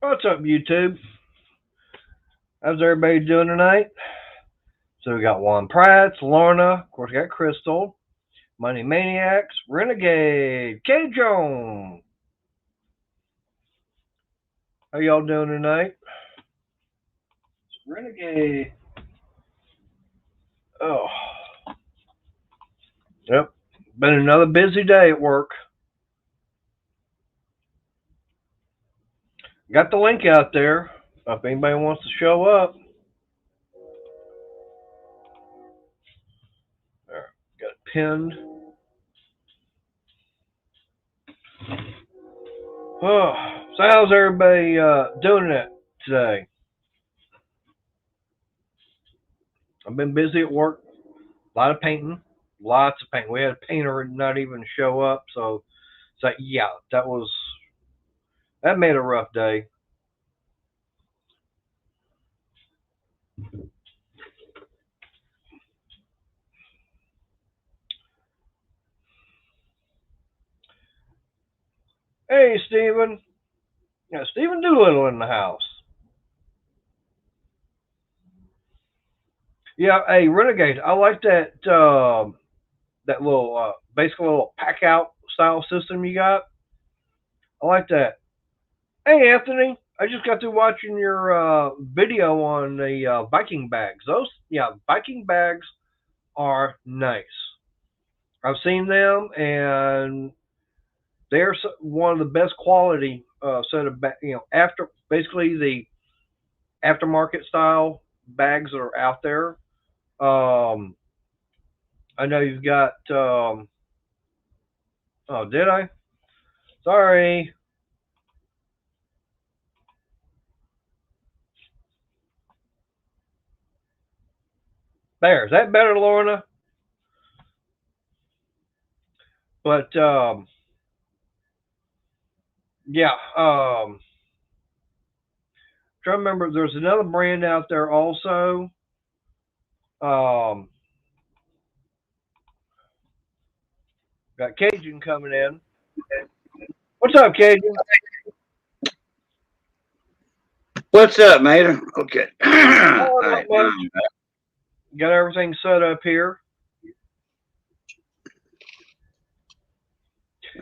What's up, YouTube? How's everybody doing tonight? So we got Juan Prats, Lorna, of course we got Crystal, Money Maniacs, Renegade, K Jones. How y'all doing tonight? Renegade. Oh, yep. Been another busy day at work. Got the link out there if anybody wants to show up. There, got it pinned. Oh, so how's everybody doing it today? I've been busy at work. A lot of painting. Lots of painting. We had a painter not even show up, so yeah, that made a rough day. Hey, Steven. Yeah, Steven Doolittle in the house. Yeah, hey, Renegade. I like that little basically a little pack out style system you got. I like that. Hey, Anthony. I just got through watching your video on the Viking bags. Viking bags are nice. I've seen them, and they're one of the best quality set of after basically the aftermarket style bags that are out there. I know you've got. Oh, did I? Sorry. There. Is that better, Lorna? But yeah. Trying to remember. There's another brand out there also. Um, got Cajun coming in. What's up, Cajun? What's up, Mater? Okay. All Oh, not right. much. Got everything set up here.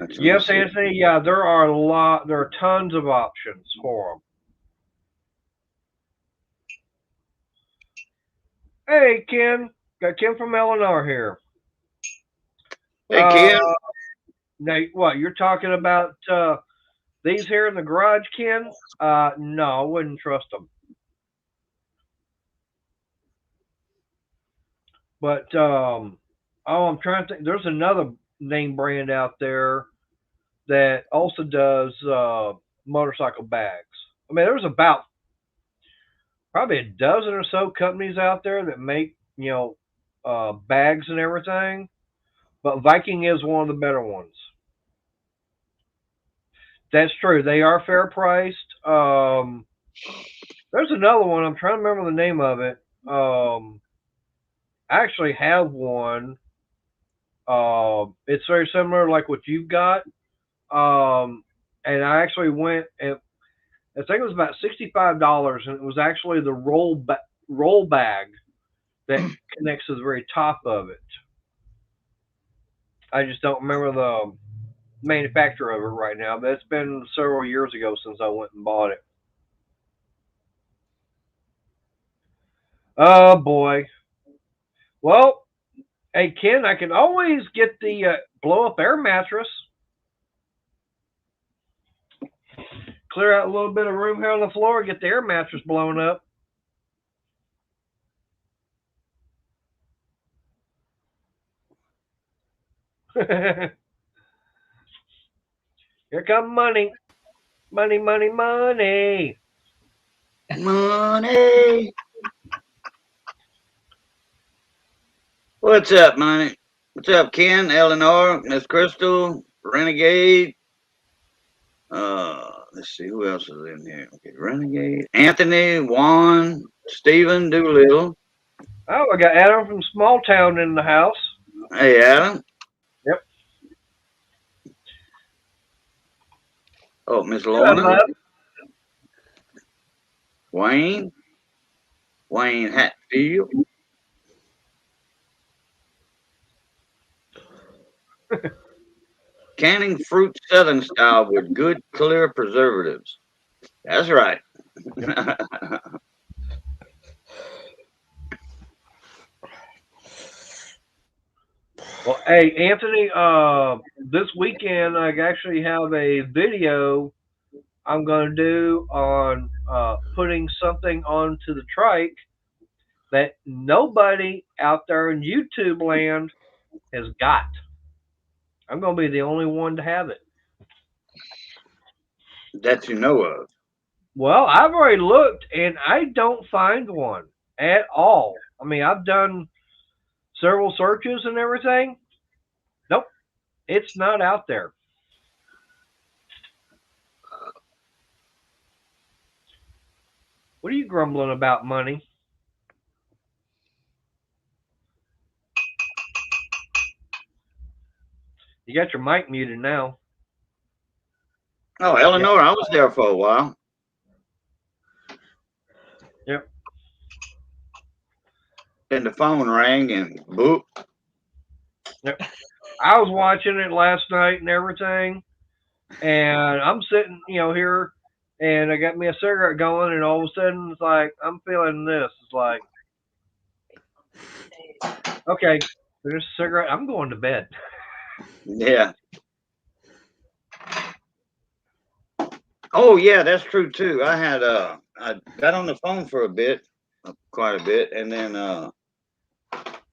Yes, Anthony. Yeah, there are tons of options for them. Hey, Ken. Got Ken from Illinois here. Hey, Ken. Now, what you're talking about? These here in the garage, Ken? No, I wouldn't trust them. But I'm trying to think. There's another name brand out there that also does motorcycle bags. I mean, there's about probably a dozen or so companies out there that make bags and everything. But Viking is one of the better ones. That's true. They are fair priced. There's another one. I'm trying to remember the name of it. I actually have one. It's very similar, like what you've got. And I actually went and I think it was about $65, and it was actually the roll bag that connects to the very top of it. I just don't remember the manufacturer of it right now, but it's been several years ago since I went and bought it. Oh boy. Well, hey Ken, I can always get the blow up air mattress. Clear out a little bit of room here on the floor, get the air mattress blown up. Here come money. Money, money, money. Money. What's up, Money? What's up, Ken, Eleanor, Miss Crystal, Renegade? Let's see, who else is in here? Okay, Renegade. Anthony, Juan, Stephen Doolittle. Oh, I got Adam from Small Town in the house. Hey, Adam. Yep. Oh, Miss Lorna. Wayne Hatfield. Canning fruit Southern style with good, clear preservatives. That's right. Well, hey, Anthony, this weekend I actually have a video I'm going to do on putting something onto the trike that nobody out there in YouTube land has got. I'm going to be the only one to have it. That you know of. Well, I've already looked and I don't find one at all. I mean, I've done several searches and everything. Nope, it's not out there. What are you grumbling about, money? You got your mic muted now. Oh, Eleanor, I was there for a while. Yep. Then the phone rang and boop. Yep. I was watching it last night and everything, and I'm sitting, here, and I got me a cigarette going, and all of a sudden it's like I'm feeling this. It's like, okay, there's a cigarette. I'm going to bed. Yeah. Oh yeah, that's true too. I got on the phone for a bit, quite a bit, and then I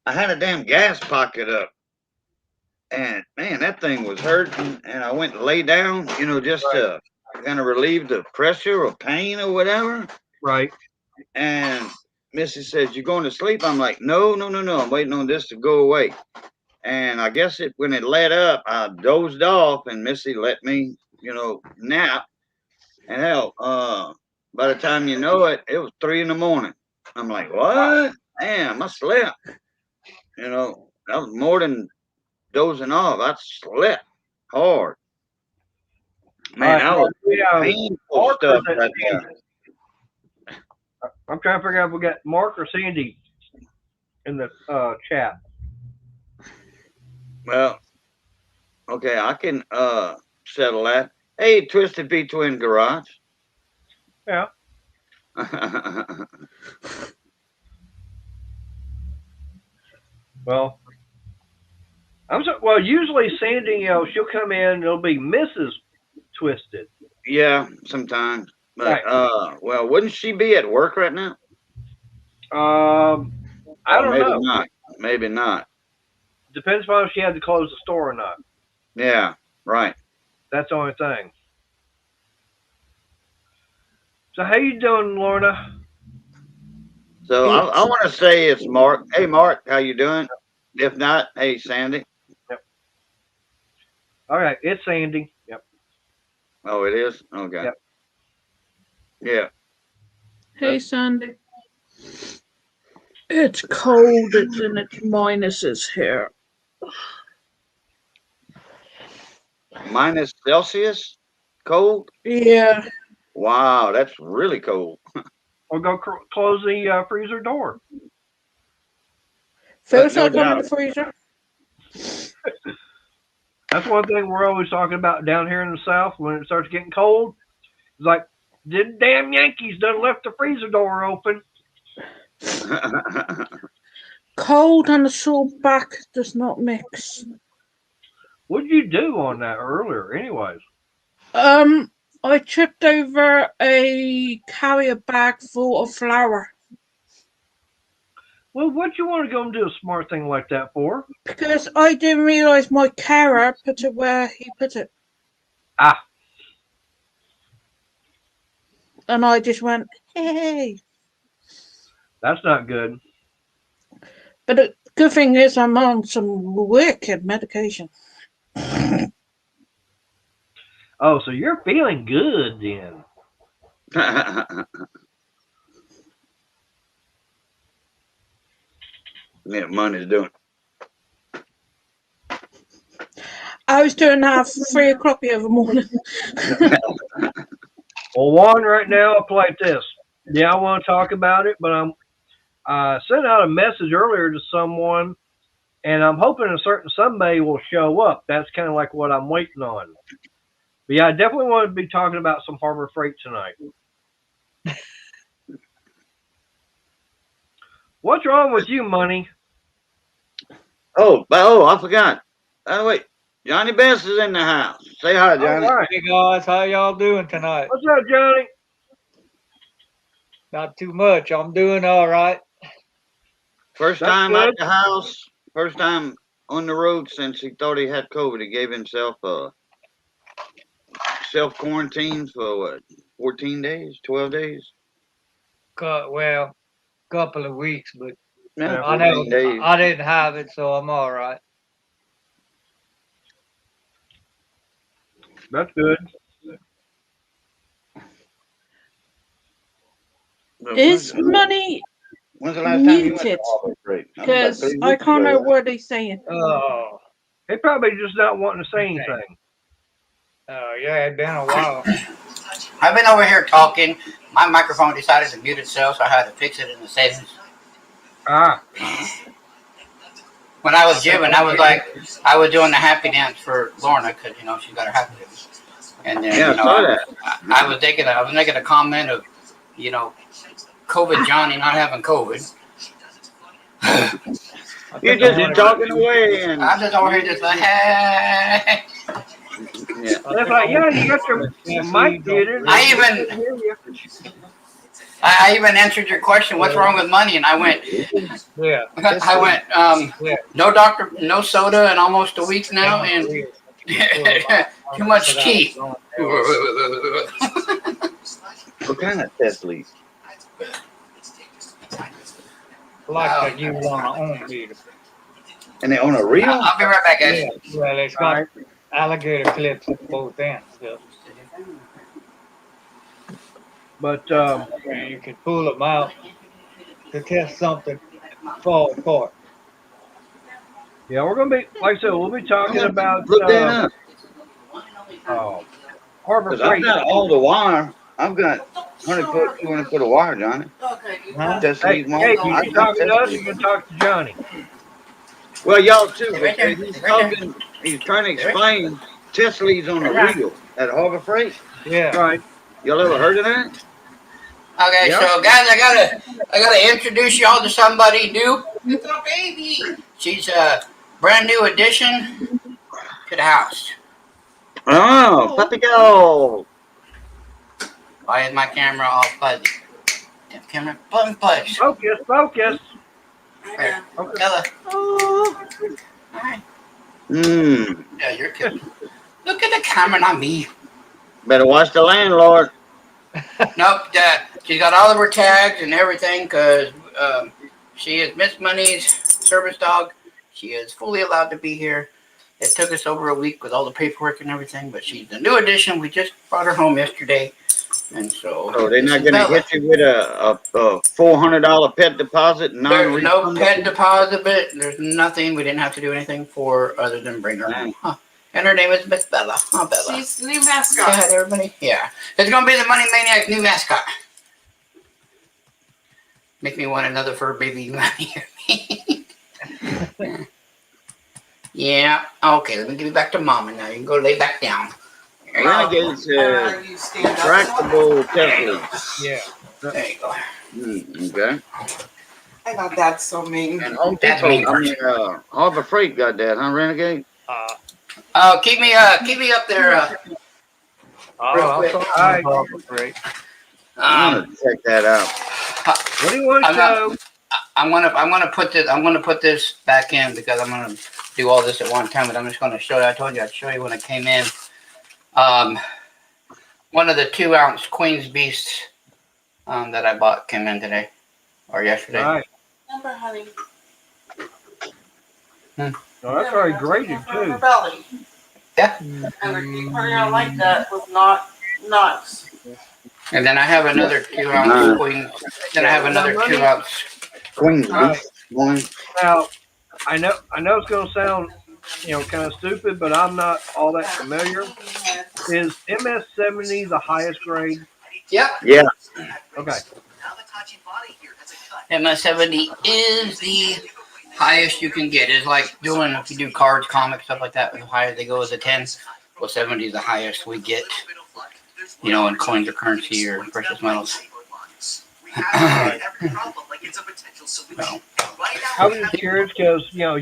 had a damn gas pocket up, and man, that thing was hurting, and I went to lay down, just to kind of relieve the pressure or pain or whatever. Right. And Missy says, "You going to sleep?" I'm like, "No, no, no, no. I'm waiting on this to go away." And I guess when it let up, I dozed off, and Missy let me, nap. And hell, by the time you know it, it was 3 a.m. I'm like, what? Damn, I slept. That was more than dozing off. I slept hard. Man, that was painful stuff right there. I'm trying to figure out if we got Mark or Sandy in the chat. Well, okay, I can settle that. Hey, Twisted B Twin Garage. Yeah. Well, usually Sandy, she'll come in. It'll be Mrs. Twisted. Yeah, sometimes. But well, wouldn't she be at work right now? I don't know. Not. Maybe not. Depends on if she had to close the store or not. Yeah, right. That's the only thing. So how you doing, Lorna? So I want to say it's Mark. Hey, Mark, how you doing? If not, hey, Sandy. Yep. All right, it's Sandy. Yep. Oh, it is? Okay. Yep. Yeah. Hey, Sandy. It's cold. It's in its minuses here. Minus Celsius? Cold? Yeah. Wow, that's really cold. Or go close the freezer door. Feels like I'm in the freezer. That's one thing we're always talking about down here in the South when it starts getting cold. It's like, the damn Yankees done left the freezer door open. Cold and the sore back does not mix. What did you do on that earlier, anyways? I tripped over a carrier bag full of flour. Well, what you want to go and do a smart thing like that for? Because I didn't realise my carer put it where he put it. Ah. And I just went, hey. That's not good. But the good thing is I'm on some wicked medication. Oh, so you're feeling good then. Yeah, money's doing. I was doing that at 3 o'clock the other morning. Well, one right now, I'll play this. Yeah, I want to talk about it, but I sent out a message earlier to someone, and I'm hoping a certain somebody will show up. That's kind of like what I'm waiting on. But yeah, I definitely want to be talking about some Harbor Freight tonight. What's wrong with you, Money? Oh, I forgot. By the way, Johnny Best is in the house. Say hi, All Johnny. right. Hey guys, how y'all doing tonight? What's up, Johnny? Not too much. I'm doing all right. First That's time good. at the house. First time on the road since he thought he had COVID. He gave himself self quarantine for what? 14 days, 12 days. Well, couple of weeks, but Yeah, Yeah. I never, 14 days. I didn't have it, so I'm all right. That's good. But Is Money when's the last time you went to muted? Harbor Freight? That was about Because 3 I weeks can't ago, know right? what he's saying. Oh, He probably just not wanting to say okay. anything. Yeah, it's been a while. I've been over here talking. My microphone decided to mute itself, so I had to fix it in the settings. Ah, When I was jibbing, I was doing the happy dance for Lorna because she got her happy dance, and then Yeah, I saw that. I was making a comment of, COVID Johnny not having COVID. You're just talking away and I'm just over here just like, hey. yeah. that's like, yeah, you got your mic muted. I even answered your question. What's wrong with money? And I went, Yeah. no soda in almost a week now, and too much tea. What kind of test lead? Like you want to own meter. And they own a reel? I'll be right back, guys. Yeah. Well, it's got alligator clips at both ends. So. But You can pull them out to test something fall apart. yeah, we're gonna be like I said, we'll be talking about Look that up. Harbor Because I've Freight. got all the wire. I've got 100 foot, 200 foot of wire, Johnny. Test Hey, lead wire. hey, I you got talking to test us? lead. You can talk to Johnny. Well, y'all too. Right there. He's Right there. talking. He's trying to explain test leads on the reel at Harbor Freight. Yeah. Right. Y'all ever heard of that? Okay, Yeah. so guys, I gotta introduce y'all to somebody new. It's a baby. She's a brand new addition to the house. Oh, puppy dog. Why is my camera all fuzzy? Damn camera button fuzz. Focus. There. Okay. Ella. All right. Yeah, you're cute. Look at the camera, not me. Better watch the landlord. Nope, she's got all of her tags and everything because she is Miss Money's service dog. She is fully allowed to be here. It took us over a week with all the paperwork and everything, but she's the new addition. We just brought her home yesterday, and so. Oh, they're not going to hit you with a $400 pet deposit? There's no pet deposit. There's nothing. We didn't have to do anything for other than bring her home. Huh. And her name is Miss Bella. Huh, Bella? She's the new mascot. Say hi to everybody. Yeah. It's going to be the Money Maniac new mascot. Make me want another fur baby money. Yeah. Okay, let me give you back to Mama now. You can go lay back down. Renegade's You stand up. tractable test lead. Yeah. There you go. Okay. I thought that's so mean. And Home That's Depot, me. I mean, Harbor Freight got that, huh, Renegade? Keep me up there. I'll quick. talk All right. to Harbor Freight. I'm gonna check that out. What do you want to show? I'm gonna put this back in because I'm gonna do all this at one time, but I'm just gonna show you. I told you I'd show you when I came in. One of the 2-ounce Queen's Beasts that I bought came in today or yesterday. All right. Remember, honey. Oh, that's already graded Her too. belly. Yeah. And her deep out like that was not nuts. And then I have another 2-ounce Queen. Then I have another 2-ounce. Queen's All right. Beast one. Now, I know it's going to sound, kind of stupid, but I'm not all that familiar. Is MS-70 the highest grade? Yep. Yeah. Okay. And my 70 is the highest you can get. It's like doing, if you do cards, comics, stuff like that, the higher they go is a 10. Well, 70 is the highest we get, you know, in coins or currency or precious metals. Right. Well, I was just curious because you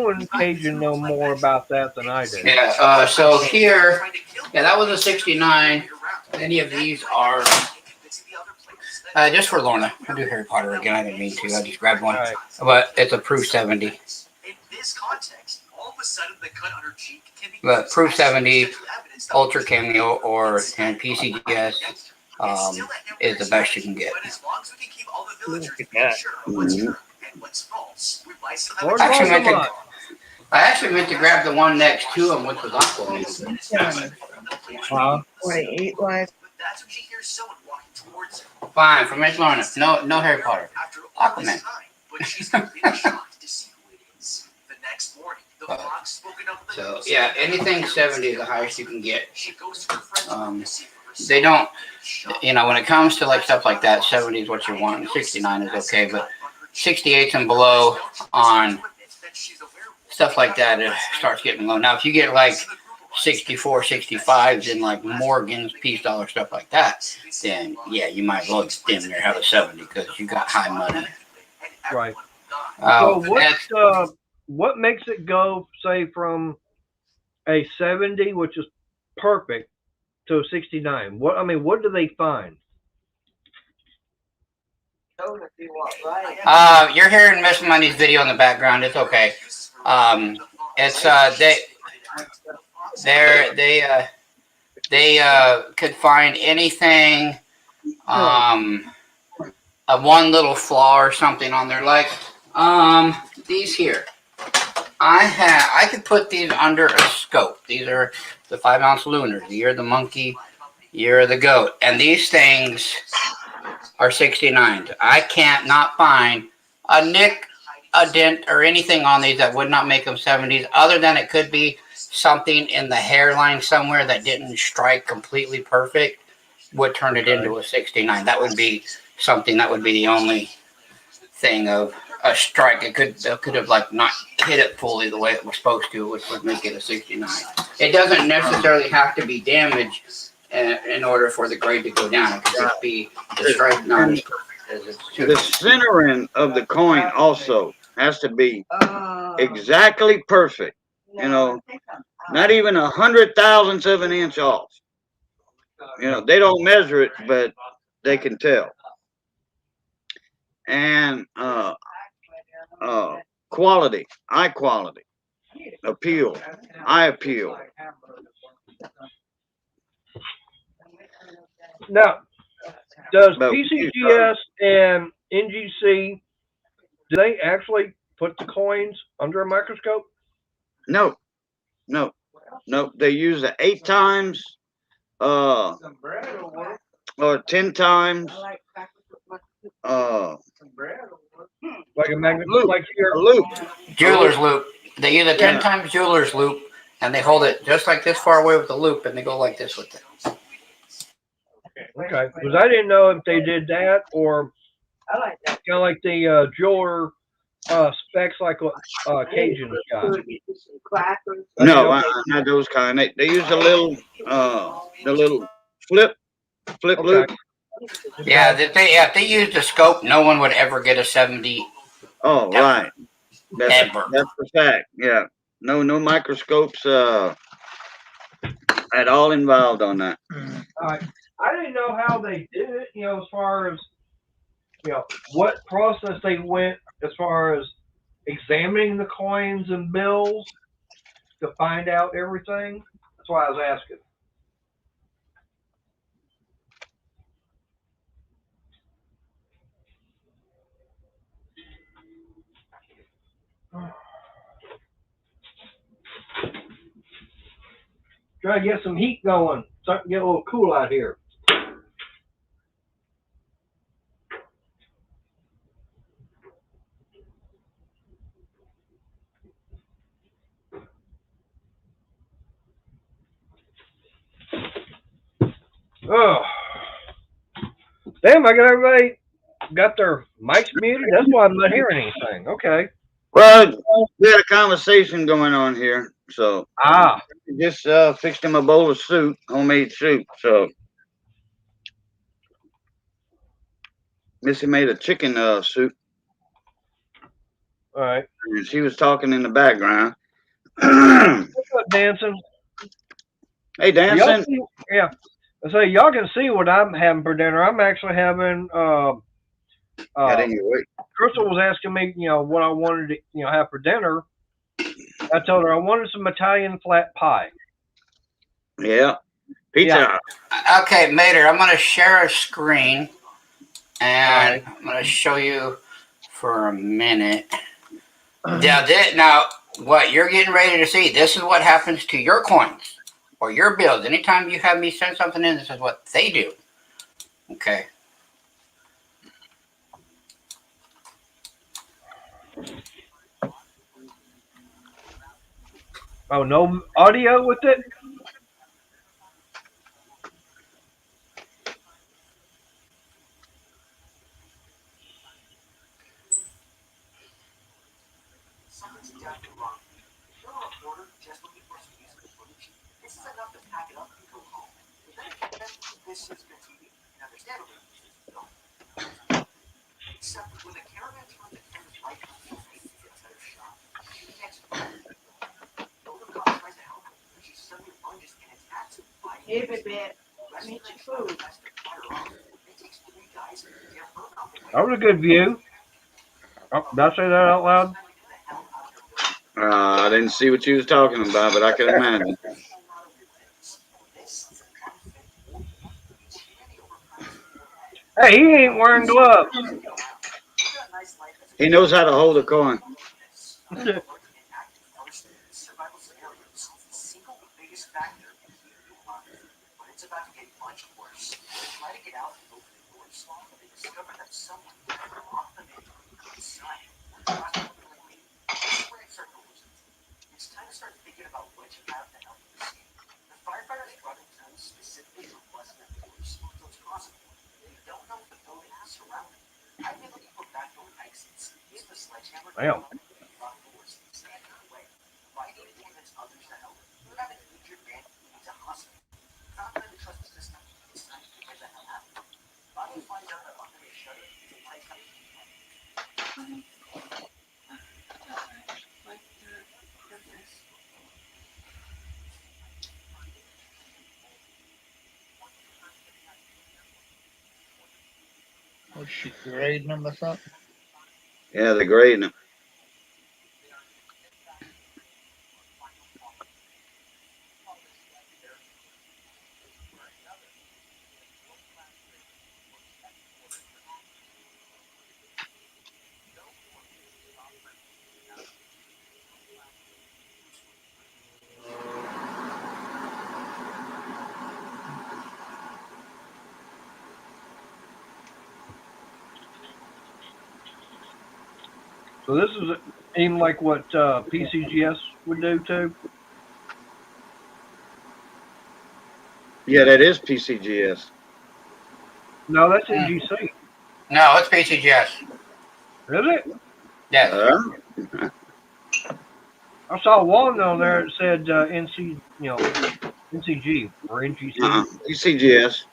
and Cajun know more about that than I do. yeah, so here, yeah, that was a 69. Any of these are just for Lorna. I do Harry Potter again. I didn't mean to. I just grabbed one. Right. But it's a proof 70. But proof 70, Ultra Cameo, or and PCGS is the best you can get. Mhm. Lord Actually, knows meant a to, I actually meant to grab the one next to them, which was Aquaman. Huh? 28 live. Fine, for Miss Lorna. No Harry Potter. Aquaman. So yeah, anything 70 is the highest you can get. They don't, you know, when it comes to like stuff like that, 70 is what you want. 69 is okay, but 68 and below on stuff like that, it starts getting low. Now, if you get like 64, 65s and like Morgan's, Peace Dollar, stuff like that, then yeah, you might as well damn near have a 70 because you got high money. Right. So That's- what makes it go, say, from a 70, which is perfect, to a 69? What do they find? You're hearing Miss Money's video in the background. It's okay. It's they could find anything, a one little flaw or something on there, like these here. I could put these under a scope. These are the 5-ounce lunars. The year of the monkey, year of the goat, and these things are 69s. I can't not find a nick, a dent, or anything on these that would not make them 70s, other than it could be something in the hairline somewhere that didn't strike completely perfect, would turn it into a 69. That would be something that would be the only thing of a strike. It could have like not hit it fully the way it was supposed to, which would make it a 69. It doesn't necessarily have to be damaged in order for the grade to go down. It could just be the strike not as perfect as it should. The centering of the coin also has to be exactly perfect. You know, not even 100,000ths of an inch off. You know, they don't measure it, but they can tell. And quality, eye quality, appeal, eye appeal. Now, does But PCGS and NGC, do they actually put the coins under a microscope? No. They use the 8 times, or 10 times, Like a magnet, loop, like your a loop. Jeweler's loop. They use a 10 Yeah. times jeweler's loop, and they hold it just like this far away with the loop, and they go like this with it. Okay, because I didn't know if they did that or kind of like the jeweler specs, like what Cajun's got. No, not those kind. They use the little flip Okay. loop. Yeah, if they used a scope, no one would ever get a 70 Oh, Ever. right. ever. That's the fact. Yeah. No microscopes at all involved on that. All right. I didn't know how they did it, as far as, what process they went as far as examining the coins and bills to find out everything. That's why I was asking. Try to get some heat going. Starting to get a little cool out here. Oh, damn! I got everybody got their mics muted? That's why I'm not hearing anything. Okay. Well, we had a conversation going on here, so Ah, just fixed him a bowl of soup, homemade soup. So Missy made a chicken soup, all right. and she was talking in the background. What's up, dancing? Hey, Y'all dancing. see, yeah. I say y'all can see what I'm having for dinner. I'm actually having. Got in your way. Crystal was asking me, what I wanted to, have for dinner. I told her I wanted some Italian flat pie. Yeah, pizza. Yeah. Okay, Mater, I'm going to share a screen, and Right. I'm going to show you for a minute. Now, what you're getting ready to see, this is what happens to your coins or your bills. Anytime you have me send something in, this is what they do. Okay. Oh, no audio with it? Something's definitely wrong. You're a reporter just looking for some useful footage. This is enough to pack it up and go home. Then again, this is good TV, and understandably, this is film. Except when the cameraman turns the camera's right on the face, it gets a better shot. She can't survive. Golden Cop tries to help her, but she suddenly lunges and attacks him. Hey, baby, I need your food. It takes 3 guys to get her out. That was a good view. Oh, did I say that out loud? I didn't see what you was talking about, but I can imagine. Hey, he ain't wearing gloves. He knows how to hold a coin. Survival scenarios, the single biggest factor in keeping you alive. But it's about to get much worse. They try to get out and open the doors, but they discover that someone locked them in inside. It's time to start thinking about what you have to help you escape. The firefighters brought in tools specifically for busting up doors, so it's possible. They don't know if the building is surrounded. I've been looking for backdoor exits. Use the sledgehammer. Damn. Stand in the way. Why need to convince others to help? You have an injured man who needs a hospital. Not going to trust the system. It's time to figure the hell out. Bobby finds out that under his shutter is a place that Was she grading them or something? Yeah, they're grading him. So this is even like what PCGS would do too. Yeah, that is PCGS. No, that's NGC. No, it's PCGS. Is it? Yes. I saw one on there that said NCG or NGC. PCGS.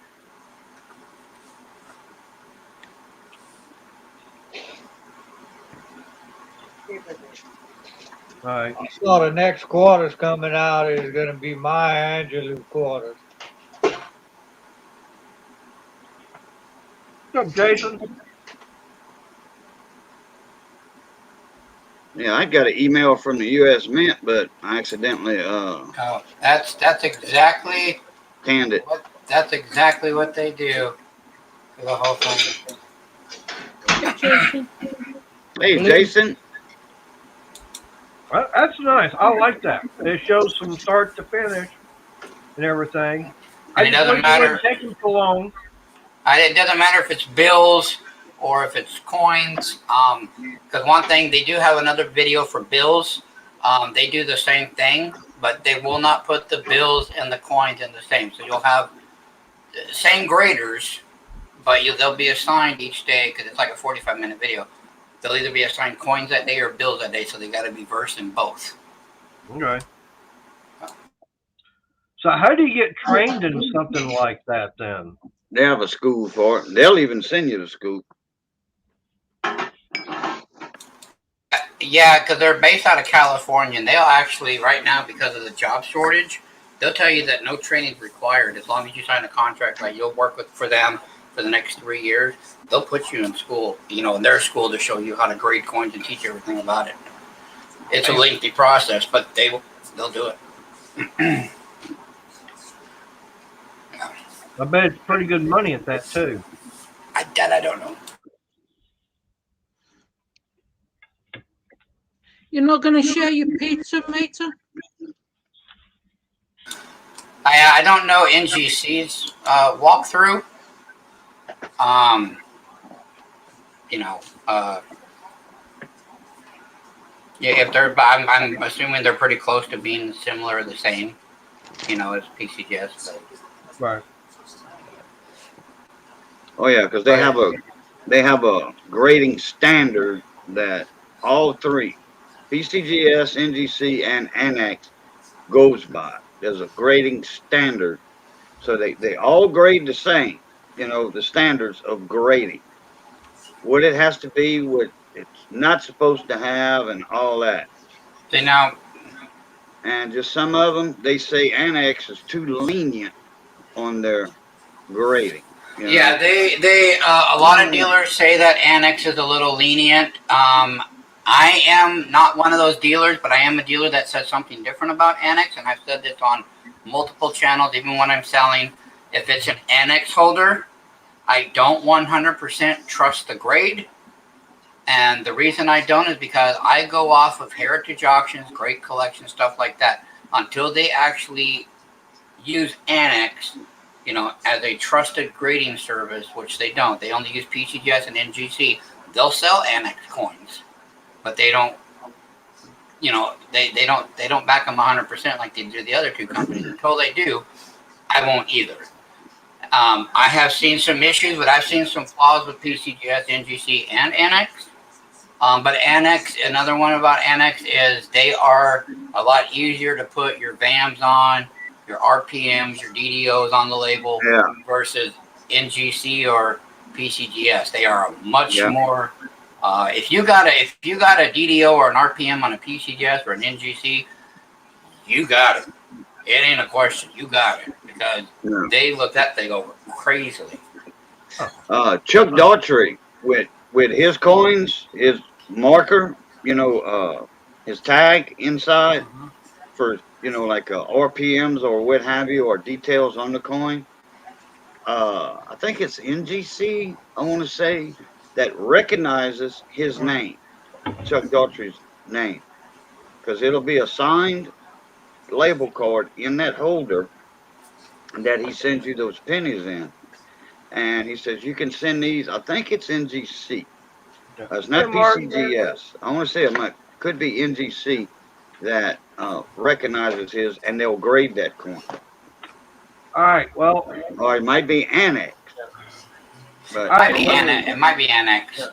Right. I saw the next quarters coming out is going to be Maya Angelou quarters. What's up, Jason? Yeah, I got an email from the U.S. Mint, but I accidentally Oh, that's exactly canned it. that's exactly what they do for the whole thing. Jason. Hey, Jason. Well, that's nice. I like that. It shows from start to finish and everything. And it doesn't matter. Taking so long. It doesn't matter if it's bills or if it's coins. Because one thing, they do have another video for bills. They do the same thing, but they will not put the bills and the coins in the same. So you'll have the same graders, but they'll be assigned each day because it's like a 45-minute video. They'll either be assigned coins that day or bills that day, so they got to be versed in both. Okay. So how do you get trained in something like that then? They have a school for it. They'll even send you to school. Yeah, because they're based out of California, and they'll actually, right now, because of the job shortage, they'll tell you that no training is required as long as you sign a contract. Like you'll work for them for the next 3 years. They'll put you in school, in their school to show you how to grade coins and teach everything about it. It's a lengthy process, but they'll do it. I bet it's pretty good money at that too. I don't know. You're not going to share your pizza, Mater? I don't know NGC's walkthrough. Yeah, if I'm assuming they're pretty close to being similar or the same, as PCGS. But. Right. Oh yeah, because they have a grading standard that all three, PCGS, NGC, and Annex, goes by. There's a grading standard, so they all grade the same. The standards of grading, what it has to be, what it's not supposed to have, and all that. And just some of them, they say Annex is too lenient on their grading. Yeah, they a lot of dealers say that Annex is a little lenient. I am not one of those dealers, but I am a dealer that says something different about Annex, and I've said this on multiple channels, even when I'm selling. If it's an Annex holder, I don't 100% trust the grade. And the reason I don't is because I go off of heritage auctions, great collection, stuff like that. Until they actually use Annex, as a trusted grading service, which they don't. They only use PCGS and NGC. They'll sell Annex coins, but they don't. They don't back them 100% like they do the other two companies. Until they do, I won't either. I have seen some issues, but I've seen some flaws with PCGS, NGC, and Annex. But Annex, another one about Annex is they are a lot easier to put your VAMs on, your RPMs, your DDOs on the label versus NGC or PCGS. They are much more. If you got a DDO or an RPM on a PCGS or an NGC, you got it. It ain't a question. You got it because they look that thing over crazily. Chuck Daughtry with his coins, his marker, his tag inside for like RPMs or what have you, or details on the coin. I think it's NGC, I want to say, that recognizes his name, Chuck Daughtry's name, because it'll be a signed label card in that holder that he sends you those pennies in. And he says you can send these, I think it's NGC. It's not PCGS. I want to say could be NGC that recognizes his, and they'll grade that coin. All right. Well. Or it might be Annex. But it might be Annex.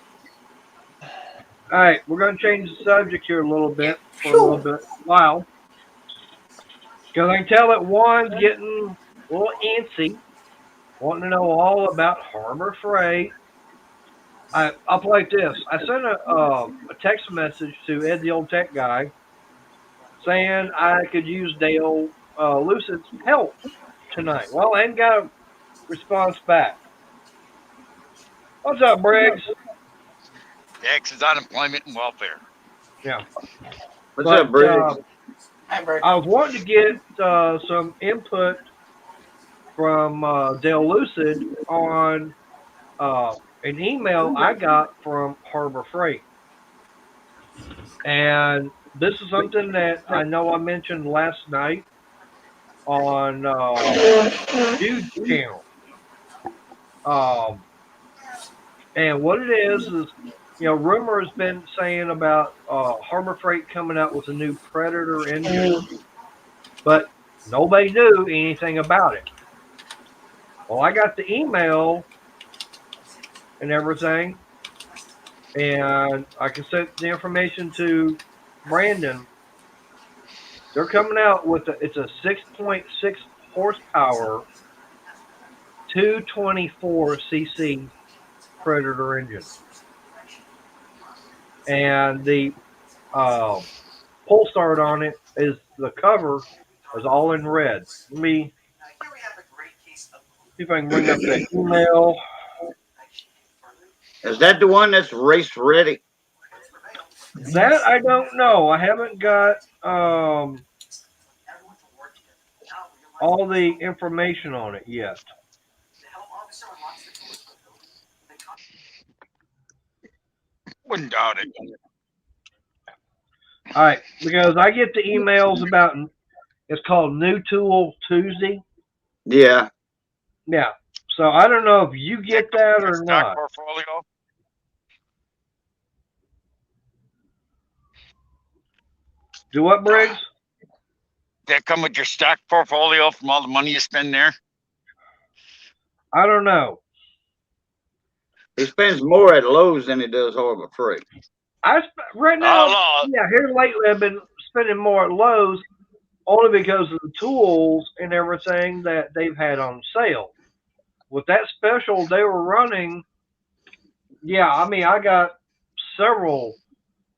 All right, we're going to change the subject here a little bit for a little bit while. Because I can tell that Juan's getting a little antsy, wanting to know all about Harbor Freight. I'll play like this. I sent a text message to Ed the Old Tech Guy saying I could use Dale Lucid's help tonight. Well, I ain't got a response back. What's up, Briggs? X is unemployment and welfare. Yeah. What's up, Briggs? Hi, Briggs. I was wanting to get some input from Dale Lucid on an email I got from Harbor Freight. And this is something that I know I mentioned last night on Jude's channel. And what it is, rumor has been saying about Harbor Freight coming out with a new Predator engine, but nobody knew anything about it. Well, I got the email and everything. And I can send the information to Brandon. They're coming out with it's a 6.6 horsepower, 224 cc Predator engine, and the pull start on it is the cover is all in red. Let me see if I can bring up the email. Is that the one that's race ready? That I don't know. I haven't got all the information on it yet. Wouldn't doubt it. All right, because I get the emails about it's called New Tool Tuesday. Yeah. Yeah. So I don't know if you get that or Stock not. portfolio? Do what, Briggs? That come with your stock portfolio from all the money you spend there? I don't know. He spends more at Lowe's than he does Harbor Freight. Right now, Oh, yeah, here lately I've been spending more at Lowe's only because of the tools and everything that they've had on sale. With that special they were running, yeah, I mean, I got several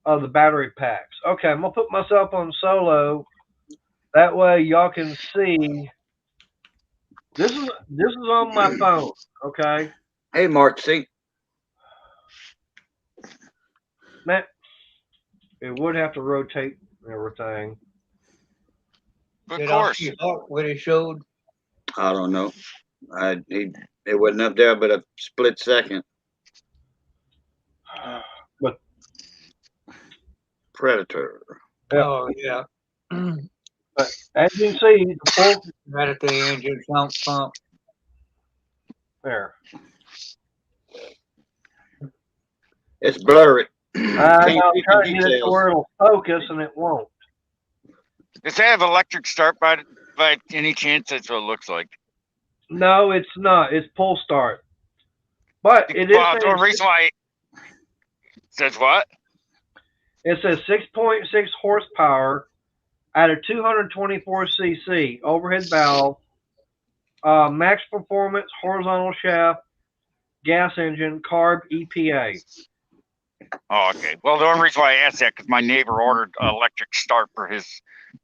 of the battery packs. Okay, I'm going to put myself on solo. That way y'all can see. This is on my phone, okay? Hey, Mark, see? Man, it would have to rotate and everything. of Did I course. see what it showed? I don't know. It wasn't up there but a split second. But Predator. yeah. Oh, yeah. But as you can see, the full Right at the engine pump. there. It's blurry. I'm Can't see trying the to get it to details. where it'll focus, and it won't. Does that have electric start by any chance? That's what it looks like. No, it's not. It's pull start. But it is. Well, the reason why it says what? It says 6.6 horsepower at a 224 cc overhead valve, max performance horizontal shaft, gas engine, carb EPA. Oh, okay. Well, the only reason why I asked that because my neighbor ordered an electric start for his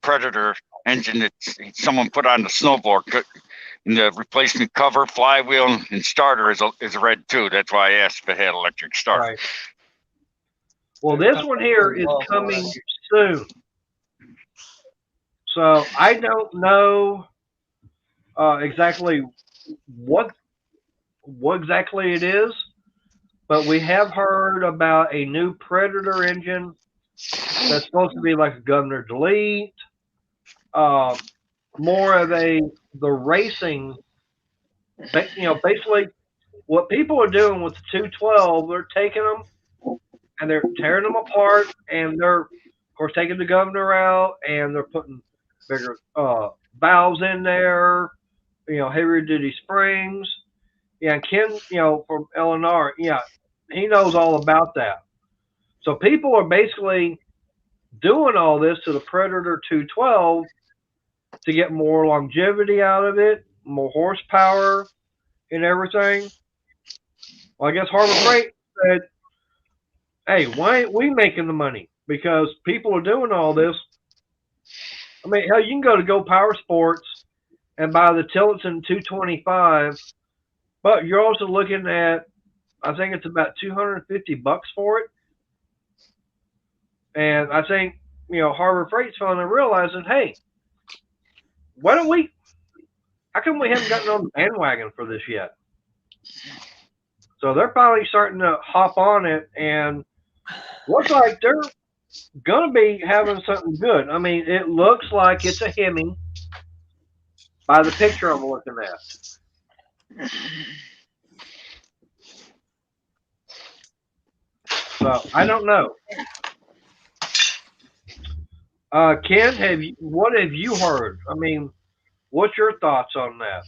Predator engine that someone put on the snowboard. And the replacement cover, flywheel, and starter is red too. That's why I asked if it had electric start. Right. Well, this one here is coming soon. So I don't know exactly what exactly it is, but we have heard about a new Predator engine that's supposed to be like a Governor Delete, more of the racing. Basically, what people are doing with the 212, they're taking them and they're tearing them apart, and they're, of course, taking the Governor out, and they're putting bigger valves in there, heavier duty springs. Yeah, Ken, from LNR, yeah, he knows all about that. So people are basically doing all this to the Predator 212 to get more longevity out of it, more horsepower, and everything. Well, I guess Harbor Freight said, hey, why ain't we making the money? Because people are doing all this. I mean, hell, you can go to Go Power Sports and buy the Tillotson 225, but you're also looking at, I think it's about $250 for it. And I think, Harbor Freight's finally realizing, hey, why don't we, how come we haven't gotten on the bandwagon for this yet? So they're finally starting to hop on it, and looks like they're going to be having something good. I mean, it looks like it's a Hemi by the picture I'm looking at. So I don't know. Ken, what have you heard? I mean, what's your thoughts on that?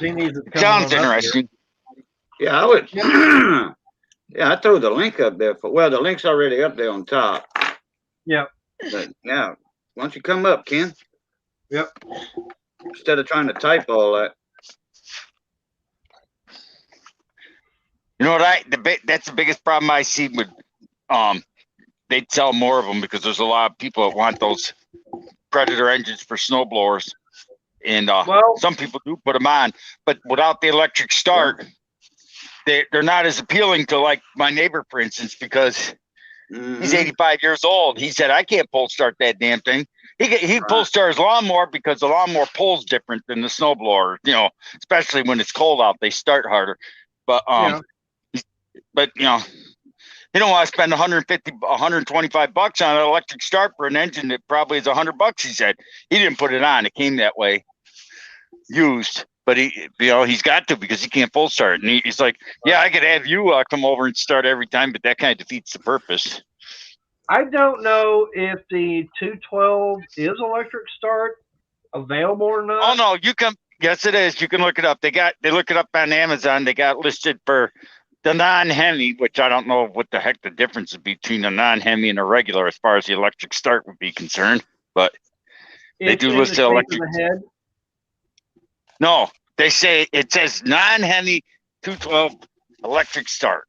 he needs to come Sounds on up here. interesting. Yeah, I would. Yeah, I threw the link up there for. Well, the link's already up there on top. Yep. But yeah, why don't you come up, Ken? Yep. Instead of trying to type all that. You know what? That's the biggest problem I see with they'd sell more of them because there's a lot of people that want those Predator engines for snowblowers, and Well, some people do put them on, but without the electric start, they're not as appealing to like my neighbor, for instance, because he's 85 years old. He said, I can't pull start that damn thing. He pull start his lawnmower because the lawnmower pulls different than the snowblower, you know, especially when it's cold out, they start harder. But but you know, he don't want to spend 150, 125 bucks on an electric start for an engine that probably is $100. He said he didn't put it on; it came that way, used. But he's got to because he can't full start. And he's like, yeah, I could have you come over and start every time, but that kind of defeats the purpose. I don't know if the 212 is electric start available or not. Oh no, you can. Yes, it is. You can look it up. They look it up on Amazon. They got listed for the non-Hemi, which I don't know what the heck the difference is between a non-Hemi and a regular as far as the electric start would be concerned. But they do list the electric. Head. No, they say it says non-Hemi 212 electric start,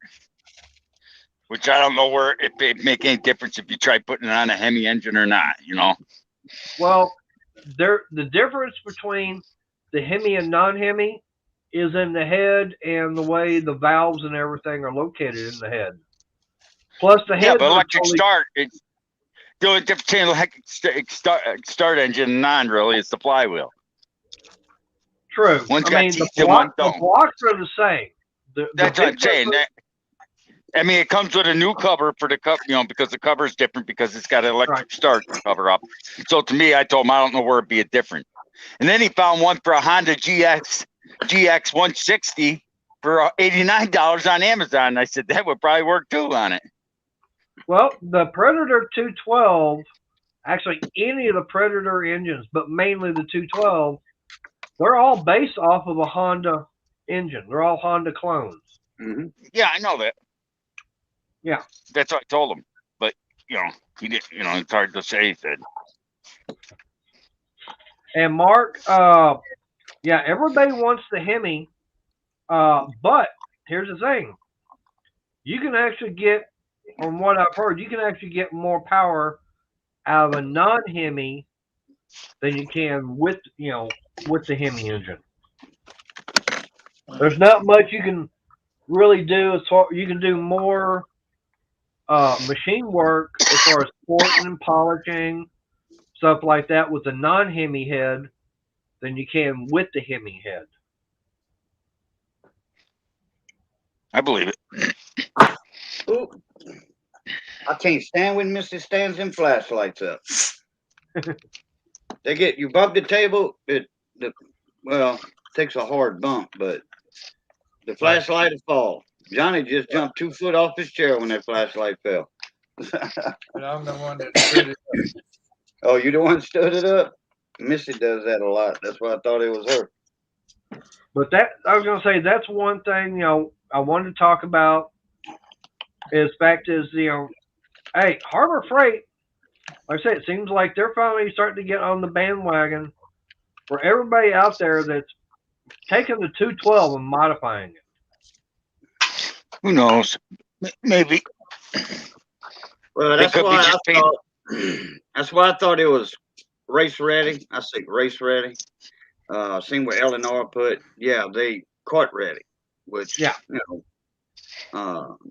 which I don't know where it make any difference if you try putting it on a Hemi engine or not. You know. Well, the difference between the Hemi and non-Hemi is in the head and the way the valves and everything are located in the head. Plus the head. Yeah, but electric start. It's the only difference between electric start engine and non really is the flywheel. True. One's I mean, got teeth and one don't. The blocks are the same. That's what I'm saying. I mean, it comes with a new cover for the cover, you know, because the cover is different because it's got an electric start cover up. So to me, I told him I don't know where it'd be a different. And then he found one for a Honda GX 160 for $89 on Amazon. And I said that would probably work too on it. Well, the Predator 212, actually any of the Predator engines, but mainly the 212, they're all based off of a Honda engine. They're all Honda clones. Mm-hmm. Yeah, I know that. Yeah. That's what I told him. But, you know, he didn't, you know, it's hard to say, he said. And Mark, yeah, everybody wants the Hemi, but here's the thing. You can actually get, from what I've heard, you can actually get more power out of a non-Hemi than you can with the Hemi engine. There's not much you can really do. You can do more machine work as far as porting and polishing, stuff like that with the non-Hemi head than you can with the Hemi head. I believe it. Ooh. I can't stand when Missy stands them flashlights up. They get you bump the table. Well, takes a hard bump, but the flashlight will fall. Johnny just jumped 2 foot off his chair when that flashlight fell. But I'm the one that stood it up. Oh, you the one that stood it up? Missy does that a lot. That's why I thought it was her. But I was gonna say that's one thing I wanted to talk about. Is fact is hey, Harbor Freight, like I said, it seems like they're finally starting to get on the bandwagon for everybody out there that's taking the 212 and modifying it. Who knows? Maybe. Well, that's why I thought it was race ready. I say race ready. Seen what Eleanor put. Yeah, they court ready, which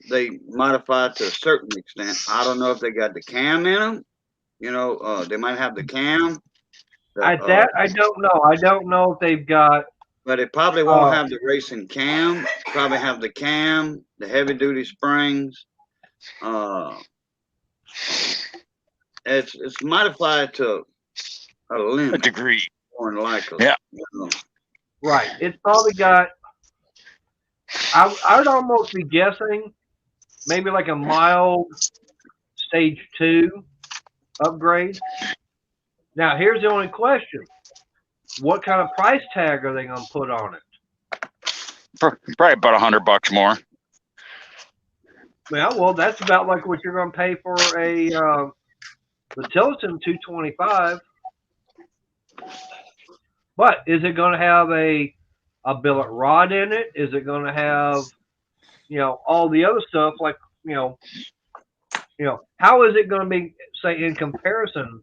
they modified to a certain extent. I don't know if they got the cam in them. They might have the cam. I don't know. I don't know if they've got. But it probably won't have the racing cam. Probably have the cam, the heavy duty springs. It's modified to a limit, a degree, more than likely. Yeah. Right. It's probably got. I'd almost be guessing maybe like a mild stage 2 upgrade. Now, here's the only question. What kind of price tag are they going to put on it? Probably about $100 more. Yeah, well, that's about like what you're going to pay for a the Tilton 225. But is it going to have a billet rod in it? Is it going to have, all the other stuff like, how is it going to be, say, in comparison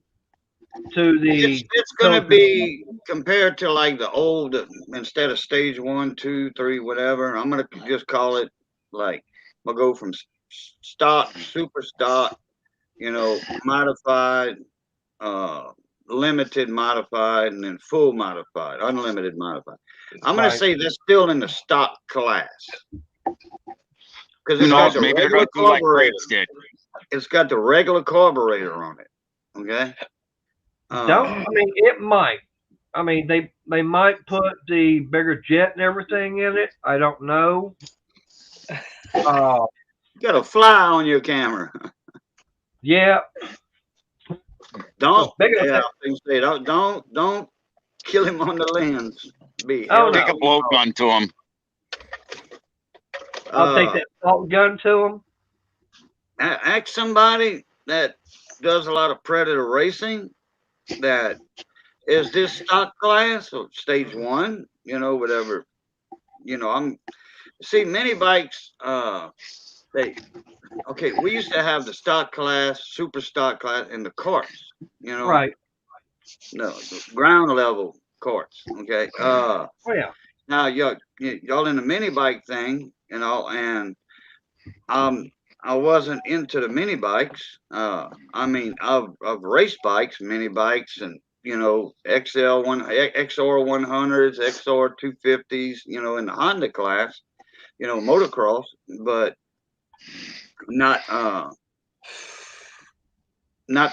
to the? It's going to be compared to like the old, instead of stage 1, 2, 3, whatever. I'm going to just call it like, I'm going to go from stock, super stock, modified, limited modified, and then full modified, unlimited modified. I'm going to say that's still in the stock class. Because it's got the regular carburetor. It's got the regular carburetor on it. Okay. It might. They might put the bigger jet and everything in it. I don't know. You got a fly on your camera. Yeah. Don't kill him on the lens. Take a blowgun to him. I'll take that salt gun to him. Ask somebody that does a lot of Predator racing. That is this stock class or stage 1, whatever. Mini bikes. We used to have the stock class, super stock class, and the carts. Right. No, the ground level carts. Okay. Yeah. Now y'all in the mini bike thing, and I wasn't into the mini bikes. I've raced bikes, mini bikes, and XR 100s, XR 250s, in the Honda class, motocross, but not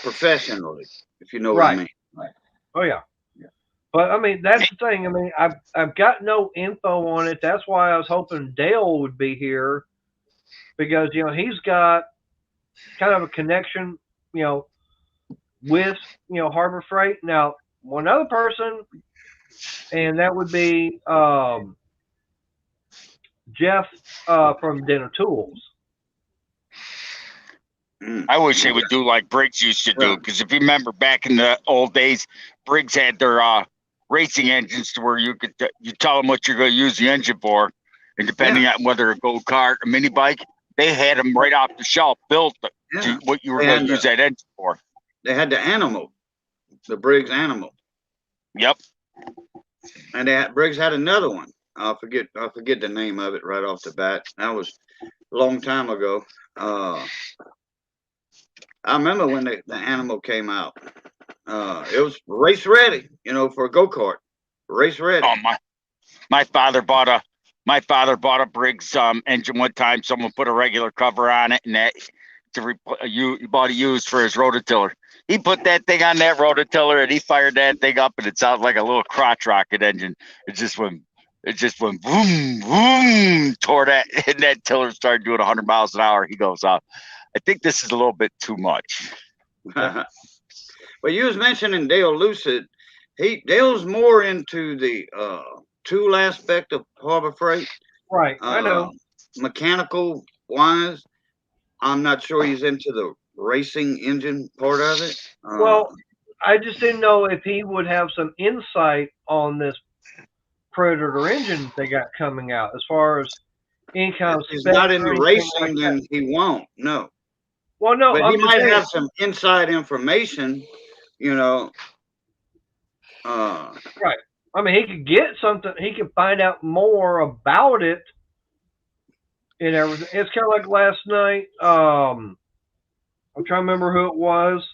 professionally, if you know what I mean. Right. Oh yeah. But that's the thing. I've got no info on it. That's why I was hoping Dale would be here, because he's got kind of a connection, with Harbor Freight. Now, one other person, and that would be Jeff from Dinner Tools. I wish they would do like Briggs used to do, because if you remember back in the old days, Briggs had their racing engines to where you tell them what you're going to use the engine for, and depending on whether a go-kart, a mini bike, they had them right off the shelf built to what you were going to use that engine for. They had the Briggs Animal. Yep. And Briggs had another one. I forget the name of it right off the bat. That was a long time ago. I remember when the Animal came out. It was race ready, for a go-kart. Race ready. Oh my father bought a Briggs engine one time. Someone put a regular cover on it, and he bought a used for his rototiller. He put that thing on that rototiller, and he fired that thing up, and it sounded like a little crotch rocket engine. It just went boom, boom, toward that, and that tiller started doing 100 miles an hour. He goes, I think this is a little bit too much. Well, you was mentioning Dale Lucid. Dale's more into the tool aspect of Harbor Freight. Right, I know. Mechanical wise, I'm not sure he's into the racing engine part of it. Well, I just didn't know if he would have some insight on this Predator engine they got coming out, as far as any kind of. If he's not into racing, then he won't. No. Well, no, but he might have some inside information. Right. He could get something. He could find out more about it and everything. It's kind of like last night. I'm trying to remember who it was,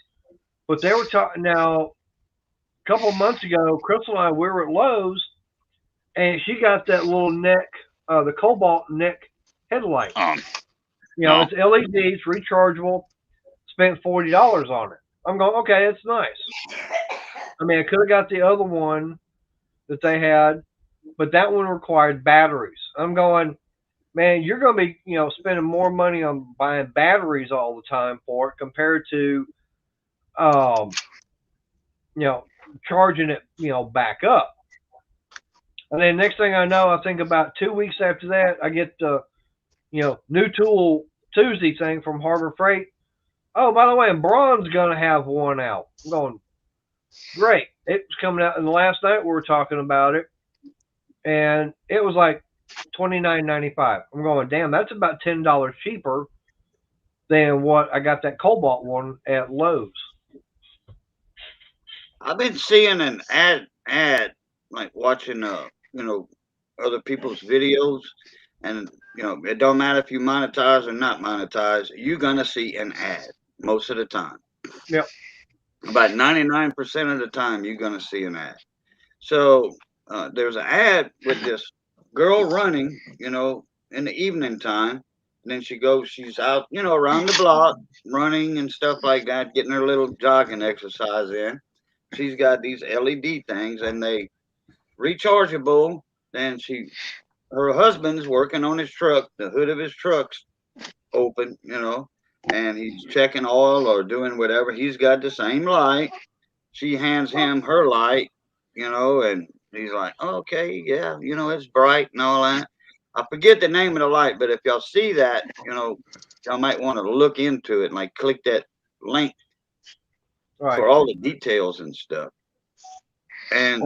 but they were talking now. A couple of months ago, Crystal and I, we were at Lowe's, and she got that little neck, the Cobalt neck headlight. It's LED, it's rechargeable. Spent $40 on it. I'm going, okay, it's nice. I could have got the other one that they had, but that one required batteries. I'm going, man, you're going to be, spending more money on buying batteries all the time for it compared to, charging it, back up. And then next thing I know, I think about 2 weeks after that, I get the, new tool Tuesday thing from Harbor Freight. Oh, by the way, Braun's gonna have one out. I'm going, great. It was coming out, and last night we were talking about it, and it was like $29.95. I'm going, damn, that's about $10 cheaper than what I got that Cobalt one at Lowe's. I've been seeing an ad, like watching, other people's videos, and it don't matter if you monetize or not monetize, you're gonna see an ad most of the time. Yep. About 99% of the time, you're gonna see an ad. So there's an ad with this girl running, in the evening time. And then she's out, around the block, running and stuff like that, getting her little jogging exercise in. She's got these LED things, and they rechargeable. Then her husband's working on his truck. The hood of his truck's open, and he's checking oil or doing whatever. He's got the same light. She hands him her light, and he's like, oh, okay, yeah, it's bright and all that. I forget the name of the light, but if y'all see that, y'all might want to look into it and like click that link for all the details and stuff. And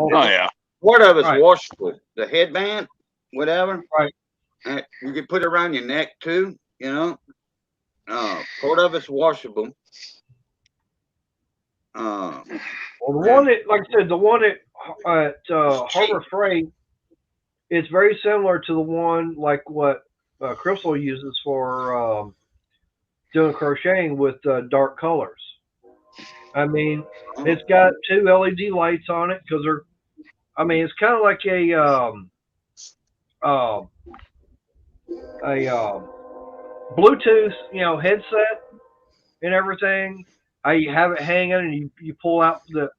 part of it's washable. The headband, whatever. Right. And you can put it around your neck too, part of it's washable. Well, the one that, like I said, the one at Harbor Freight, it's very similar to the one like what Crystal uses for doing crocheting with dark colors. I mean, it's got 2 LED lights on it because it's kind of like a Bluetooth, headset and everything. You have it hanging and you pull out the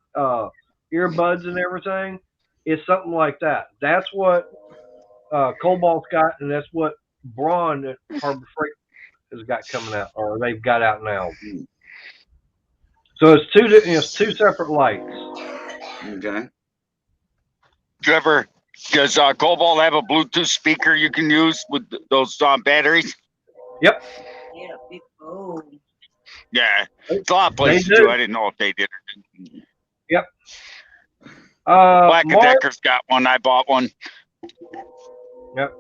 earbuds and everything. It's something like that. That's what Cobalt's got, and that's what Braun at Harbor Freight has got coming out, or they've got out now. So it's two separate lights. Okay. Does Cobalt have a Bluetooth speaker you can use with those batteries? Yep. Yeah, big boom. Yeah, it's a lot of places do. I didn't know if they did or didn't. Yep. Black & Decker's got one. I bought one. Yep.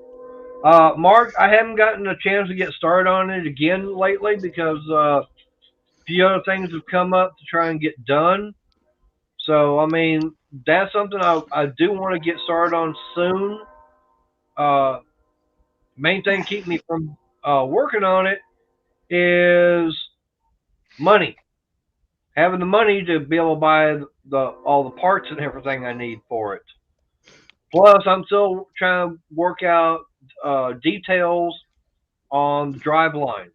Mark, I haven't gotten a chance to get started on it again lately because a few other things have come up to try and get done. So, that's something I do want to get started on soon. Main thing keeping me from working on it is money. Having the money to be able to buy all the parts and everything I need for it. Plus, I'm still trying to work out details on the drive line.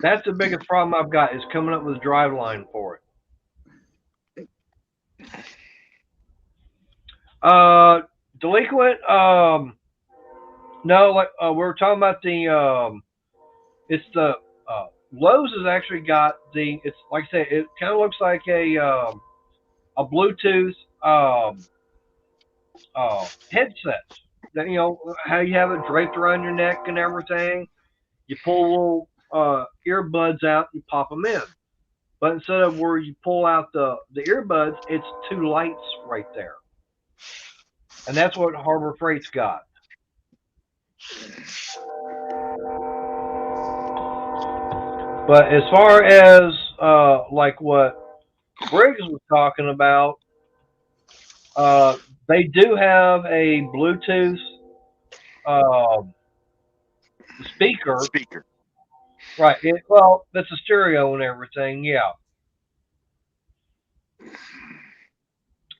That's the biggest problem I've got is coming up with a drive line for it. Delinquent, no, like we were talking about it's the Lowe's has actually got it's like I said, it kind of looks like a Bluetooth headset. That how you have it draped around your neck and everything. You pull little earbuds out, you pop them in. But instead of where you pull out the earbuds, it's 2 lights right there. And that's what Harbor Freight's got. But as far as like what Briggs was talking about, they do have a Bluetooth speaker. Right. Well, that's a stereo and everything. Yeah.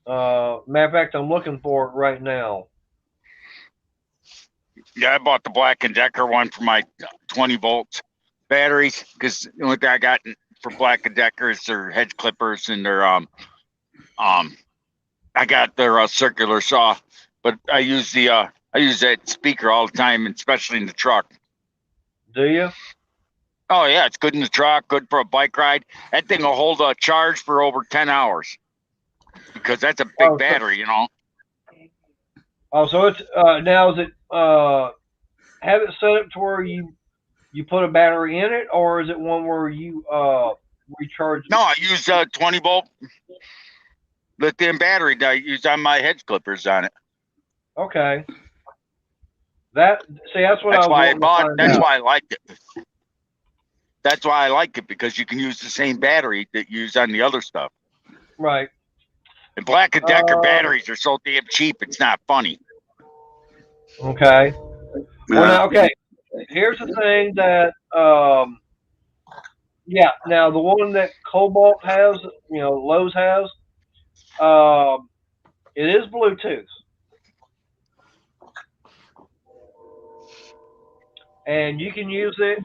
Matter of fact, I'm looking for it right now. Yeah, I bought the Black & Decker one for my 20 volt batteries because the only thing I got for Black & Decker is their hedge clippers and their I got their circular saw, but I use that speaker all the time, especially in the truck. Do you? Oh yeah, it's good in the truck, good for a bike ride. That thing will hold a charge for over 10 hours because that's a big battery, Oh, so it's now is it have it set up to where you put a battery in it, or is it one where you recharge? No, I use a 20-volt lithium battery that I use on my hedge clippers on it. Okay. That's what That's I was why I wanting to bought. find That's out. why I liked it. That's why I like it, because you can use the same battery that you use on the other stuff. Right. And Black & Decker batteries are so damn cheap, it's not funny. Okay. Well, now, okay. Here's the thing that yeah. Now the one that Cobalt has, Lowe's has, it is Bluetooth, and you can use it.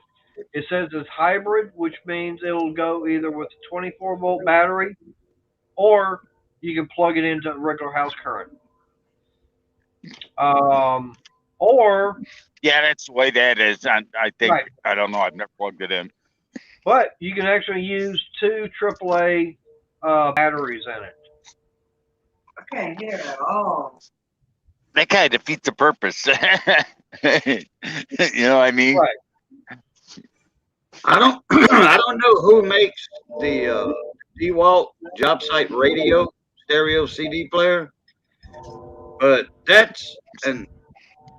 It says it's hybrid, which means it will go either with a 24-volt battery, or you can plug it into regular house current. Or Yeah, that's the way that is. I think, right. I don't know, I've never plugged it in. But you can actually use 2 AAA batteries in it. I can't hear at all. That kind of defeats the purpose. You know what I mean? Right. I don't I don't know who makes the DeWalt job site radio stereo CD player, but that's some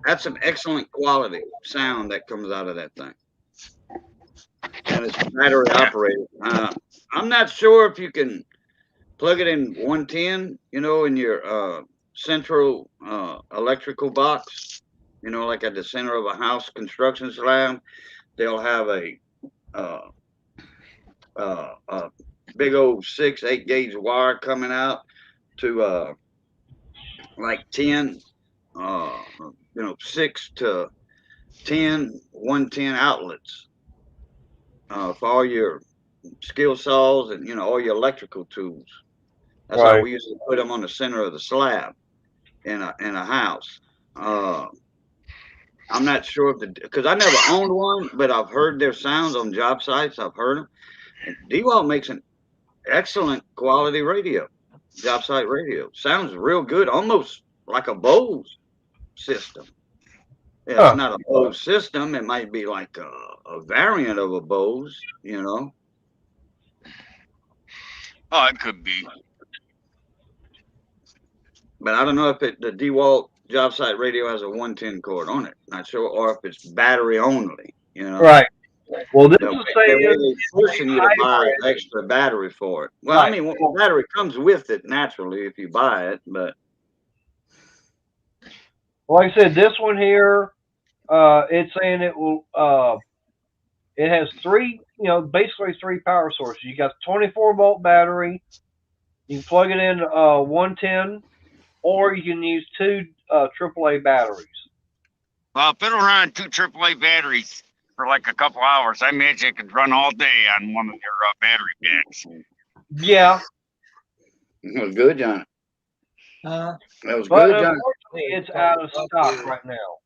excellent quality sound that comes out of that thing, and it's battery operated. I'm not sure if you can plug it in 110, in your central electrical box, like at the center of a house construction slab. They'll have a big old 6-8 gauge wire coming out to like 10, 6 to 10, 110 outlets for all your skill saws and all your electrical tools. That's how we usually put them on the center of the slab in a house. I'm not sure because I never owned one, but I've heard their sounds on job sites. I've heard them. And DeWalt makes an excellent quality radio, job site radio. Sounds real good, almost like a Bose system. Yeah, it's not a Bose system. It might be like a variant of a Bose, Oh, it could be. But I don't know if the DeWalt job site radio has a 110 cord on it. Not sure, or if it's battery only. Right. Well, this is saying they're forcing you to buy extra battery for it. Well, I mean, the battery comes with it naturally if you buy it, but like I said, this one here, it's saying it will. It has 3, basically 3 power sources. You got the 24-volt battery. You can plug it in 110, or you can use 2 AAA batteries. Well, if it'll run 2 AAA batteries for like a couple hours, I imagine it could run all day on one of your battery packs. Yeah. It was good, John. Huh? That was But good, John. unfortunately, it's out of stock right now.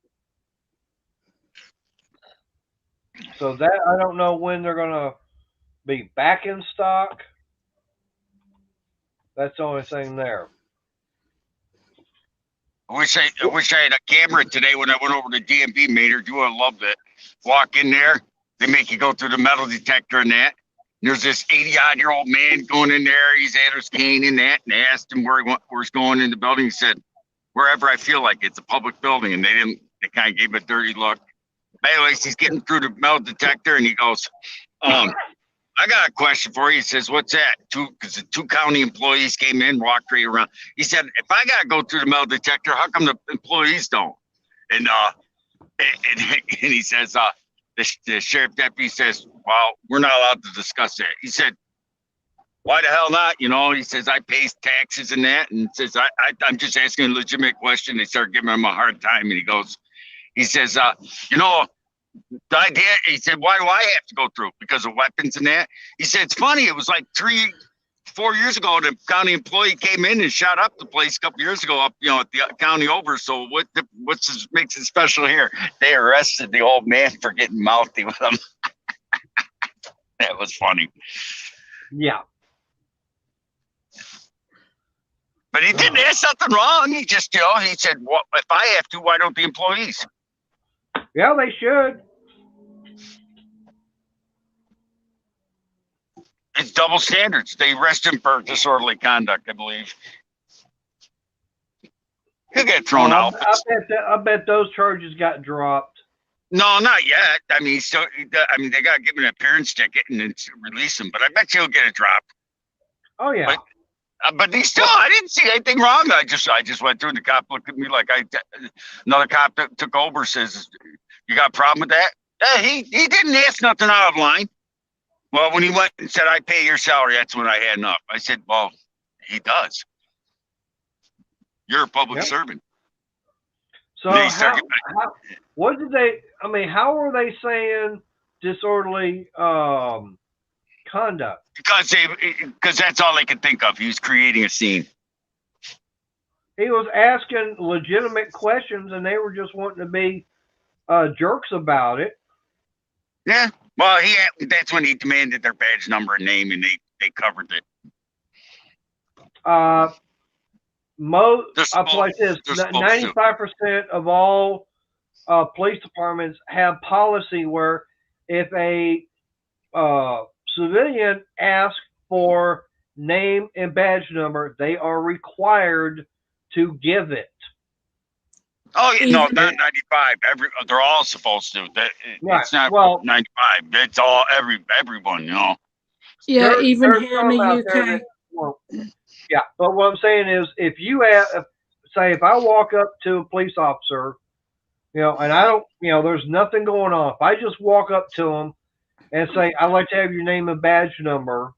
So that I don't know when they're gonna be back in stock. That's the only thing there. I wish I had a camera today when I went over to DMV, Maynard. You would have loved it. Walk in there, they make you go through the metal detector and that. And there's this 80-odd-year-old man going in there. He's had his cane in that, and they asked him where he's going in the building. He said, "Wherever I feel like it's a public building," and they kind of gave him a dirty look. But anyways, he's getting through the metal detector, and he goes, "I got a question for you." He says, "What's that?" Because the 2 county employees came in, walked right around. He said, "If I got to go through the metal detector, how come the employees don't?" And he says, the sheriff deputy says, "Well, we're not allowed to discuss that." He said, "Why the hell not?" He says, "I pay taxes and that." And says, I'm just asking a legitimate question. They start giving him a hard time. And he says, the idea, he said, "Why do I have to go through? Because of weapons and that?" He said, "It's funny. It was like 3-4 years ago, the county employee came in and shot up the place a couple years ago up, at the county over. So what's makes it special here?" They arrested the old man for getting mouthy with him. That was funny. Yeah. But he didn't ask something wrong. He just, he said, "Well, if I have to, why don't the employees?" Yeah, they should. It's double standards. They arrest him for disorderly conduct, I believe. He'll get thrown out. I bet those charges got dropped. No, not yet. I mean, they got to give him an appearance ticket and then release him. But I bet he'll get a drop. Oh yeah. But he still, I didn't see anything wrong. I just went through, and the cop looked at me like another cop that took over says, "You got a problem with that?" He didn't ask nothing out of line. Well, when he went and said, "I pay your salary," that's when I had enough. I said, "Well, he does. You're a public servant." So what did they? I mean, how were they saying disorderly conduct? Because that's all they could think of. He was creating a scene. He was asking legitimate questions, and they were just wanting to be jerks about it. Yeah. Well, that's when he demanded their badge number and name, and they covered it. I'll put like this: 95% of all police departments have policy where if a civilian asks for name and badge number, they are required to give it. Oh, no, not 95. They're all supposed to. It's not 95. It's all everyone, Yeah, even here in the UK. Yeah, but what I'm saying is, if you say if I walk up to a police officer, and I don't, there's nothing going on. If I just walk up to him and say, "I'd like to have your name and badge number."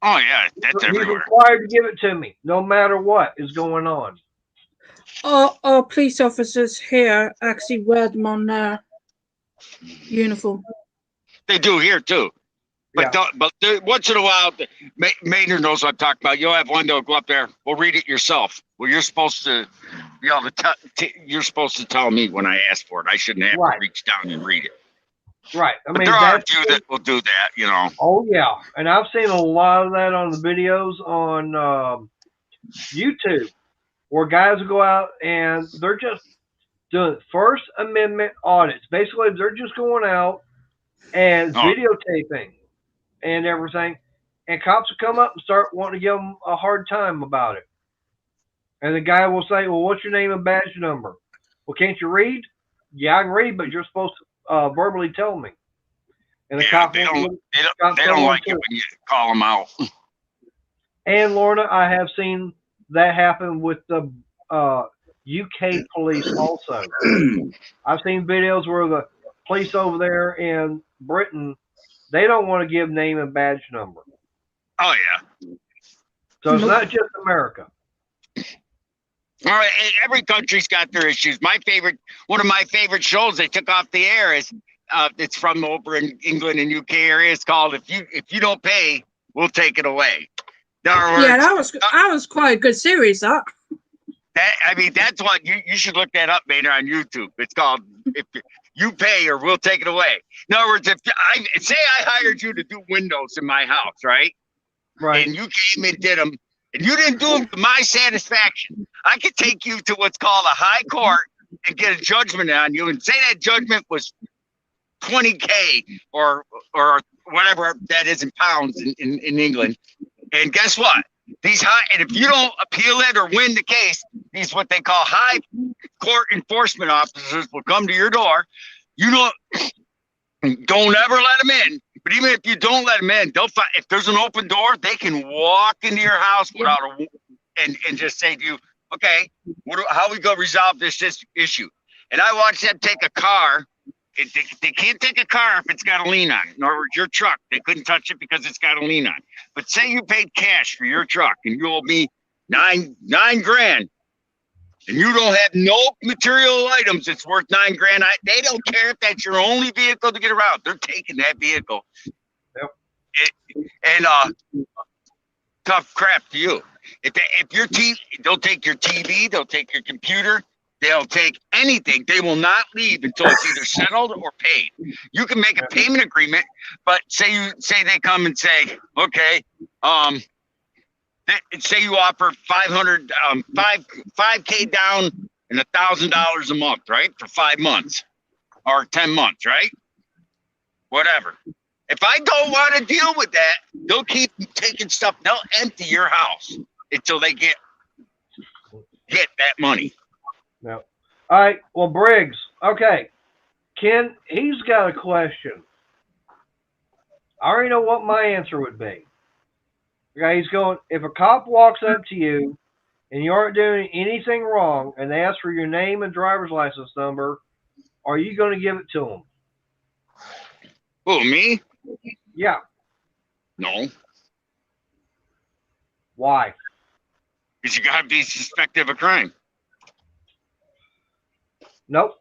Oh yeah, that's everywhere. He's required to give it to me, no matter what is going on. Our police officers here actually wear them on their uniform. They do here too. But once in a while, Maynard knows what I'm talking about. You'll have one that'll go up there. We'll read it yourself. Well, you're supposed to be able to you're supposed to tell me when I ask for it. I shouldn't have to reach down and read it. Right. I mean, there are a few that will do that, Oh yeah, and I've seen a lot of that on the videos on YouTube, where guys will go out and they're just doing First Amendment audits. Basically, they're just going out and videotaping and everything, and cops will come up and start wanting to give them a hard time about it. And the guy will say, "Well, what's your name and badge number?" "Well, can't you read?" "Yeah, I can read, but you're supposed to verbally tell me." And the cop they don't like it when you call them out. And Lorna, I have seen that happen with the UK police also. I've seen videos where the police over there in Britain, they don't want to give name and badge number. Oh yeah. So it's not just America. All right, every country's got their issues. One of my favorite shows they took off the air is it's from over in England and UK area. It's called "If You Don't Pay, We'll Take It Away." In other words, yeah, that was quite a good series. That's what you should look that up, Maynard, on YouTube. It's called "If You Pay or We'll Take It Away." In other words, if I hired you to do windows in my house, right? Right. And you came and did them, and you didn't do them to my satisfaction, I could take you to what's called a high court and get a judgment on you, and say that judgment was $20,000 or whatever that is in pounds in England. And guess what? And if you don't appeal it or win the case, these what they call high court enforcement officers will come to your door. Don't ever let them in. But even if you don't let them in, they'll find, if there's an open door, they can walk into your house without and just say to you, "Okay, how we go resolve this issue?" And I watched them take a car. They can't take a car if it's got a lien on it. In other words, your truck, they couldn't touch it because it's got a lien on it. But say you paid cash for your truck and you owe me $9,000, and you don't have no material items that's worth $9,000. They don't care if that's your only vehicle to get around. They're taking that vehicle. Yep. Tough crap to you. If they'll take your TV, they'll take your computer. They'll take anything. They will not leave until it's either settled or paid. You can make a payment agreement, but say they come and say, "Okay, say you offer 5K down and $1,000 a month, right? For 5 months or 10 months, right? Whatever. If I don't want to deal with that, they'll keep taking stuff. They'll empty your house until they get that money. No. All right. Well, Briggs. Okay. Ken, he's got a question. I already know what my answer would be. Okay, he's going, if a cop walks up to you and you aren't doing anything wrong and they ask for your name and driver's license number, are you going to give it to them? Who, me? Yeah. No. Why? Because you got to be suspected of a crime. Nope.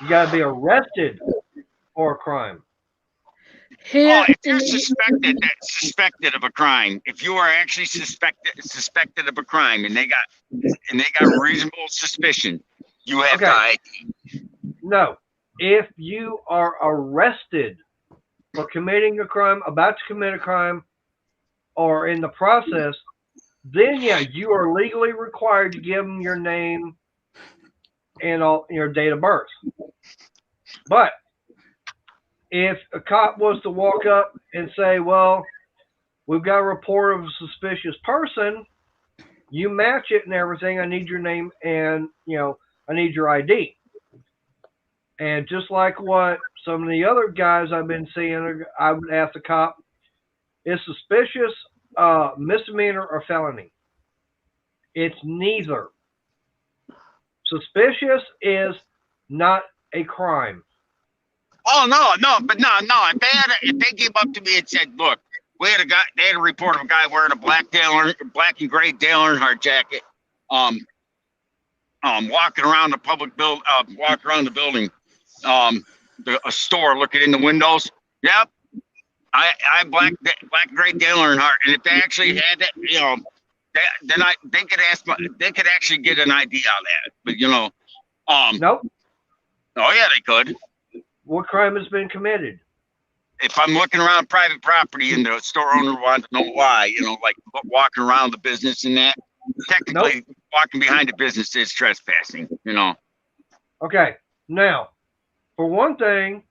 You got to be arrested for a crime. Here If you're in suspected of a crime, if you are actually suspected of a crime and they got reasonable suspicion, you have to ID. No. If you are arrested for committing a crime, about to commit a crime, or in the process, then yeah, you are legally required to give them your name and all your date of birth. But if a cop was to walk up and say, well, we've got a report of a suspicious person, you match it and everything, I need your name and, I need your ID. And just like what some of the other guys I've been seeing, I would ask the cop, is suspicious misdemeanor or felony? It's neither. Suspicious is not a crime. Oh no! If they came up to me and said, "Look, they had a report of a guy wearing a black and gray Dale Earnhardt jacket, walking around the building, a store, looking in the windows." Yep, I black and gray Dale Earnhardt, and if they actually had that, then they could actually get an ID on that. But nope. Oh yeah, they could. What crime has been committed? If I'm looking around private property and the store owner wants to know why, like walking around the business and that, technically walking behind the business is trespassing, Okay. Now, for one thing,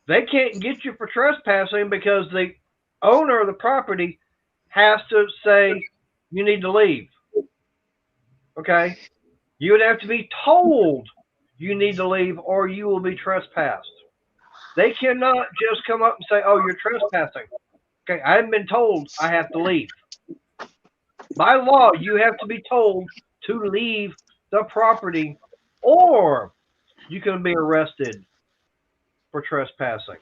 they can't get you for trespassing because the owner of the property has to say you need to leave. Okay? You would have to be told you need to leave or you will be trespassed. They cannot just come up and say, oh, you're trespassing. Okay, I haven't been told I have to leave. By law, you have to be told to leave the property or you can be arrested for trespassing.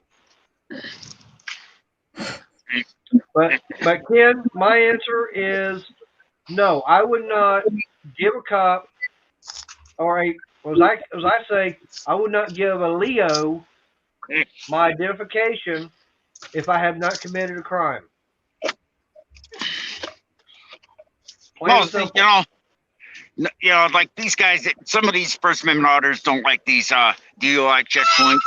But Ken, my answer is no. I would not give a cop or I would not give a Leo my identification if I have not committed a crime. Well, like these guys, some of these First Amendment auditors don't like these DUI checkpoints.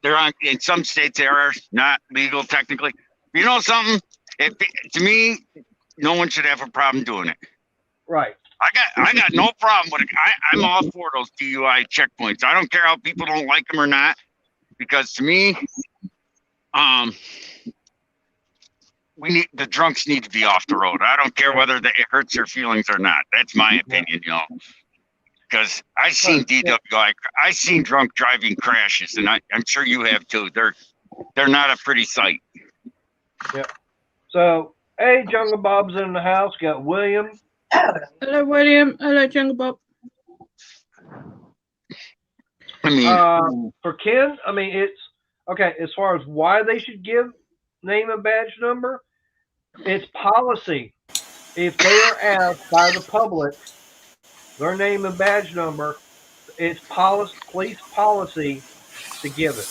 They're in some states they are not legal technically. You know something? To me, no one should have a problem doing it. Right. I got no problem with it. I'm all for those DUI checkpoints. I don't care how people don't like them or not, because to me, the drunks need to be off the road. I don't care whether it hurts their feelings or not. That's my opinion, Because I've seen DWI, I've seen drunk driving crashes, and I'm sure you have too. They're not a pretty sight. Yep. So, hey, Jungle Bob's in the house. Got William. Hello, William. Hello, Jungle Bob. I mean, for Ken, it's okay. As far as why they should give name and badge number, it's policy. If they are asked by the public their name and badge number, it's police policy to give it.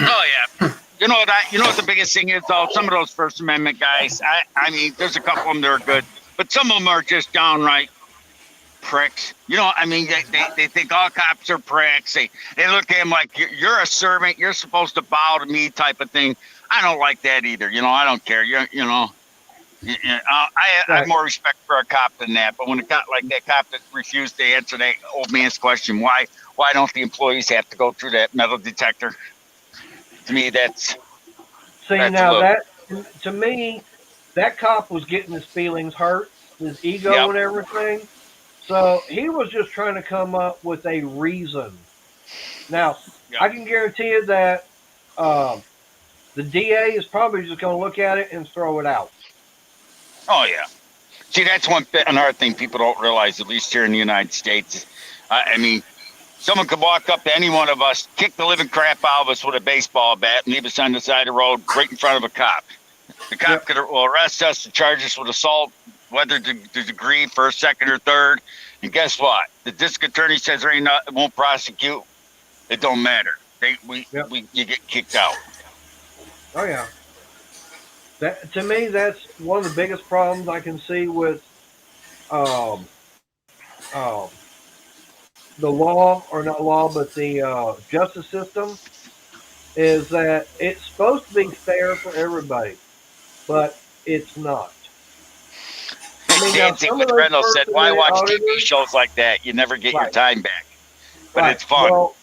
Oh yeah. You know what the biggest thing is though? Some of those First Amendment guys, I mean, there's a couple of them that are good, but some of them are just downright pricks. They think all cops are pricks. They look at him like you're a servant. You're supposed to bow to me, type of thing. I don't like that either. I don't care. I have more respect for a cop than that. But when a cop like that cop that refused to answer that old man's question, why don't the employees have to go through that metal detector? To me, that's now low. that to me, that cop was getting his feelings hurt, his ego Yep. and everything. So he was just trying to come up with a reason. Now, Yep. I can guarantee you that the DA is probably just going to look at it and throw it out. Oh yeah. See, that's another thing people don't realize, at least here in the United States. I mean, someone could walk up to any one of us, kick the living crap out of us with a baseball bat, and leave us on the side of the road right in front of a cop. The cop could arrest us and charge us with assault, whether the degree, first, second, or third. And guess what? The district attorney says it won't prosecute. It don't matter. You get kicked out. Oh yeah. That to me, that's one of the biggest problems I can see with the law, or not law, but the justice system, is that it's supposed to be fair for everybody, but it's not. I mean, now Dancing some with of those Reynolds said, "Why watch TV auditors, shows like that? You never get your time back." But it's fun. Well,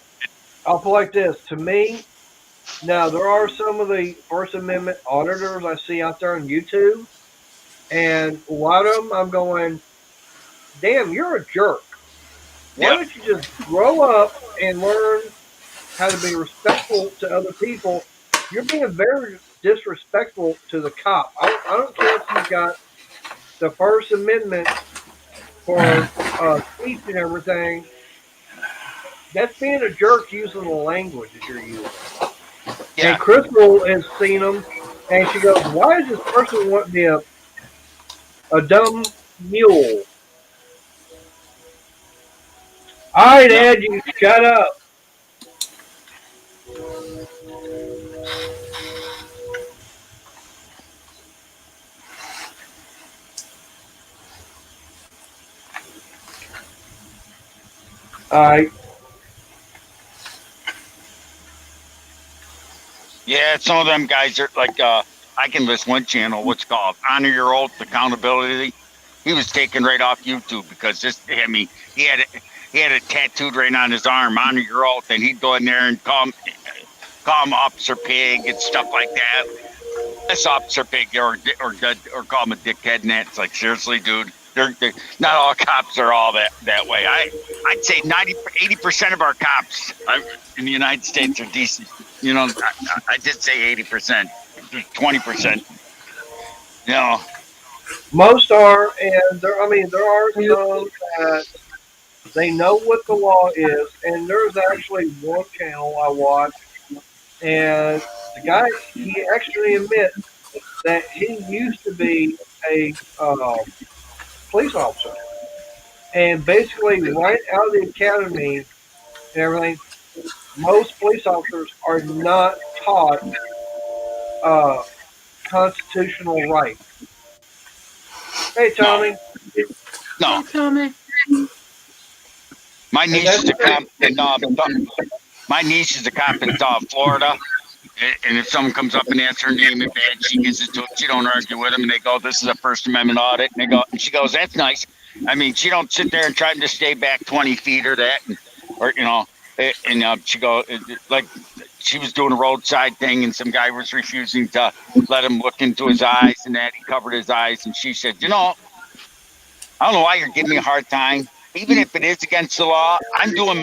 I'll put it like this. To me, now there are some of the First Amendment auditors I see out there on YouTube, and a lot of them I'm going, damn, you're a jerk. Why don't you just grow up and learn how to be respectful to other people? You're being very disrespectful to the cop. I don't care if you've got the First Amendment for speech and everything. That's being a jerk using the language that you're using. Yeah. And Crystal has seen them, and she goes, why does this person want to be a dumb mule? All right, Ed, you shut up. All right. Yeah, some of them guys are like, I can list one channel, what's called Honor Your Oath Accountability. He was taken right off YouTube because he had it tattooed right on his arm, Honor Your Oath, and he'd go in there and call him Officer Pig and stuff like that. That's Officer Pig or call him a dickhead, and it's like, seriously, dude. They're not all cops are all that way. I'd say 80% of our cops in the United States are decent. You know, I did say 80%, 20%. You know, Most are, and there are some that they know what the law is, and there's actually one channel I watch, and the guy, he actually admits that he used to be a police officer, and basically right out of the academy and everything, most police officers are not taught constitutional rights. Hey, Tommy. no. Hey, Tommy. My niece is a cop in Florida. And if someone comes up and asks her name and badge, she gives it to them. She don't argue with them, and they go, "This is a First Amendment audit." And she goes, "That's nice." I mean, she don't sit there and try to stay back 20 feet or that, she go like she was doing a roadside thing, and some guy was refusing to let him look into his eyes, and that he covered his eyes, and she said, "I don't know why you're giving me a hard time. Even if it is against the law, I'm doing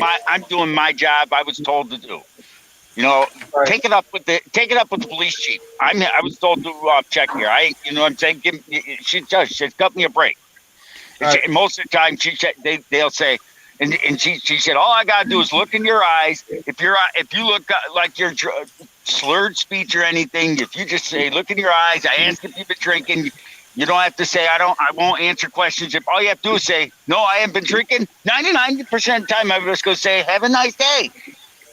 my job I was told to do. Take it up with the police chief. I was told to check here. I'm saying, she said, cut me a break." Right. Most of the time, they'll say, and she said, all I gotta do is look in your eyes. If you look like you're slurred speech or anything, if you just say, look in your eyes, I ask if you've been drinking. You don't have to say, I won't answer questions. If all you have to do is say, no, I haven't been drinking, 99% of the time, I'm just going to say, have a nice day.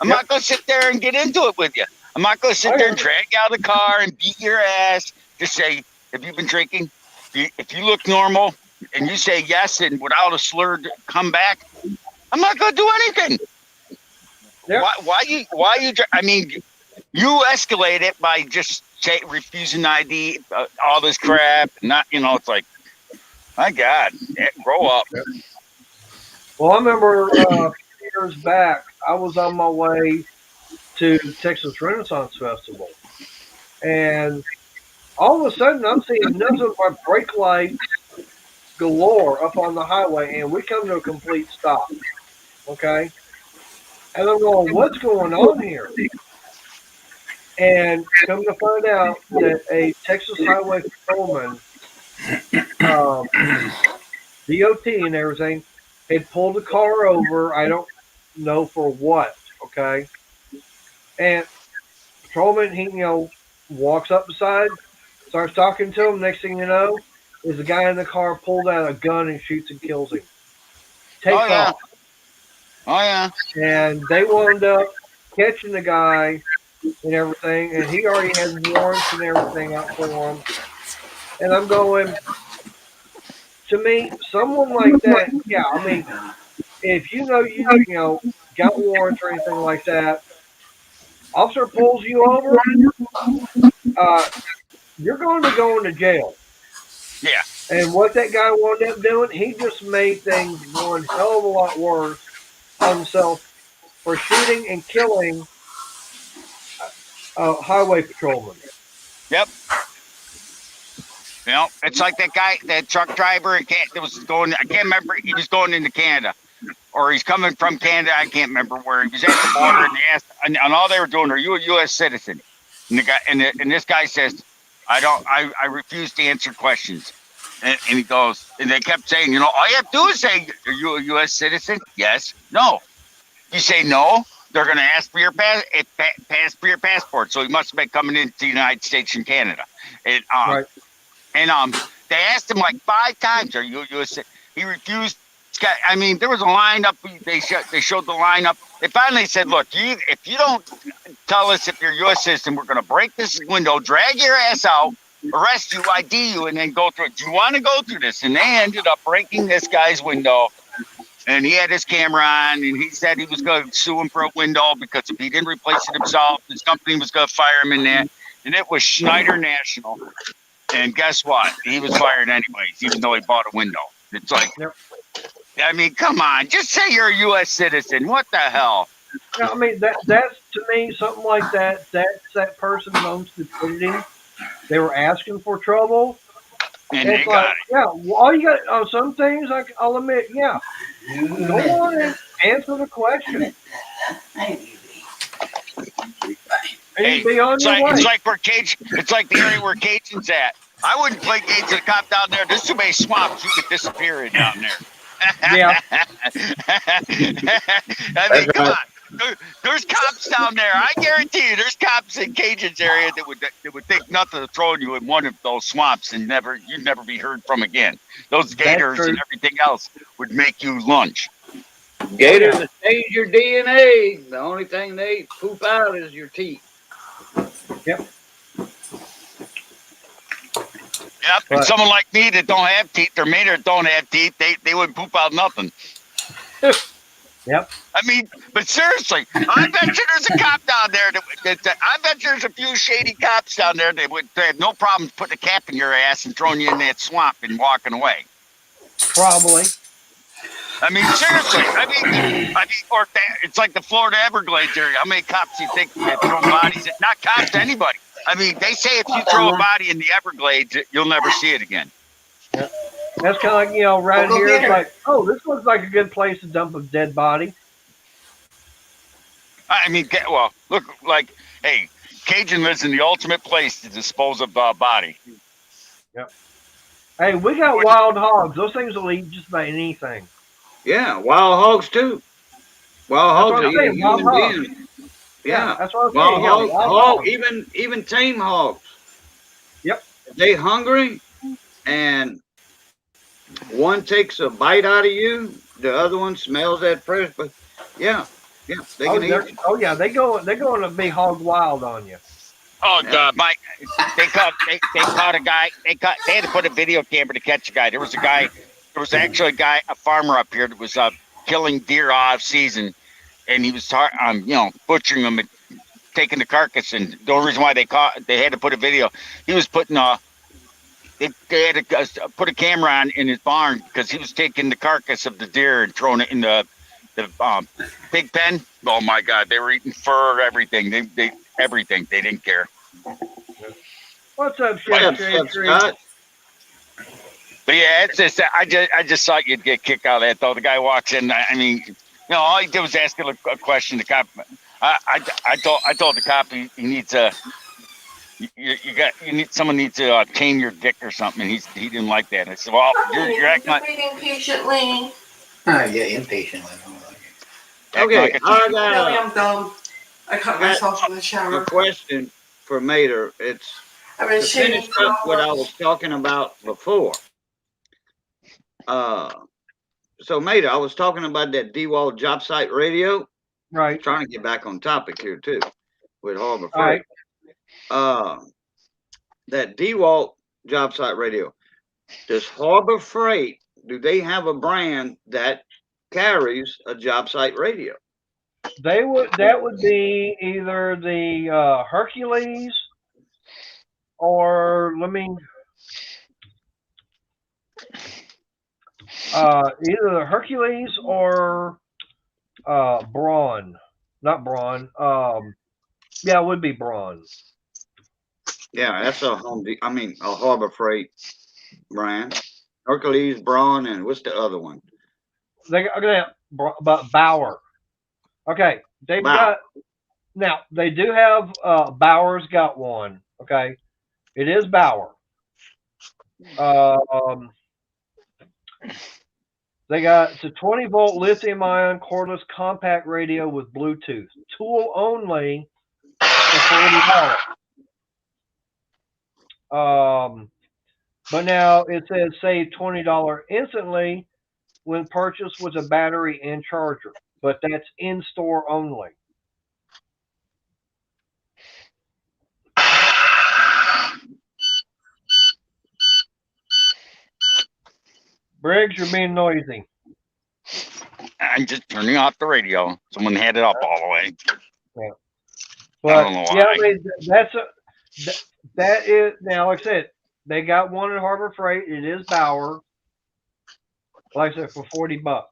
I'm not going to sit there and get into it with you. I'm not going to sit there and drag you out of the car and beat your ass. Just say, have you been drinking? If you look normal and you say yes and without a slurred comeback, I'm not going to do anything. Why you, I mean, you escalate it by just refusing ID, all this crap. Not, it's like, my God, grow up. Well, I remember a few years back, I was on my way to Texas Renaissance Festival, and all of a sudden I'm seeing nothing but brake lights galore up on the highway, and we come to a complete stop. Okay, and I'm going, what's going on here? And come to find out that a Texas Highway Patrolman, um, DOT and everything, had pulled the car over. I don't know for what. Okay, and patrolman, he walks up beside, starts talking to him. Next thing you know, is the guy in the car pulled out a gun and shoots and kills him. Takes off. Oh yeah. And they wound up catching the guy and everything, and he already had warrants and everything out for him. And I'm going, to me, someone like that, yeah, I mean, if you got warrants or anything like that, officer pulls you over, you're going to go into jail. Yeah. And what that guy wound up doing, he just made things one hell of a lot worse on himself for shooting and killing a highway patrolman. Yep. It's like that truck driver that was going, I can't remember, he was going into Canada. Or he's coming from Canada, I can't remember where. He was at the border, and they asked, and all they were doing, are you a U.S. citizen? And the guy, and this guy says, I refuse to answer questions. And he goes, and they kept saying, all you have to do is say, are you a U.S. citizen? Yes. No. You say no, they're going to ask for your passport. So he must have been coming into the United States from Canada. And Right. and they asked him like 5 times, are you a U.S. citizen? He refused. I mean, there was a lineup. They showed the lineup. They finally said, look, if you don't tell us if you're a U.S. citizen, we're going to break this window, drag your ass out, arrest you, ID you, and then go through it. Do you want to go through this? And they ended up breaking this guy's window. And he had his camera on, and he said he was going to sue him for a window because if he didn't replace it himself, his company was going to fire him in that. And it was Schneider National. And guess what? He was fired anyways, even though he bought a window. It's like, I mean, come on, just say you're a U.S. citizen. What the hell? Yeah, I mean, that's to me something like that. That's that person's own stupidity. They were asking for trouble. And they got it. Yeah, well, all you got on some things, I'll admit, yeah. Go on and answer the question. Hey, be on your way. It's like it's like the area where Cajun's at. I wouldn't play games with a cop down there. There's too many swamps you could disappear in down there. Yeah. I mean, come on. There's cops down there. I guarantee you, there's cops in Cajun's area that would think nothing of throwing you in one of those swamps and you'd never be heard from again. Those gators and everything else would make you lunch. Gators that change your DNA. The only thing they poop out is your teeth. Yep. Yep, and someone like me that don't have teeth, or me that don't have teeth, they wouldn't poop out nothing. Yep. I mean, but seriously, I bet you there's a cop down there. I bet there's a few shady cops down there that would have no problem putting a cap in your ass and throwing you in that swamp and walking away. Probably. I mean, seriously. I mean, it's like the Florida Everglades area. How many cops do you think that throw bodies? Not cops, anybody. I mean, they say if you throw a body in the Everglades, you'll never see it again. Yeah. That's kind of like, right here, it's like, oh, this looks like a good place to dump a dead body. I mean, well, look, like, hey, Cajun lives in the ultimate place to dispose of a body. Yep. Hey, we got wild hogs. Those things will eat just about anything. Yeah, wild hogs, too. Wild hogs are human beings. Yeah, that's what I'm saying. Hog, even tame hogs. Yep. If they hungry and one takes a bite out of you, the other one smells that fresh. But they can eat you. Oh yeah, they're going to be hog wild on you. Oh God, Mike! They caught a guy. They had to put a video camera to catch a guy. There was actually a farmer up here that was killing deer off season. And he was, butchering them taking the carcass, and the only reason why they had to put a video. He was putting they had to put a camera on in his barn because he was taking the carcass of the deer and throwing it in the pig pen. Oh my God, they were eating fur, everything. They everything. They didn't care. What's up, What's Chef up, Chantry? Scott? But yeah, it's just I just thought you'd get kicked out of that though. The guy walks in. I mean, you know, all he did was ask a question. The cop, I told the cop he needs a. Someone needs to tame your dick or something. And he didn't like that. I said, well, you're acting like. Waiting patiently. Yeah, impatient. Okay, I Really, got I'm dumb. I cut myself in the a shower. question for Mater. It's I've been to shaving finish for up what I hours. was talking about before. So Mater, I was talking about that DeWalt job site radio. Right. Trying to get back on topic here too with Harbor All right. Freight. That DeWalt job site radio. Does Harbor Freight, do they have a brand that carries a job site radio? That would be either the Hercules or either the Hercules or Braun. Not Braun. Yeah, it would be Braun. Yeah, that's a a Harbor Freight brand. Hercules, Braun, and what's the other one? They got but Bauer. Okay, they've Bauer. got now. They do have Bauer's got one. Okay, it is Bauer. They got it's a 20-volt lithium-ion cordless compact radio with Bluetooth. Tool only for $40. But now it says save $20 instantly when purchased with a battery and charger. But that's in store only. Briggs, you're being noisy. I'm just turning off the radio. Someone had it up all the way. Yeah. I don't know why. Yeah, I mean, that is now. Like I said, they got one at Harbor Freight. It is Bauer. Like I said, for $40.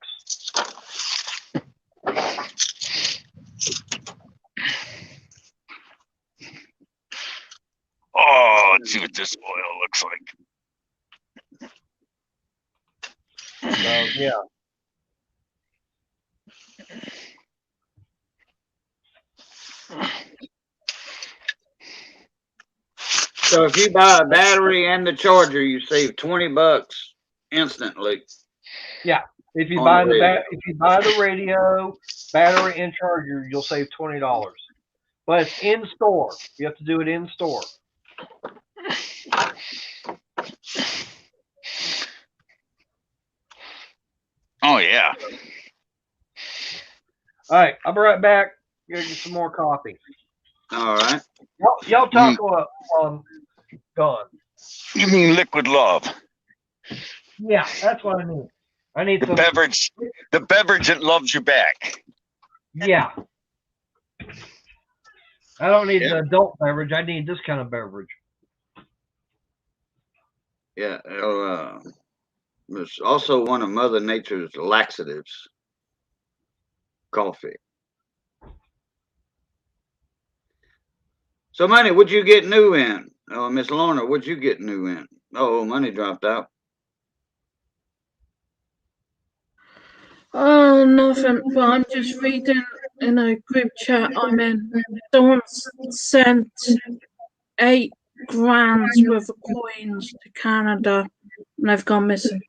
Oh, let's see what this oil looks like. So yeah. So if you buy a battery and the charger, you save $20 instantly. Yeah. If you On buy the if you buy the radio, battery, and charger, you'll save $20. But it's in store. You have to do it in store. Oh yeah. All right, I'll be right back. Gonna get some more coffee. All right. Y'all talk while I'm gone. You mean liquid love? Yeah, that's what I need. I need some Beverage, the beverage that loves you back. Yeah. I don't need the adult beverage. I need this kind of beverage. Yeah. It's also one of Mother Nature's laxatives. Coffee. So, Money, what'd you get new in? Oh, Miss Lorna, what'd you get new in? Oh, Money dropped out. Oh, nothing. But I'm just reading in a group chat I'm in. Someone sent $8 grand worth of coins to Canada, and they've gone missing.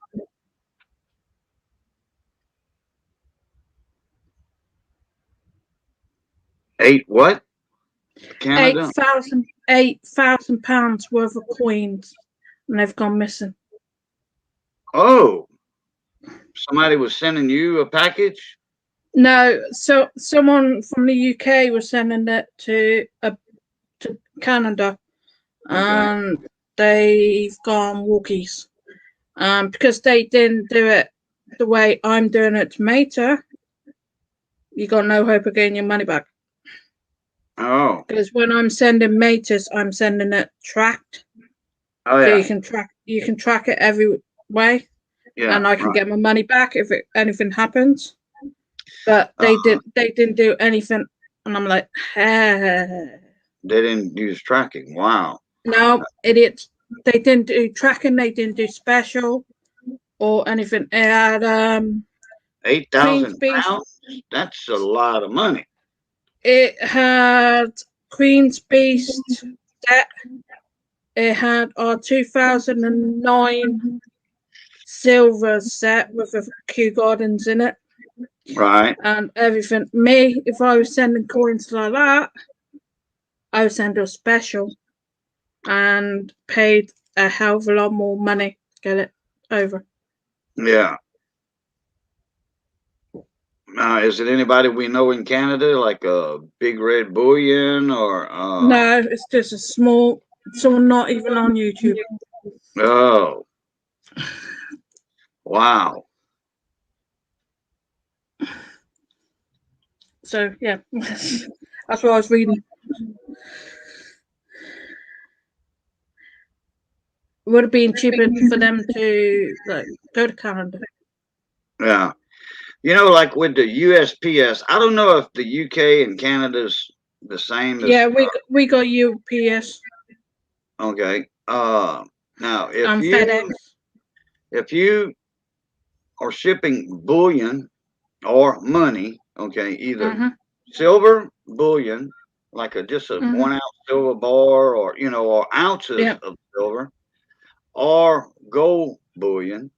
8 what? Canada? £8,000 worth of coins, and they've gone missing. Oh, somebody was sending you a package? No, so someone from the UK was sending it to Canada, and they've gone walkies. Because they didn't do it the way I'm doing it to Mater, you got no hope of getting your money back. Oh. Because when I'm sending meters, I'm sending it tracked. Oh So yeah. you can track it every way, Yeah. and I can right. get my money back if anything happens. But they didn't do anything, and I'm like, They didn't use tracking. Wow. no, idiots. They didn't do tracking. They didn't do special or anything. It had 8,000 Queen's pounds. That's a lot of money. It had Queen's Beast set. It had our 2009 silver set with a Kew Gardens in it Right. and everything. Me, if I was sending coins like that, I would send a special and paid a hell of a lot more money to get it over. Yeah. Is it anybody we know in Canada, like a Big Red Bullion or? No, it's just a small, someone not even on YouTube. Oh. Wow. So yeah, that's what I was reading. Would have been cheaper for them to like go to Canada. Yeah. You know, like with the USPS, I don't know if the UK and Canada's the same as. Yeah, we got UPS Okay. Now and FedEx. if you are shipping bullion or money, okay, either silver bullion, like just a 1 ounce silver bar, or or ounces of silver, or gold bullion,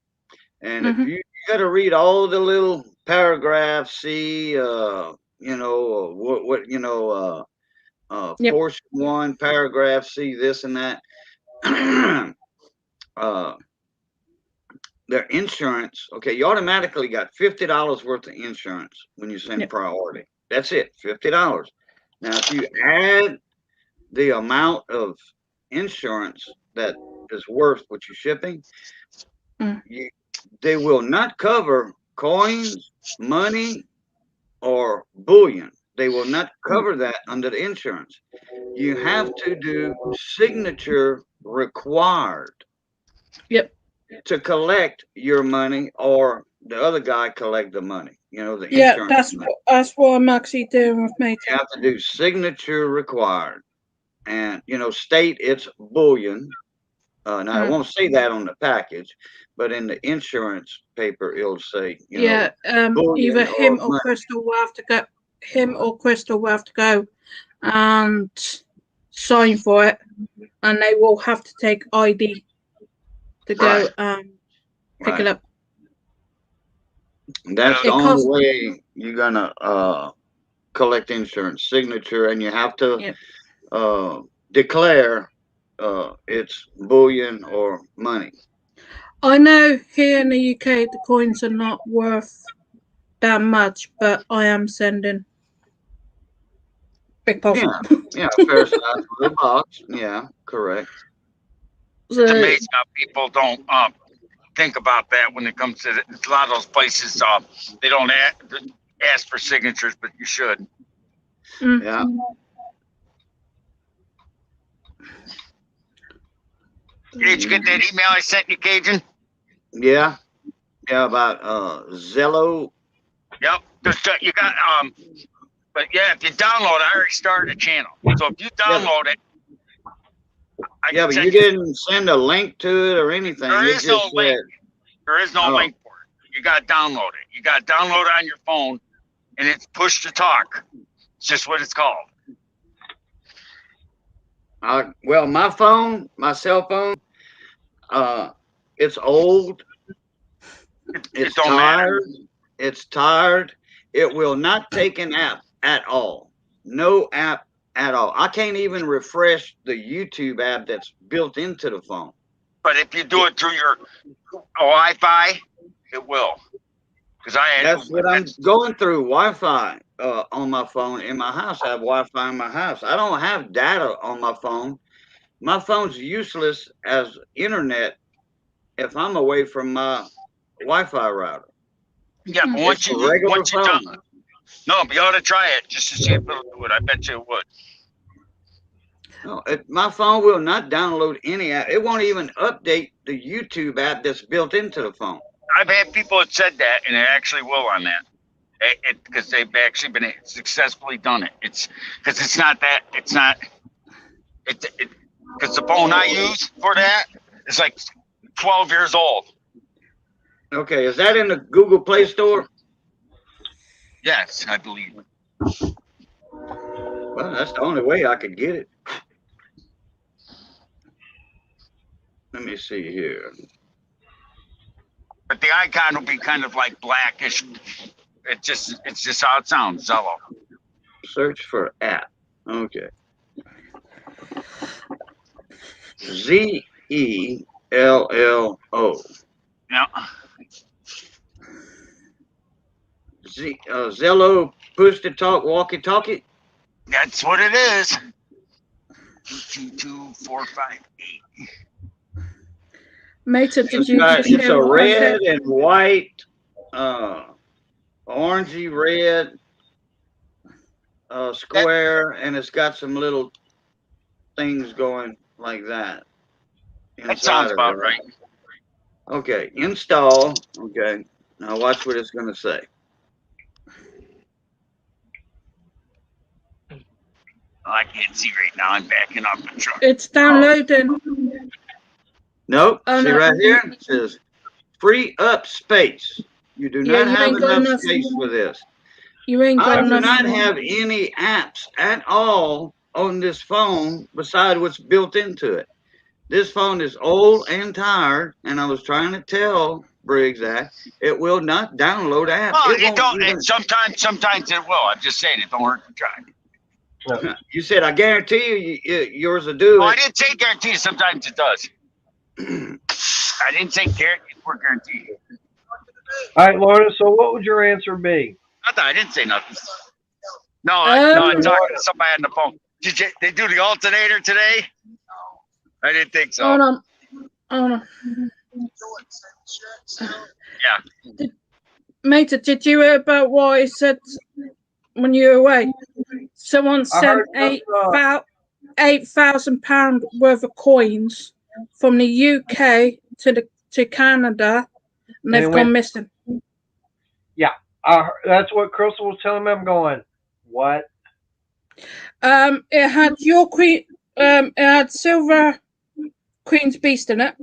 and if you got to read all the little paragraphs, see, portion 1, paragraph C, this and that. Their insurance, okay, you automatically got $50 worth of insurance when you send priority. That's it, $50. Now, if you add the amount of insurance that is worth what you're shipping, they will not cover coins, money, or bullion. They will not cover that under the insurance. You have to do signature required. Yep. To collect your money, or the other guy collect the money. The Yeah, insurance. that's what I'm actually doing with me. You have to do signature required, and state it's bullion. Now it won't say that on the package, but in the insurance paper it'll say either him or Crystal will have to go. Him or Crystal will have to go and sign for it, and they will have to take ID to go pick it up. That's the only way you're gonna collect insurance, signature, and you have to declare it's bullion or money. I know here in the UK the coins are not worth that much, but I am sending big box. Yeah, fair size for the box. Yeah, correct. It's amazing how people don't think about that when it comes to a lot of those places. They don't ask for signatures, but you should. Yeah. Did you get that email I sent you, Cajun? Yeah. Yeah, about Zello. Yep. You got but yeah, if you download it, I already started a channel. So if you download it, but you didn't send a link to it or anything. There is no link. There is no link for it. You got to download it. You got to download it on your phone, and it's push to talk. It's just what it's called. Well, my cell phone, it's old. It's tired. It's tired. It will not take an app at all. No app at all. I can't even refresh the YouTube app that's built into the phone. But if you do it through your Wi-Fi, it will. That's what I'm going through, Wi-Fi on my phone in my house. I have Wi-Fi in my house. I don't have data on my phone. My phone's useless as internet if I'm away from my Wi-Fi router. Yeah, but once you No, but you ought to try it just to see if it'll do it. I bet you it would. No, my phone will not download any app. It won't even update the YouTube app that's built into the phone. I've had people that said that, and it actually will on that. Because they've actually been successfully done it. It's because it's not that. It's not. Because the phone I use for that is like 12 years old. Okay, is that in the Google Play Store? Yes, I believe. Well, that's the only way I could get it. Let me see here. But the icon will be kind of like blackish. It's just how it sounds, Zello. Search for app. Okay. ZELLO. Yeah. Zello push to talk walkie talkie. That's what it is. 22458. Meta, did you It's hear a what I said? red and white, orangey red square, and it's got some little things going like that. That sounds about right. Okay, install. Okay, now watch what it's going to say. I can't see right now. I'm backing up the truck. It's downloading. Nope. Oh, see no. right here? It says free up space. You do Yeah, not you have ain't got enough enough. space for this. You ain't got I do enough. not have any apps at all on this phone besides what's built into it. This phone is old and tired, and I was trying to tell Briggs that it will not download apps. Well, it don't. Sometimes it will. I'm just saying it don't hurt to try. You said, I guarantee you, yours will do Oh, it. I didn't say guarantee. Sometimes it does. I didn't say we're guaranteed. All right, Lorna. So what would your answer be? I didn't say nothing. No, I'm talking to somebody on the phone. Did they do the alternator today? I didn't think so. Hold on. Hold on. Yeah. Meta, did you hear about what I said when you were away? Someone sent £8,000 worth of coins from the UK to Canada, and they've gone missing. Yeah, that's what Crystal was telling me. I'm going, what? It had your queen. It had silver Queen's Beast in it.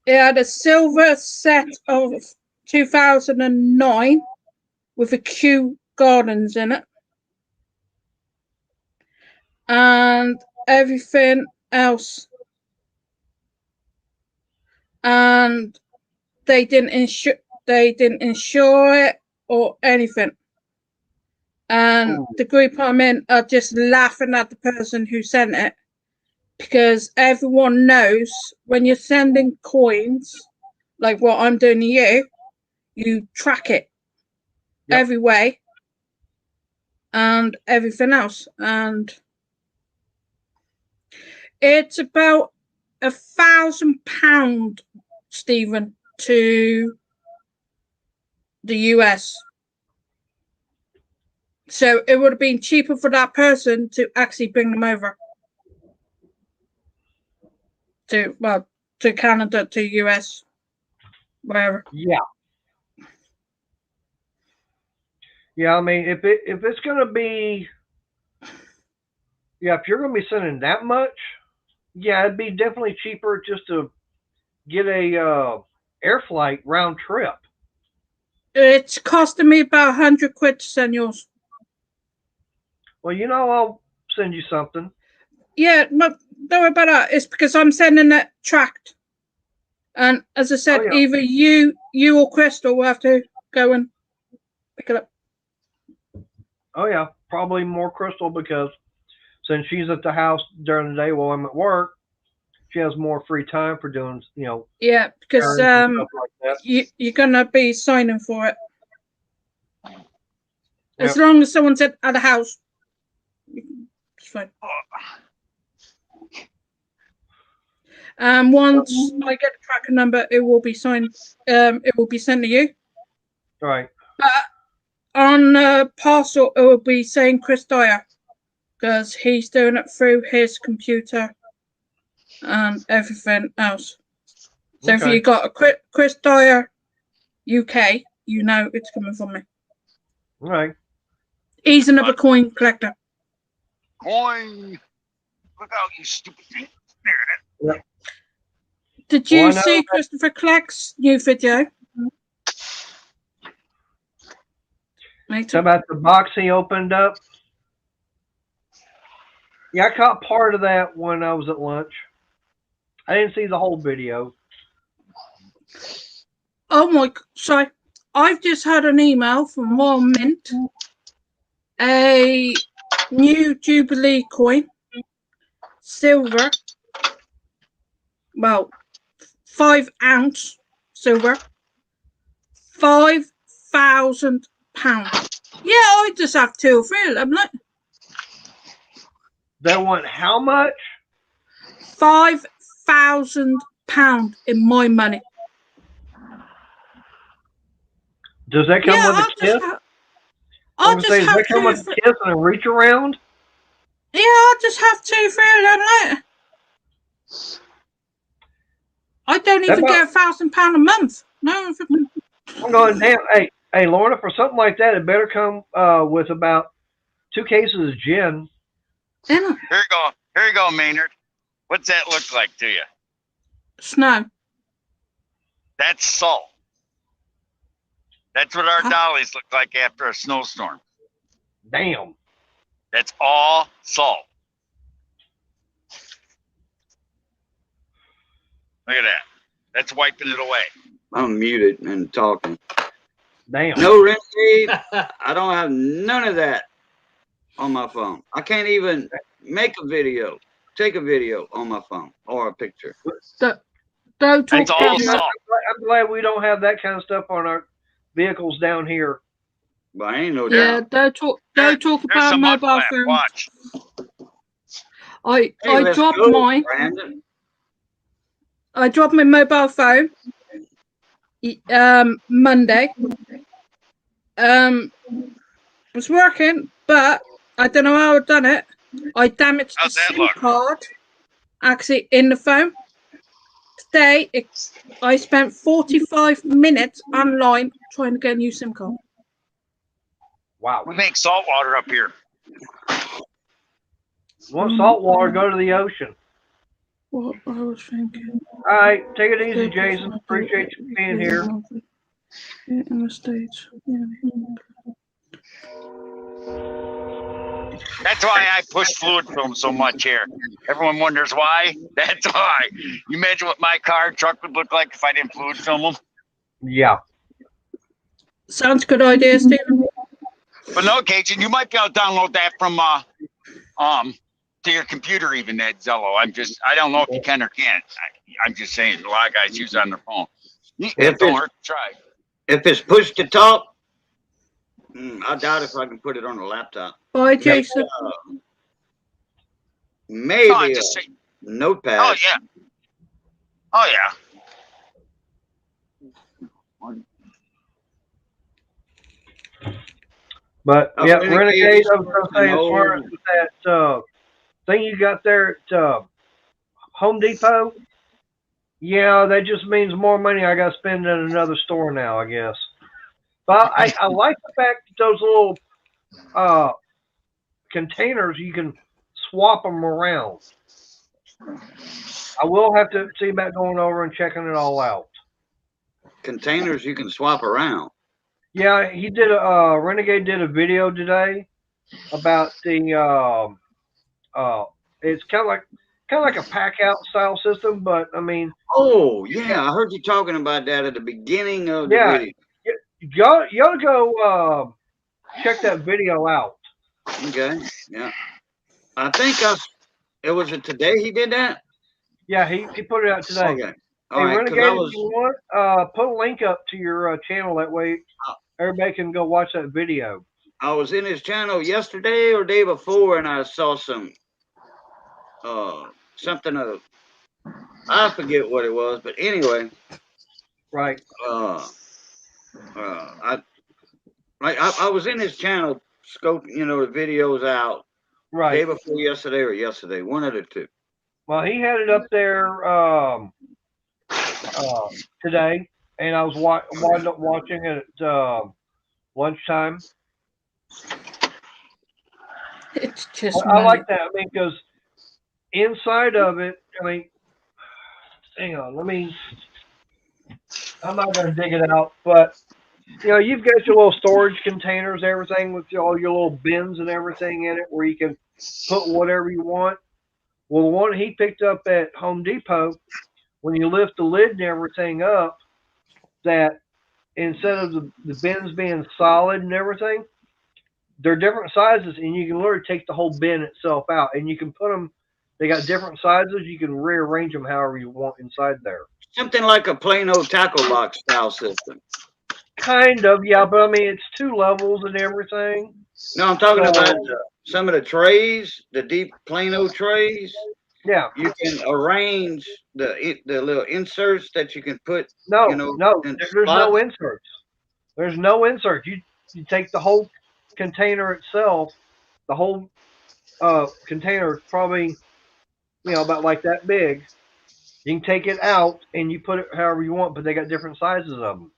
It had a silver set of 2009 with a Kew Gardens in it. And everything else. And they didn't insure it or anything. And the group I'm in are just laughing at the person who sent it, because everyone knows when you're sending coins, like what I'm doing to you, you track it every way and everything else. And it's about £1,000, Stephen, to the US. So it would have been cheaper for that person to actually bring them over to Canada, to US, wherever. Yeah. Yeah, I mean, if it's gonna be, if you're gonna be sending that much, it'd be definitely cheaper just to get a air flight round trip. It's costing me about £100 to send yours. Well, I'll send you something. Yeah, but don't worry about that. It's because I'm sending it tracked. And as I said, either you or Crystal will have to go and pick it up. Oh, yeah, probably more Crystal, because since she's at the house during the day while I'm at work, she has more free time for doing, Yeah, because stuff like that. you're going to be signing for it. As long as someone's at the house, it's fine. Once I get the tracker number, it will be signed. It will be sent to you. Right. But on the parcel, it will be saying Chris Dyer because he's doing it through his computer and everything else. So if Okay. you got a Chris Dyer UK, you know it's coming from me. All right. He's another coin collector. Coin. Look out, you stupid thing. There it is. Did you Well, I know see that- Christopher Clark's new video? How about the box he opened up? Yeah, I caught part of that when I was at lunch. I didn't see the whole video. Oh my! Sorry, I've just had an email from Royal Mint. A new Jubilee coin, silver. Well, 5 ounce silver, £5,000. Yeah, I just have 2 or 3 of them. Look, They want how much? £5,000 in my money. Does that come with a kiss? I'll Does just have that come 2 or with 3. a kiss and a reach around? Yeah, I'll just have 2 or 3 of them. Look. I don't even get £1,000 a month. No, I'm going, damn. Hey, Lorna, for something like that, it better come with about 2 cases of gin. Here you go. Here you go, Maynard. What's that look like to you? Snow. That's salt. That's what our dollies look like after a snowstorm. Damn. That's all salt. Look at that. That's wiping it away. I'm muted and talking. Damn. No Renegade. I don't have none of that on my phone. I can't even make a video, take a video on my phone or a picture. Don't talk That's all about salt. I'm glad we don't have that kind of stuff on our vehicles down here. But I ain't no Yeah, doubt. don't talk There's about some mud mobile flap. phones. Watch. I Let's dropped go, mine. Brandon. I dropped my mobile phone Monday. It's working, but I don't know how I've done it. I damaged How's the that SIM look? card actually in the phone. Today, I spent 45 minutes online trying to get a new SIM card. Wow. We make salt water up here. Want salt water, go to the ocean. What I was thinking. All right, take it easy, Jason. Appreciate you being here. In the States. That's why I push fluid film so much here. Everyone wonders why. That's why. You imagine what my car and truck would look like if I didn't fluid film them? Yeah. Sounds good idea, Stephen. But no, Cajun, you might be able to download that from to your computer, even that Zello. I don't know if you can or can't. I'm just saying, a lot of guys use it on their phone. It don't hurt to try. If it's push to talk, I doubt if I can put it on a laptop. Bye, Jason. Maybe No, I just say, notepad. oh yeah. Oh yeah. But Oh, yeah, Renegade Renegade, is I was going to say, as far as that thing you got there at Home Depot, yeah, that just means more money I got to spend in another store now, I guess. But I like the fact that those little containers, you can swap them around. I will have to see about going over and checking it all out. Containers you can swap around. Yeah, he did. Renegade did a video today about the. It's kind of like a pack out style system, but I mean. Oh yeah, I heard you talking about that at the beginning of the video. You ought to go check that video out. Okay, yeah. I think it was today he did that. Yeah, he put it out today. Okay. All Hey, right, Renegade, if you want, put a link up to your channel. That way, everybody can go watch that video. I was in his channel yesterday or day before, and I saw some something of, I forget what it was, but anyway. Right. Like I was in his channel scoping, the videos out Right. day before yesterday or yesterday, one of the two. Well, he had it up there today, and I was watching it at lunchtime. It's just I like money. that. I mean, because inside of it, I mean, hang on, I'm not going to dig it out, but you've got your little storage containers, everything with all your little bins and everything in it, where you can put whatever you want. Well, the one he picked up at Home Depot, when you lift the lid and everything up, that instead of the bins being solid and everything, they're different sizes, and you can literally take the whole bin itself out, and you can put them. They got different sizes. You can rearrange them however you want inside there. Something like a Plano tackle box style system. Kind of, yeah, but I mean it's 2 levels and everything. No, I'm talking about some of the trays, the deep Plano trays. Yeah. You can arrange the little inserts that you can put. No, no, there's no inserts. There's no insert. You take the whole container itself. The whole container is probably about like that big. You can take it out and you put it however you want, but they got different sizes of them.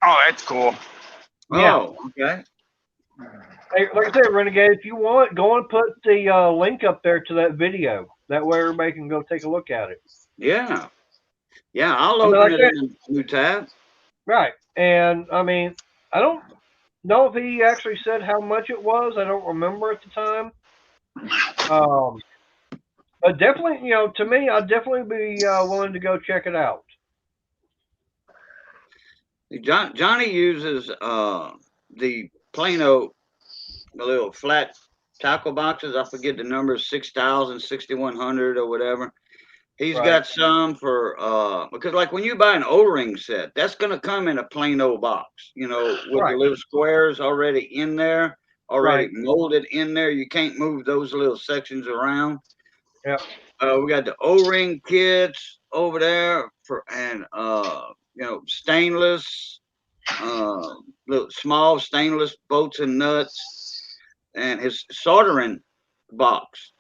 Oh, that's cool. Yeah. Oh, okay. Hey, like I said, Renegade, if you want, go and put the link up there to that video. That way everybody can go take a look at it. Yeah. Yeah, I'll open it in a new tab. Right. And, I mean, I don't know if he actually said how much it was. I don't remember at the time. But definitely, to me, I'd definitely be willing to go check it out. Johnny uses the Plano, the little flat tackle boxes. I forget the number, 6,000, 6,100 or whatever. He's got some for because like when you buy an O-ring set, that's gonna come in a Plano box, with the little squares already in there, already molded in there. You can't move those little sections around. Yeah. We got the O-ring kits over there stainless, little small stainless bolts and nuts, and his soldering box.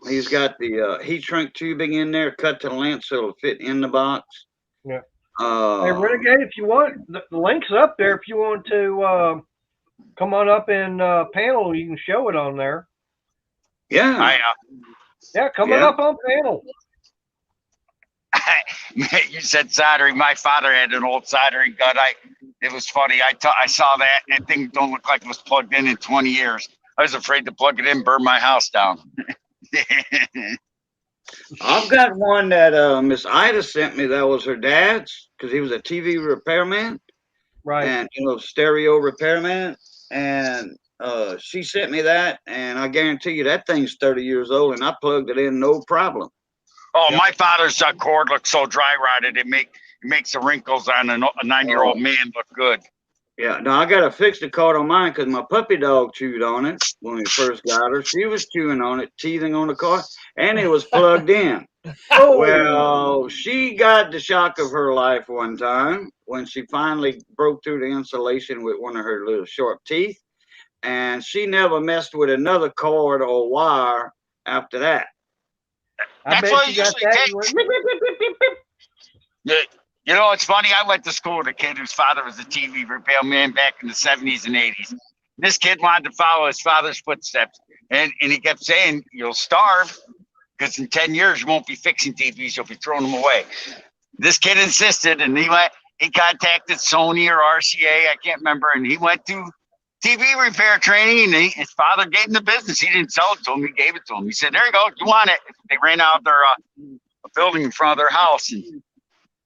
He's got the heat shrink tubing in there, cut to length so it'll fit in the box. Yeah. Hey, Renegade, if you want, the link's up there. If you want to come on up and panel, you can show it on there. Yeah. Yeah, coming up on panel. You said soldering. My father had an old soldering gun. It was funny. I saw that thing don't look like it was plugged in 20 years. I was afraid to plug it in, burn my house down. I've got one that Miss Ida sent me. That was her dad's because he was a TV repairman, and stereo repairman. And she sent me that, and I guarantee you that thing's 30 years old, and I plugged it in no problem. Oh, my father's cord looks so dry rotted it makes the wrinkles on a 9-year-old man look good. Yeah, now I gotta fix the cord on mine because my puppy dog chewed on it when we first got her. She was chewing on it, teething on the cord, and it was plugged in. Well, she got the shock of her life one time when she finally broke through the insulation with one of her little sharp teeth, and she never messed with another cord or wire after that. That's what it usually takes. It's funny. I went to school with a kid whose father was a TV repairman back in the 70s and 80s. This kid wanted to follow his father's footsteps, and he kept saying, "You'll starve because in 10 years you won't be fixing TVs; you'll be throwing them away." This kid insisted, and he contacted Sony or RCA, I can't remember, and he went to TV repair training, and his father gave him the business. He didn't sell it to him; he gave it to him. He said, "There you go, you want it." They ran out their a building in front of their house, and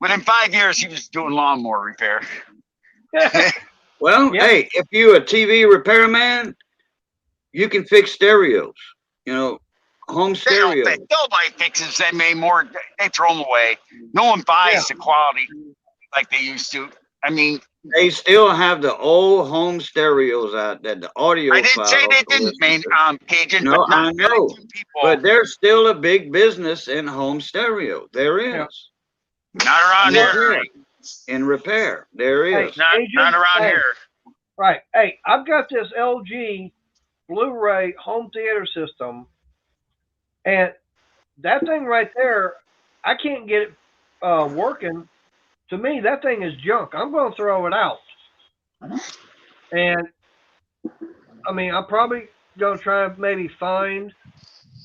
within 5 years, he was doing lawnmower repair. Well, hey, if you're a TV repairman, you can fix stereos. Home stereo. Nobody fixes them anymore. They throw them away. No one buys the quality like they used to. I mean, they still have the old home stereos out there, the audio. I didn't say they didn't, man, Cajun. No, I know. But there's still a big business in home stereo. There is. Not around here. In repair, there is. Not around here. Right. Hey, I've got this LG Blu-ray home theater system, and that thing right there, I can't get it working. To me, that thing is junk. I'm going to throw it out. And I mean, I'm probably going to try and maybe find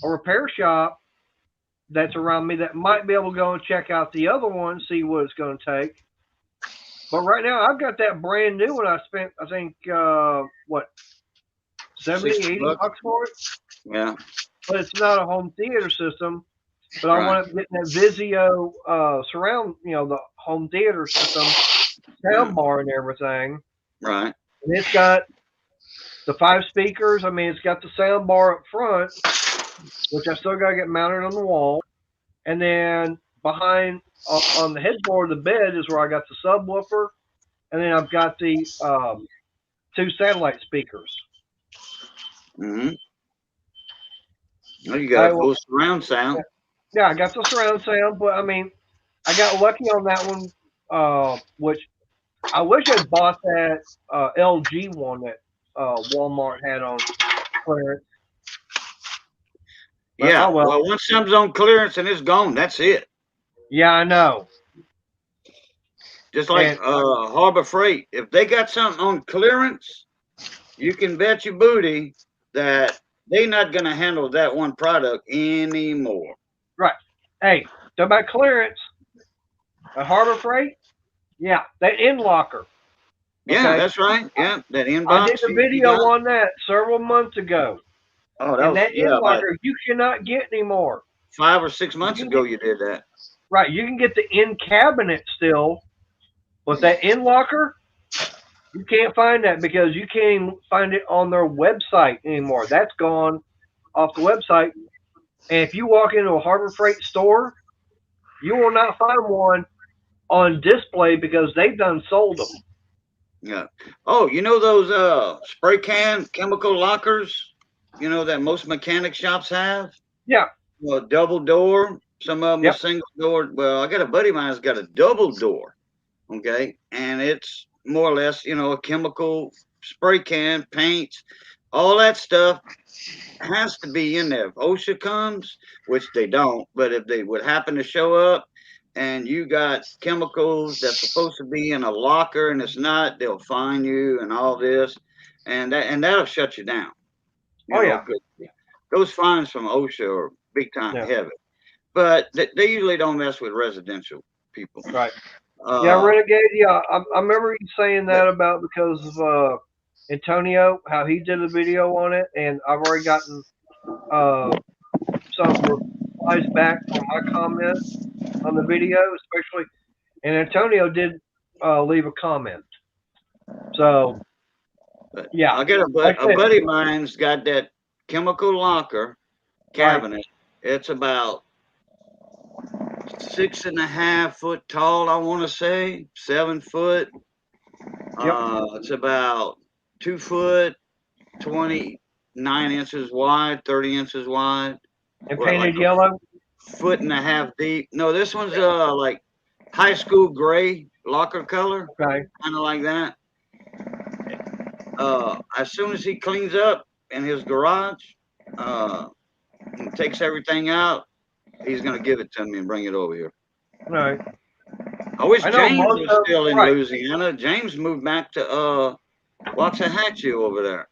a repair shop that's around me that might be able to go and check out the other one, see what it's going to take. But right now, I've got that brand new one. I spent, I think, what, 70, 60 80 bucks. bucks for it? Yeah. But it's not a home theater system. But I Right. want to get that Vizio surround, the home theater system, sound bar and everything. Right. And it's got the 5 speakers. I mean, it's got the sound bar up front, which I still got to get mounted on the wall. And then behind on the headboard of the bed is where I got the subwoofer. And then I've got the 2 satellite speakers. Mm-hmm. Well, you got a full surround sound. Yeah, I got the surround sound, but I mean, I got lucky on that one, which I wish I'd bought that LG one that Walmart had on clearance. But, Yeah. oh, well, once something's on clearance and it's gone, that's it. yeah, I know. Just like And- Harbor Freight. If they got something on clearance, you can bet your booty that they're not going to handle that one product anymore. Right. Hey, talk about clearance. At Harbor Freight, yeah, that end locker. Yeah, Okay. that's right. Yeah, that inbox. I did a video on that several months ago. Oh, And that end locker you cannot get anymore. 5 or 6 months ago you did that. Right. You can get the end cabinet still, but that end locker, you can't find that because you can't even find it on their website anymore. That's gone off the website. And if you walk into a Harbor Freight store, you will not find one on display because they've done sold them. Yeah. Oh, you know those spray can chemical lockers, that most mechanic shops have? Yeah. Well, double door. Some of them Yep. are single door. Well, I got a buddy of mine that's got a double door. Okay. And it's more or less, a chemical spray can, paints, all that stuff has to be in there. If OSHA comes, which they don't, but if they would happen to show up and you got chemicals that's supposed to be in a locker and it's not, they'll fine you and all this, and that'll shut you down. Yeah. Those fines from OSHA are big time heavy, but they usually don't mess with residential people. Right. Yeah, Renegade. Yeah, I remember you saying that about because of Antonio, how he did a video on it, and I've already gotten some replies back from my comments on the video, especially. And Antonio did leave a comment. So, yeah. I got a buddy of mine's got that chemical locker cabinet. Right. It's about 6.5 foot tall, I want to say, 7 foot. Yep. It's about 2 foot, 29 inches wide, 30 inches wide. And painted yellow? 1.5 foot deep. No, this one's like high school gray locker color. Okay. Kind of like that. As soon as he cleans up in his garage, and takes everything out, he's going to give it to me and bring it over here. Right. I wish James was still in Louisiana. James moved back to Waxahachie over there.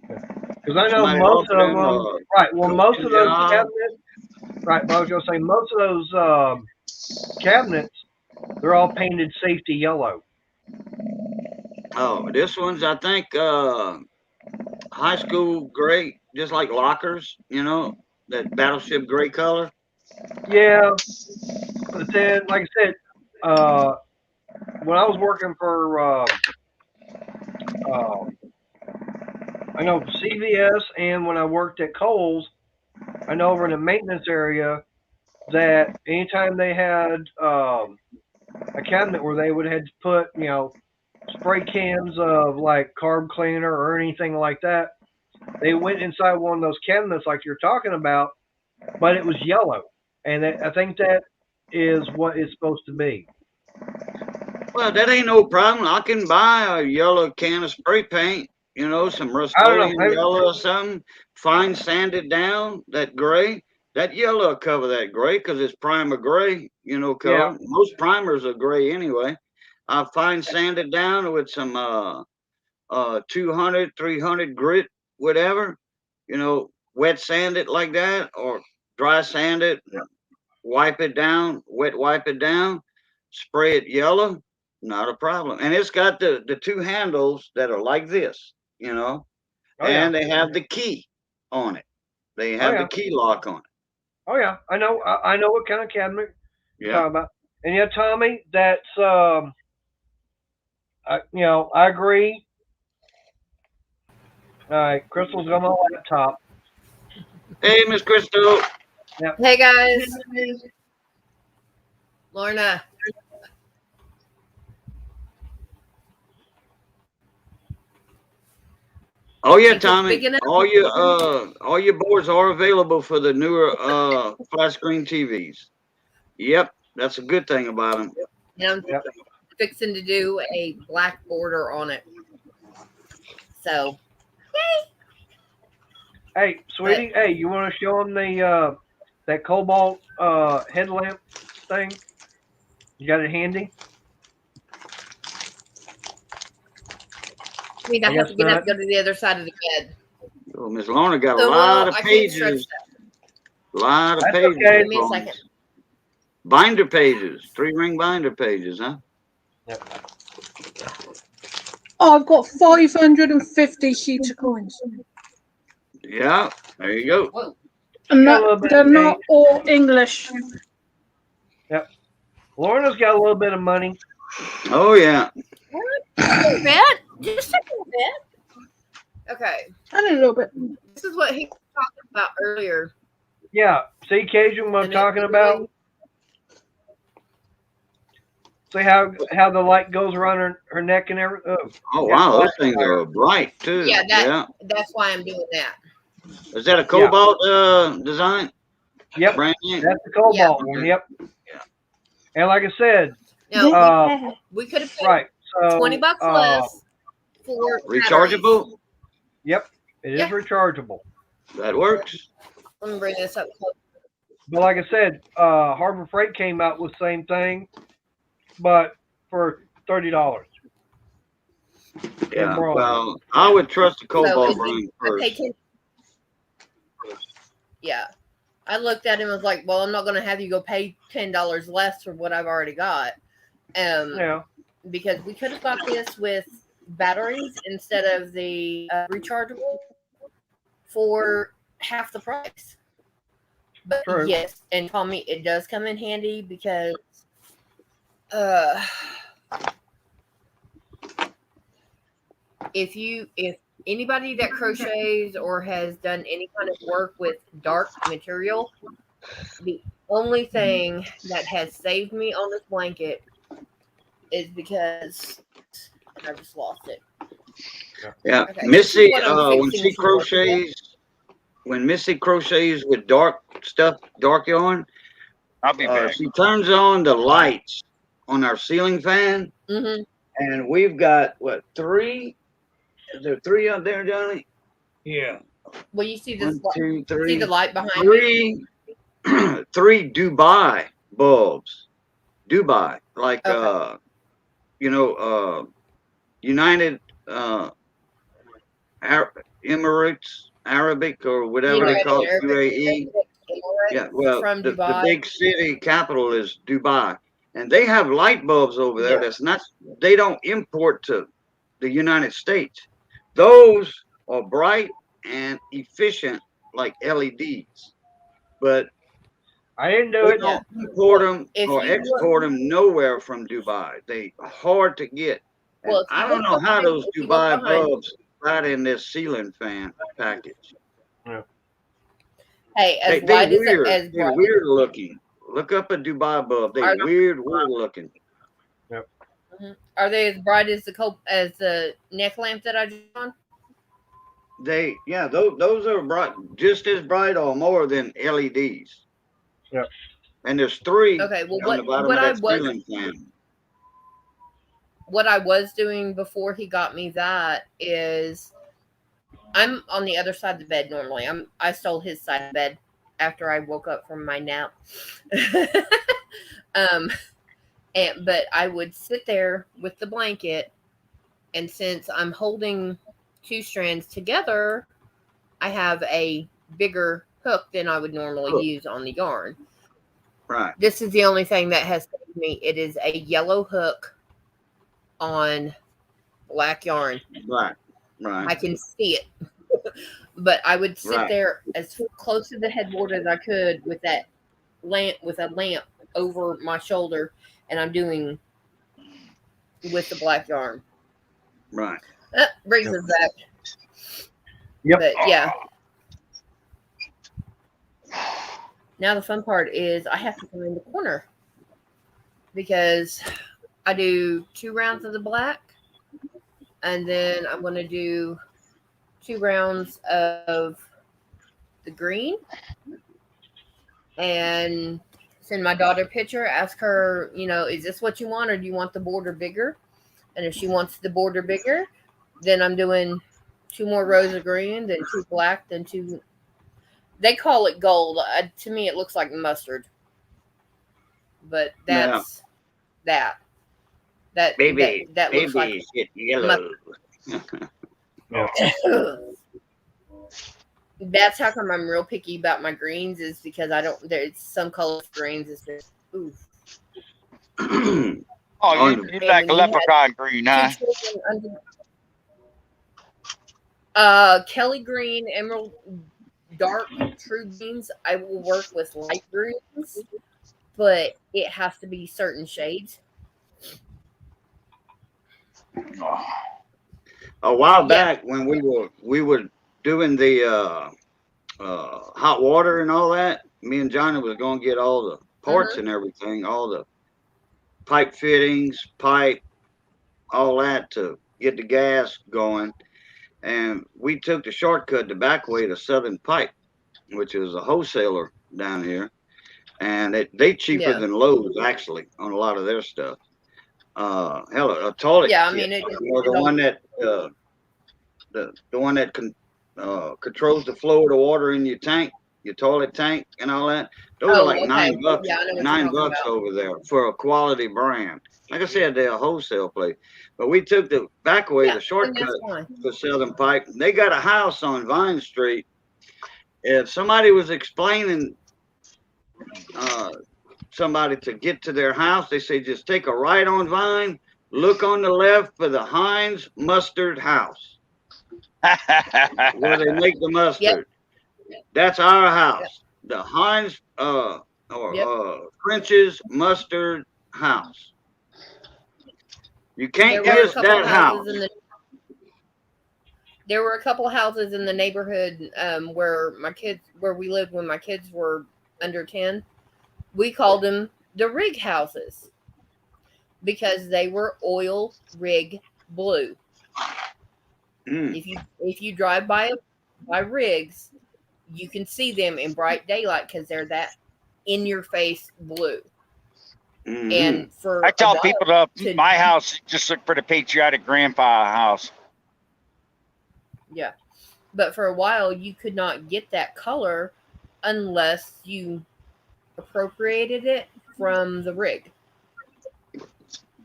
Because I know most of them, right. Well, most of those cabinets, right. But I was going to say, most of those cabinets, they're all painted safety yellow. Oh, this one's, I think, high school gray, just like lockers, that battleship gray color. Yeah. But then, like I said, when I was working for, I know CVS, and when I worked at Kohl's, I know over in the maintenance area that anytime they had a cabinet where they would have to put, spray cans of like carb cleaner or anything like that, they went inside one of those cabinets like you're talking about, but it was yellow. And I think that is what it's supposed to be. Well, that ain't no problem. I can buy a yellow can of spray paint, you know, some I don't know. Rust-Oleum Maybe, yellow or something, fine sand it down, that gray. That yellow will cover that gray because it's primer gray, you know, color. yeah. Most primers are gray anyway. I fine sand it down with some 200, 300 grit, whatever, you know, wet sand it like that or dry sand it, wipe it down, wet wipe it down, spray it yellow, not a problem. And it's got the two handles that are like this, you know, Oh yeah. and they have the key on it. They Oh have the yeah. key lock on it. Oh yeah. I know. I know what kind of cabinet you're Yeah. talking about. And yeah, Tommy, that's I agree. All right, Crystal's on my laptop. Hey, Miss Crystal. Hey guys, Lorna. Oh yeah, She keeps Tommy. picking up. All your boards are available for the newer flat screen TVs. Yep, that's a good thing about them. And I'm Yep. fixing to do a black border on it. So Hey, sweetie. Hey, you want to show them the that cobalt headlamp thing? You got it handy? I mean, I I have guess to get up not. and go to the other side of the bed. Oh, Miss Lorna got a So lot of I can't stretch pages. that. Lot of That's pages. okay. Give me a second. Binder pages, 3-ring binder pages, huh? Oh, I've got 550 sheets of coins. Yeah, there you go. Whoa. And Got a little bit they're of not all English. Yep. Lorna's got a little bit of money. Oh yeah. Second bed? Just second bed? Okay. And a little bit. This is what he was talking about earlier. Yeah. See, Cajun, what I'm And it talking really- about? See how the light goes around her neck and everything? Oh Yeah, wow, those black things wire. are bright too. Yeah, Yeah. that's why I'm doing that. Is that a cobalt design? Yep. Brand new? That's the cobalt Yeah. one. Yep. Yeah. And like I said, Now, we could have paid right. So $20 less for batteries. Rechargeable? Yep. It is Yeah. rechargeable. That works. Let me bring this up close. But like I said, Harbor Freight came out with the same thing, but for $30. Yeah. Bro. Well, I would trust the So cobalt it'd be- brand I paid first. 10. Yeah. I looked at him and was like, well, I'm not going to have you go pay $10 less for what I've already got. Yeah. Because we could have got this with batteries instead of the rechargeable for half the price. But True. yes, and Tommy, it does come in handy because if anybody that crochets or has done any kind of work with dark material, the only thing that has saved me on this blanket is because I just lost it. Yeah. Okay, Missy, what I'm when fixing she to work when Missy crochets with dark stuff, dark yarn, I'll be back. she turns on the lights on our ceiling fan, Mm-hmm. and we've got what, 3? Is there 3 out there, Johnny? Yeah. Well, you see this? 1, 2, See 3. the light behind me? 3 Dubai bulbs. Dubai, like Okay. United Emirates, Arabic, or whatever they call it, UAE. Yeah, well, From the Dubai. big city capital is Dubai, and they have light bulbs over there. Yeah. That's not. They don't import to the United States. Those are bright and efficient like LEDs, but I didn't do they it. don't import them If or you export them nowhere from Dubai. They are hard to get. And Well, if you I don't look know how behind- those if you look Dubai behind- bulbs got in this ceiling fan package. Hey, as They're light weird. as They're bright. weird looking. Look up a Dubai bulb. They're Are they- weird looking. Are they as bright as the neck lamp that I just on? Those are bright, just as bright or more than LEDs. Yep. And there's 3 Okay, well, on the bottom of that ceiling fan. what I was doing before he got me that is I'm on the other side of the bed normally. I stole his side of the bed after I woke up from my nap. But I would sit there with the blanket, and since I'm holding 2 strands together, I have a bigger hook than I would normally use on the yarn. Right. This is the only thing that has saved me. It is a yellow hook on black yarn. Right. Right. I can see it. But I would sit Right. there as close to the headboard as I could with that lamp, with a lamp over my shoulder, and I'm doing with the black yarn. Right. That brings us back. Yep. But yeah. Now the fun part is I have to find the corner because I do 2 rounds of the black, and then I'm going to do 2 rounds of the green, and send my daughter a picture, ask her, is this what you want, or do you want the border bigger? And if she wants the border bigger, then I'm doing 2 more rows of green, then 2 black, then 2. They call it gold. To me, it looks like mustard, but that's that. Baby, that looks like shit yellow. That's how come I'm real picky about my greens, is because I don't. There's some color greens is just oof. Oh, you like a leprechaun green, huh? Kelly green, emerald, dark, true greens. I will work with light greens, but it has to be certain shades. A while back when we were doing the hot water and all that, me and Johnny was going to get all the parts and everything, all the pipe fittings, all that to get the gas going. And we took the shortcut the back way to Southern Pipe, which is a wholesaler down here. And they cheaper than Lowe's, actually, on a lot of their stuff. Hell, a toilet kit, the one that the one that controls the flow of the water in your tank, your toilet tank, and all that. Those are like $9. Yeah, $9 over there for a quality brand. Like I said, they're a wholesale place. But we took the back way, the shortcut for Southern Pipe. They got a house on Vine Street. If somebody was explaining somebody to get to their house, they say just take a right on Vine, look on the left for the Heinz Mustard House. Where they make the mustard. Yep. That's our house. Yep. The Heinz French's Mustard House. You can't miss that house. There were a couple of houses in the neighborhood where we lived when my kids were under 10. We called them the rig houses because they were oil rig blue. If you drive by rigs, you can see them in bright daylight because they're that in your face blue. And I tell people my house just look for the patriotic grandpa house. Yeah, but for a while you could not get that color unless you appropriated it from the rig.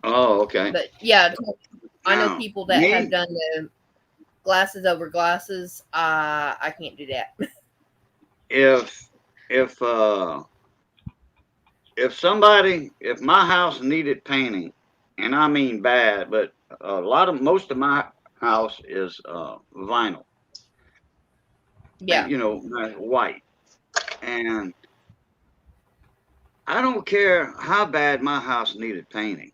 Oh, okay. But yeah, I know people that have done the glasses over glasses. I can't do that. If my house needed painting, and I mean bad, but most of my house is vinyl. Yeah. White. And I don't care how bad my house needed painting.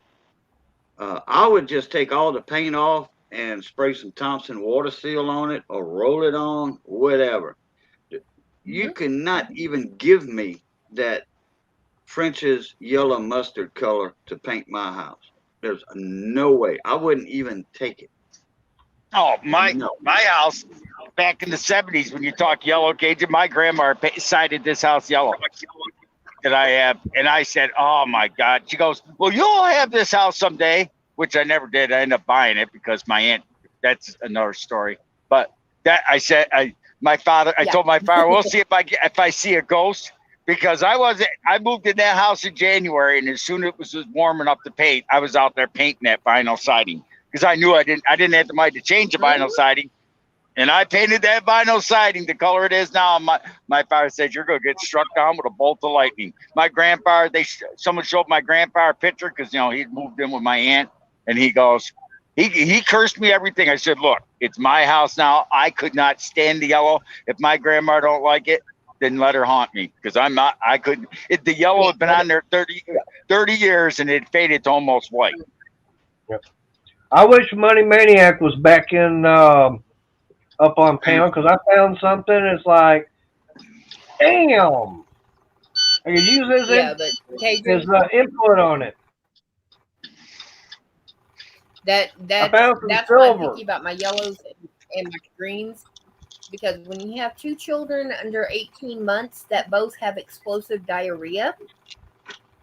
I would just take all the paint off and spray some Thompson water seal on it or roll it on, whatever. You cannot even give me that French's yellow mustard color to paint my house. There's no way. I wouldn't even take it. Oh, my house back in the 70s, when you talk yellow Cajun, my grandma sided this house yellow that I have. And I said, oh, my God. She goes, well, you'll have this house someday. which I never did. I ended up buying it because my aunt. That's another story. But that I said, I told my father, we'll see if I see a ghost, because I moved in that house in January, and as soon as it was warm enough to paint, I was out there painting that vinyl siding because I knew I didn't have the money to change the vinyl siding. And I painted that vinyl siding the color it is now. My father said, you're going to get struck down with a bolt of lightning. My grandpa, someone showed my grandpa a picture because, he moved in with my aunt, and he goes, he cursed me everything. I said, look, it's my house now. I could not stand the yellow. If my grandma don't like it, then let her haunt me, because I couldn't. The yellow had been on there 30 years, and it faded to almost white. Yep. I wish Money Maniac was back in up on panel, because I found something. It's like, damn, I could use his input on it. That's found some why I'm silver. picky about my yellows and my greens, because when you have two children under 18 months that both have explosive diarrhea,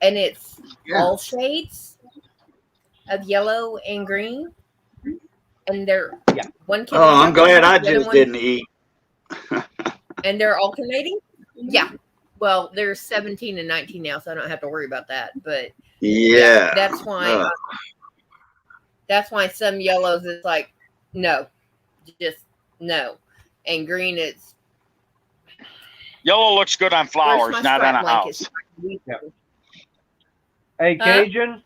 and it's all shades of yellow and green, and they're one kid. Oh, I'm glad I just didn't eat. And they're alternating. Yeah. Well, they're 17 and 19 now, so I don't have to worry about that. But yeah, that's why. That's why some yellows is like, no, just no, and green is. Yellow looks good on flowers, not on a house. Yeah. Hey, Cajun.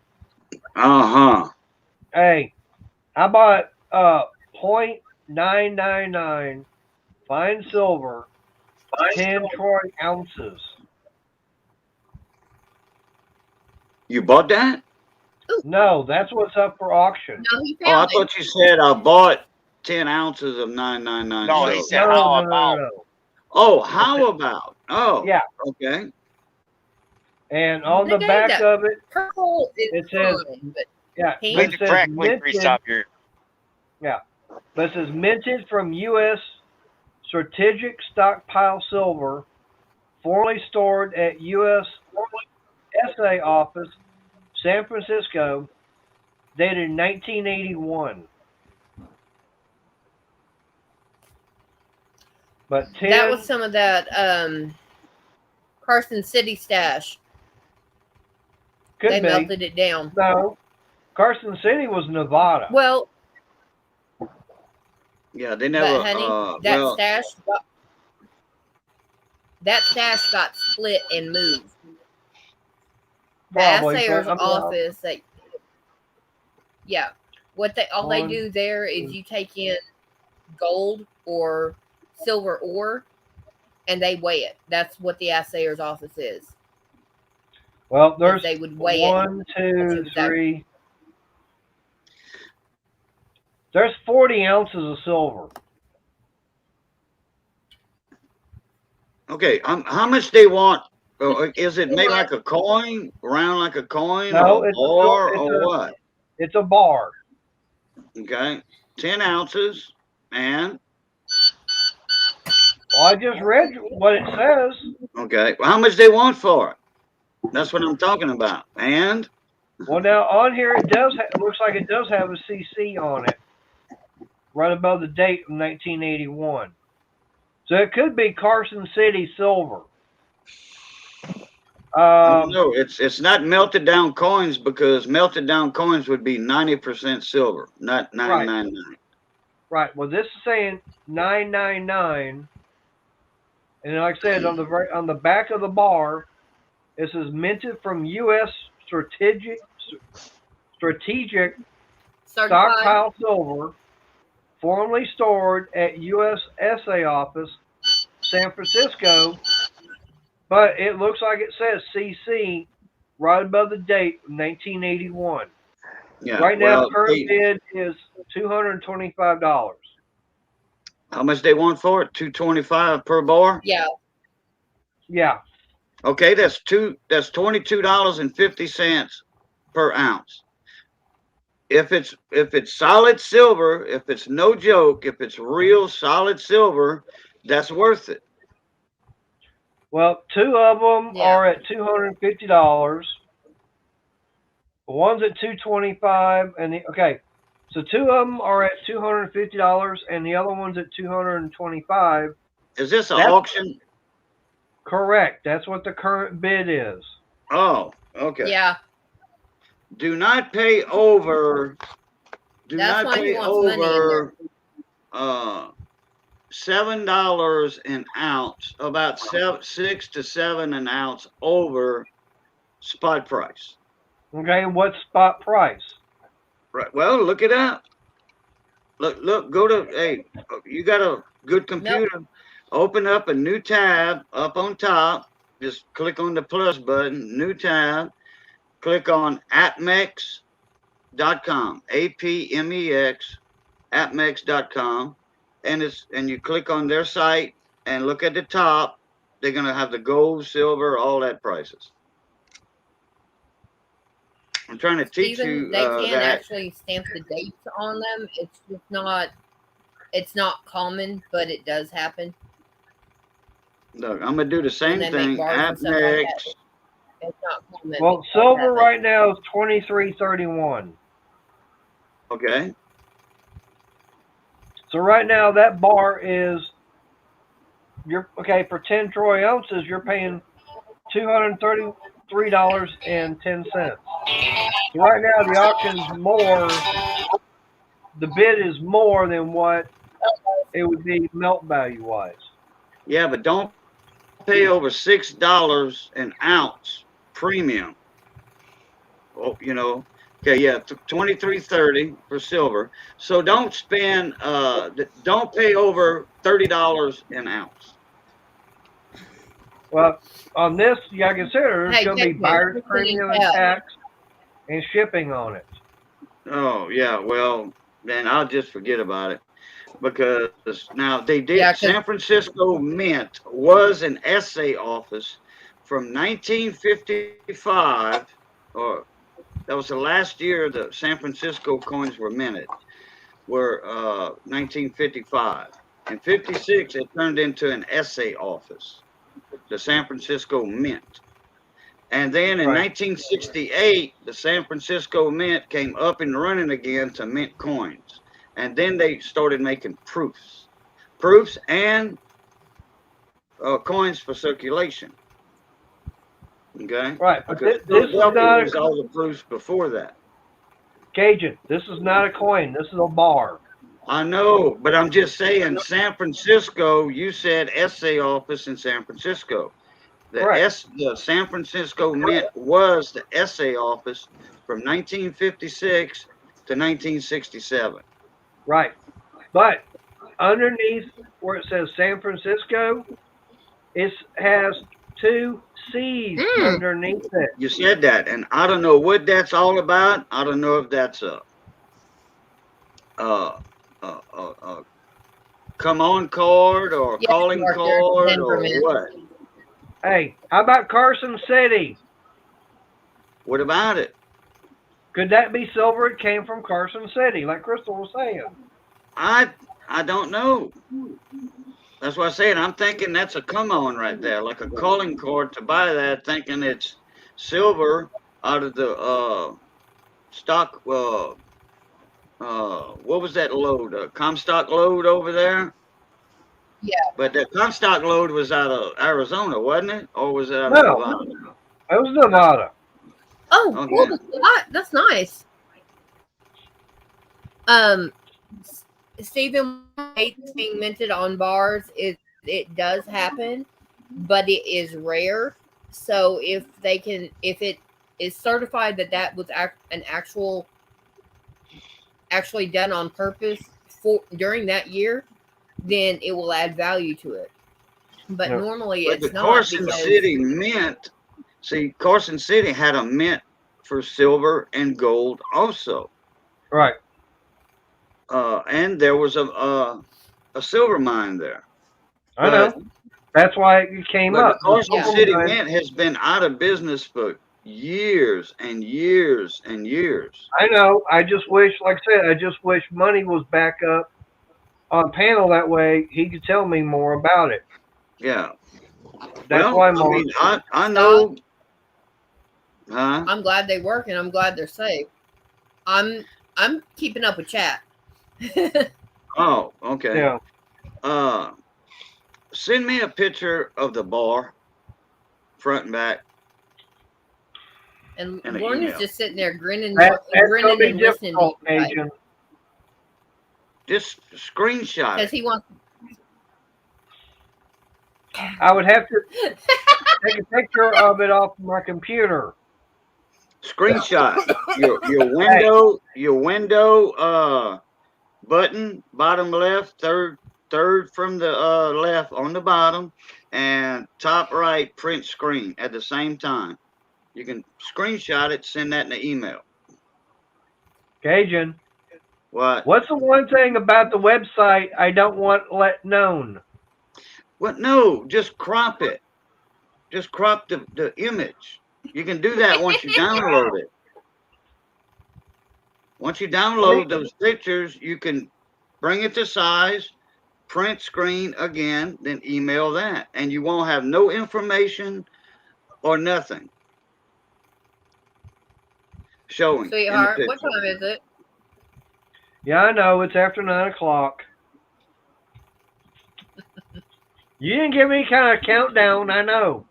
Hey, how about 0.999 fine silver, 10 troy ounces. You bought that? No, that's what's up for auction. No, I thought you said I bought 10 ounces of 999. No, he said how about? Oh, how about? Oh, yeah. Okay. And on the back of it, it says, it says minted. Yeah, but it says minted from U.S. Strategic Stockpile Silver, formerly stored at U.S. SA Office, San Francisco, dated 1981. But that was some of that Carson City stash. They melted it down. No, Carson City was Nevada. Well, yeah, they never. But honey, that stash got split and moved. The assayer's office, what they do there is you take in gold or silver ore, and they weigh it. That's what the assayer's office is. Well, there's they would weigh 1, 2, 3. There's 40 ounces of silver. Okay, how much they want? Is it made like a coin, round like a coin, no, or a bar, or what? It's a bar. Okay, 10 ounces, and. Well, I just read what it says. Okay, well, how much they want for it? That's what I'm talking about. And. Well, now on here it does. It looks like it does have a CC on it, right above the date of 1981. So it could be Carson City silver. No, it's not melted down coins, because melted down coins would be 90% silver, not 999. Right. Well, this is saying 999, and like I said, on the back of the bar, it says minted from U.S. Strategic Stockpile Silver, formerly stored at U.S. SA Office, San Francisco. But it looks like it says CC right above the date of 1981. Yeah, right now, current bid is $225. How much they want for it? $225 per bar? Yeah. Yeah. Okay, that's $22.50 per ounce. If it's solid silver, if it's no joke, if it's real solid silver, that's worth it. Well, two of them are at $250. One's at $225, and so two of them are at $250, and the other one's at $225. Is this an That's auction? correct. That's what the current bid is. Oh, okay. Yeah, Do not pay over. Do That's not why he pay wants money in over $7 an ounce. About 6 to 7 an ounce over spot price. Okay, what's spot price? Right. Well, look it up. Look. Go to. Hey, you got a good computer? Open up a new tab up on top. Just click on the plus button. New tab. Click on apmex.com. APMEX. Apmex.com. And you click on their site and look at the top. They're gonna have the gold, silver, all that prices. I'm trying to teach Even you they can that. actually stamp the dates on them. It's just not. It's not common, but it does happen. Look, I'm gonna do the same they make thing. bars and stuff like Apmex. that. It's not common. Well, It does silver happen. right now is $23.31. Okay. So right now that bar is for 10 troy ounces. You're paying $233.10. So right now the auction's more. The bid is more than what it would be melt value wise. Yeah, but don't pay over $6 an ounce premium. Oh, Okay, yeah, $23.30 for silver. So don't spend. Don't pay over $30 an ounce. Well, on this, you gotta consider there's going to be Jacob, buyer's just so premium you and know. tax and shipping on it. Oh yeah, well then I'll just forget about it because now they did. Yeah, 'cause- San Francisco Mint was an assay office from 1955, or that was the last year the San Francisco coins were minted. Were 1955. In 56, it turned into an assay office, the San Francisco Mint. And then in 1968, the San Francisco Mint came up and running again to mint coins. And then they started making proofs and coins for circulation. Okay? Right, but Because this is not was all the proofs before that. Cajun. This is not a coin. This is a bar. I know, but I'm just saying, San Francisco, you said essay office in San Francisco. The San Francisco Mint was the essay office from 1956 to 1967. Right. But underneath where it says San Francisco, it has two C's underneath it. You said that, and I don't know what that's all about. I don't know if that's a come on card or calling card or what. Hey, how about Carson City? What about it? Could that be silver? It came from Carson City, like Crystal was saying. I don't know. That's what I said. I'm thinking that's a come on right there, like a calling card to buy that, thinking it's silver out of the stock. What was that load? Comstock load over there? Yeah. But the Comstock load was out of Arizona, wasn't it? Or was it out of Nevada? It was Nevada. Oh, Okay. cool. That's nice. Stephen, being minted on bars, it does happen, but it is rare. So if it is certified that was actually done on purpose during that year, then it will add value to it. But normally it's not. Carson City Mint. See, Carson City had a mint for silver and gold also. Right. And there was a silver mine there. I know. That's why it came up. The Carson City Mint has been out of business for years and years and years. I know. I just wish, like I said, money was back up on panel. That way he could tell me more about it. Yeah. That's why I know. Huh? I'm glad they work and I'm glad they're safe. I'm keeping up with chat. Oh, okay. Yeah. Send me a picture of the bar, front and back, And in an Lauren is email. just sitting there grinning, That's gonna be and listening to difficult, you guys. Agent. Just screenshot Because it. he wants. I would have to take a picture of it off my computer. Screenshot your window button, bottom left, third from the left on the bottom, and top right print screen at the same time. You can screenshot it, send that in the email. Cajun, What? what's the one thing about the website I don't want let known? What? No, just crop it. Just crop the image. You can do that once you download it. Once you download those pictures, you can bring it to size, print screen again, then email that. And you won't have no information or nothing showing. Sweetheart, what time is it? Yeah, I know. It's after 9 o'clock. You didn't give me any kind of countdown, I know.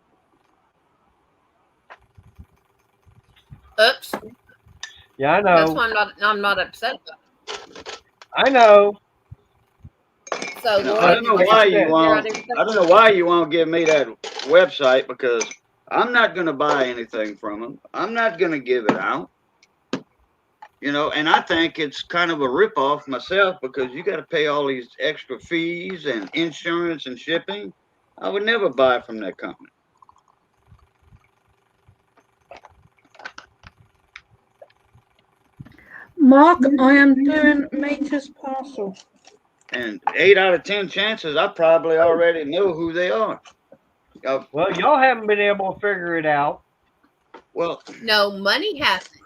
Oops. Yeah, I know. That's why I'm not upset about it. I know. So You know, I don't know why you won't give me that website, because I'm not going to buy anything from them. I'm not going to give it out. You know, and I think it's kind of a ripoff myself, because you got to pay all these extra fees and insurance and shipping. I would never buy from that company. Mark, I am doing Mater's parcel. And 8 out of 10 chances, I probably already know who they are. Well, y'all haven't been able to figure it out. Well, no, money hasn't.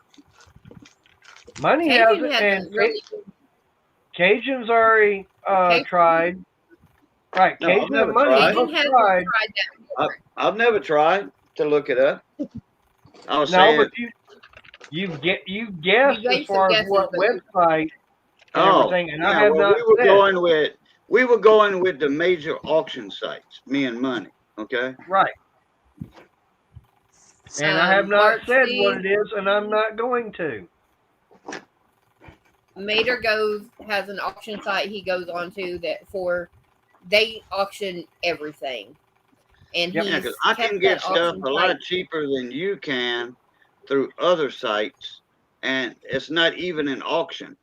Money Cajun hasn't, and really. Cajun's already tried. Right, No, Cajun and Money both tried. I've never tried to look it up. I was No, saying, but you guessed as far as what website and everything, and I have not said. We were going with the major auction sites, me and Money. Okay. Right. And I have not said what it is, and I'm not going to. Mater has an auction site he goes on to they auction everything. And yeah, because I can get stuff a lot cheaper than you can through other sites, and it's not even an auction.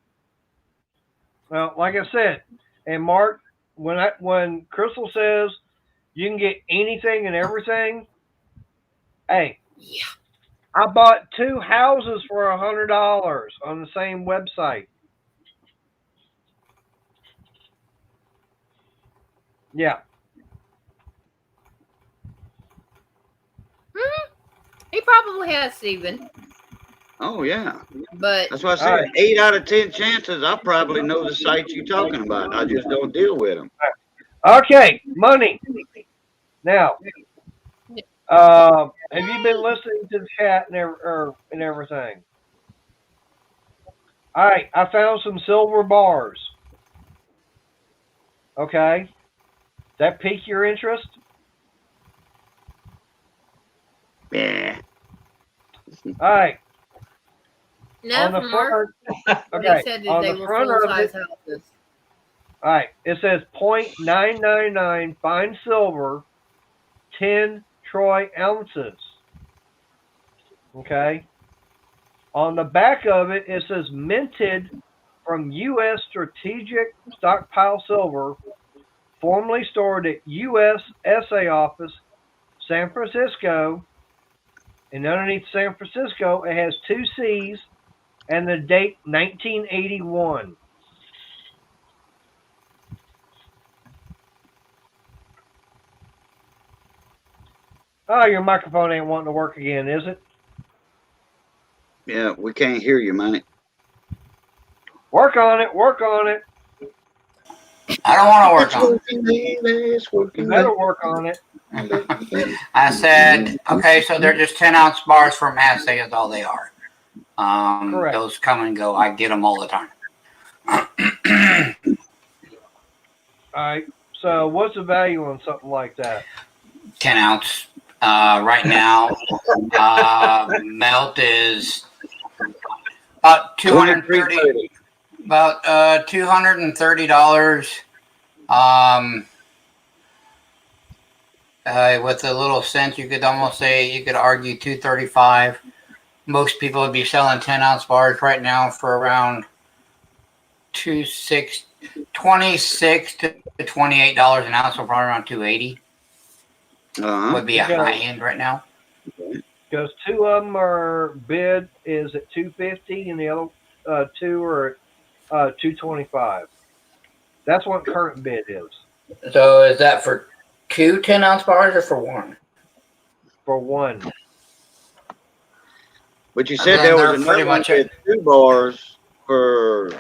Well, like I said, and Mark, when Crystal says you can get anything and everything, hey, yeah, I bought 2 houses for $100 on the same website. Yeah. He probably has, Stephen. Oh yeah, but that's why I said 8 out of 10 chances I probably know the sites you're talking about. I just don't deal with them. Okay, Money. Now, have you been listening to the chat and everything? All right, I found some silver bars. Okay, that pique your interest? Yeah. No, All right. On the front, okay. said On they the were front of full-size it, houses. all right. It says 0.999 fine silver, 10 troy ounces. Okay. On the back of it, it says minted from U.S. Strategic Stockpile Silver, formerly stored at U.S. SA Office, San Francisco. And underneath San Francisco, it has 2 C's and the date 1981. Oh, your microphone ain't wanting to work again, is it? Yeah, we can't hear you, Money. Work on it. Work on it. I don't want to work on You better work on it. it. I said, okay, so they're just 10-ounce bars for Massey is all they are. Correct. Those come and go. I get them all the time. All right. So what's the value on something like that? 10-ounce. Right now, melt is about $230. About $230. With a little sense, you could almost say, you could argue $235. Most people would be selling 10-ounce bars right now for around $26 to $28 an ounce, so probably around $280 would be a high end right now. Because two of them are bid is at $250 and the other two are at $225. That's what current bid is. So is that for two 10-ounce bars or for one? For one. But you said there was another one with 2 bars for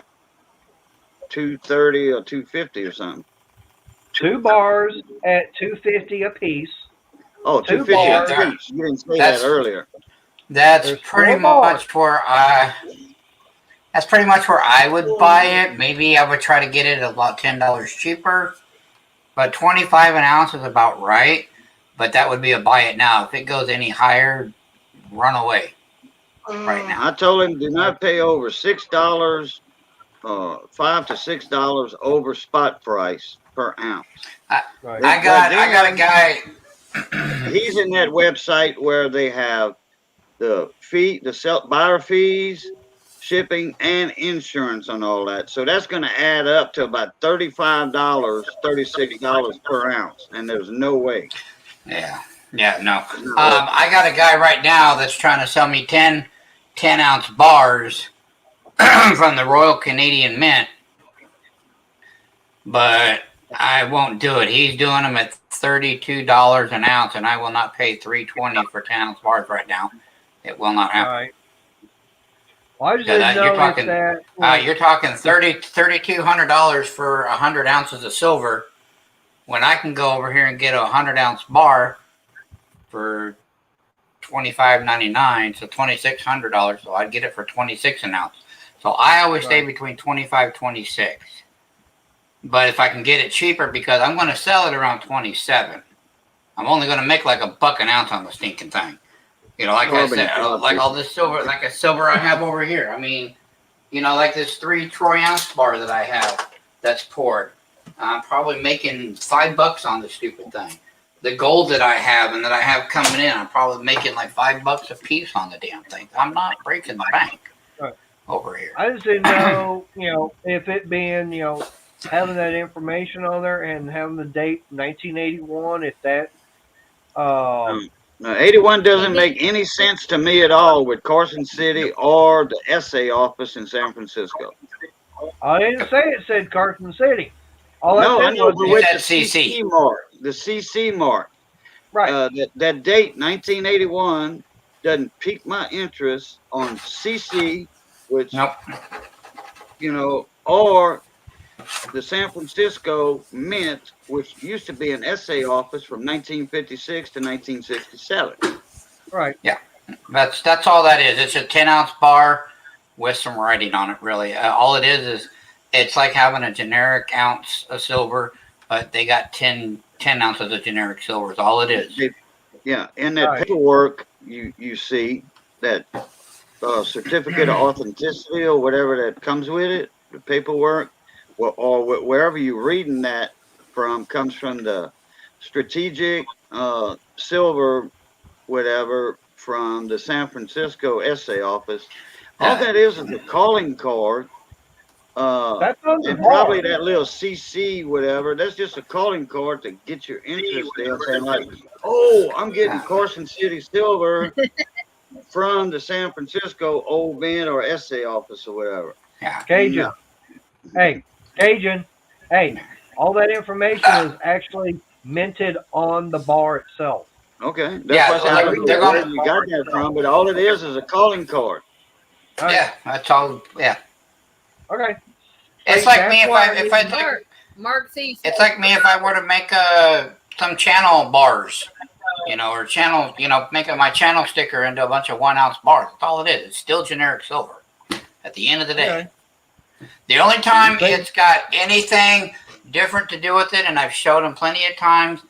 $230 or $250 or something. 2 bars at $250 a piece. Oh, $250 a piece. You didn't say that earlier. That's pretty much where I would buy it. Maybe I would try to get it about $10 cheaper. But 25 an ounce is about right. But that would be a buy it now. If it goes any higher, run away. Right now. I told him do not pay over $6, $5 to $6 over spot price per ounce. I got a guy. He's in that website where they have the fee, the buyer fees, shipping, and insurance on all that. So that's going to add up to about $35, $36 per ounce, and there's no way. Yeah, no. I got a guy right now that's trying to sell me 10-ounce bars from the Royal Canadian Mint, but I won't do it. He's doing them at $32 an ounce, and I will not pay $3.20 for 10-ounce bars right now. It will not happen. All right. Well, I just didn't know you're talking $3,200 for 100 ounces of silver, when I can go over here and get a 100-ounce bar for $25.99, so $2,600. So I'd get it for $26 an ounce. So I always stay between $25 $26. But if I can get it cheaper, because I'm going to sell it around $27, I'm only going to make like $1 an ounce on the stinking thing. You know, like I said, like all this silver, like a silver I have over here. I mean, you know, like this 3 troy-ounce bar that I have that's poured. I'm probably making $5 on the stupid thing. The gold that I have and that I have coming in, I'm probably making like $5 a piece on the damn thing. I'm not breaking the bank over here. I just didn't know, you know, if it being, you know, having that information on there and having the date 1981, if that. No, 81 doesn't make any sense to me at all with Carson City or the SA office in San Francisco. I didn't say it said Carson City. All no, I know, but with the CC mark, the CC mark. Right. That date, 1981, doesn't pique my interest on CC, which, you know, or the San Francisco Mint, which used to be an SA office from 1956 to 1967. Right. Yeah, that's all that is. It's a 10-ounce bar with some writing on it, really. All it is it's like having a generic ounce of silver, but they got 10 ounces of generic silver is all it is. Yeah, in that paperwork, you see that certificate of authenticity or whatever that comes with it, the paperwork, or wherever you're reading that from, comes from the strategic silver, whatever, from the San Francisco SA office. All that is a calling card. And probably that little CC, whatever, that's just a calling card to get your interest in, saying like, oh, I'm getting Carson City silver from the San Francisco Old Mint or SA office or whatever. Yeah. Cajun. Hey, Cajun. Hey, all that information is actually minted on the bar itself. Okay. That's where you got that from, but all it is a calling card. Yeah, that's all. Yeah. Okay. It's like me if Mark C. It's like me if I were to make some channel bars, or channel, making my channel sticker into a bunch of 1 ounce bars. That's all it is. It's still generic silver at the end of the day. Okay. The only time it's got anything different to do with it, and I've showed them plenty of times,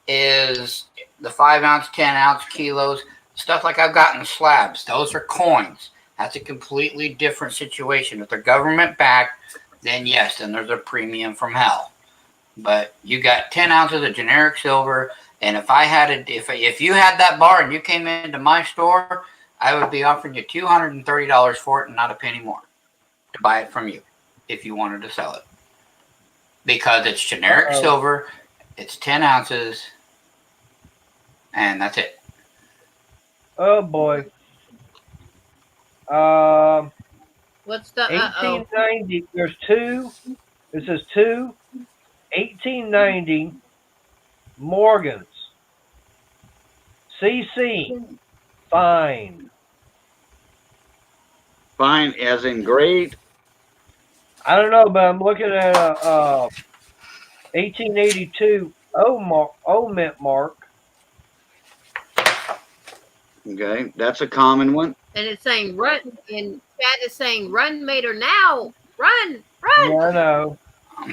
is the 5 ounce, 10 ounce, kilos, stuff like I've gotten slabs. Those are coins. That's a completely different situation. If they're government backed, then yes, then there's a premium from hell. But you got 10 ounces of generic silver, and if you had that bar and you came into my store, I would be offering you $230 for it and not a penny more to buy it from you if you wanted to sell it. Because it's generic silver, it's 10 ounces, and that's it. Oh boy. What's the 1890. There's two. It says 1890 Morgans. CC. Fine. Fine, as in grade. I don't know, but I'm looking at a 1882 mint mark. Okay, that's a common one. And it's saying run. And chat is saying run, Mater, now. Run. Yeah, I know.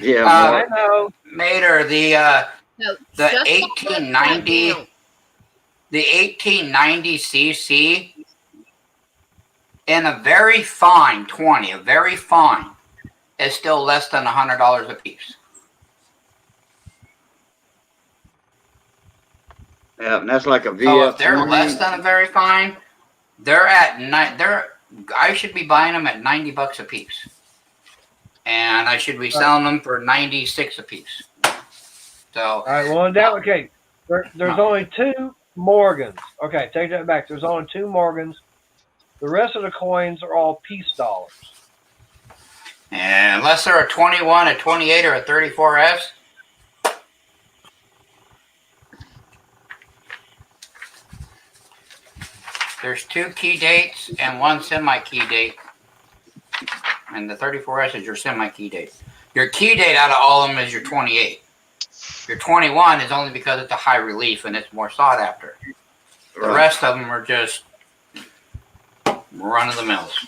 Yeah, I know. Mater, the No, the just 1890, right the 1890 CC in a very fine 20, a very fine, is still less than $100 a piece. Yeah, and that's like a VF. So if they're less than a very fine, I should be buying them at $90 a piece, and I should be selling them for $96 a piece. So All right, well, in that case, there's only two Morgans. Okay, take that back. There's only two Morgans. The rest of the coins are all peace dollars. and unless they're a 21, a 28, or a 34S, there's two key dates and one semi-key date. And the 34S is your semi-key date. Your key date out of all of them is your 28. Your 21 is only because it's a high relief and it's more sought after. The rest of them are just run of the mills.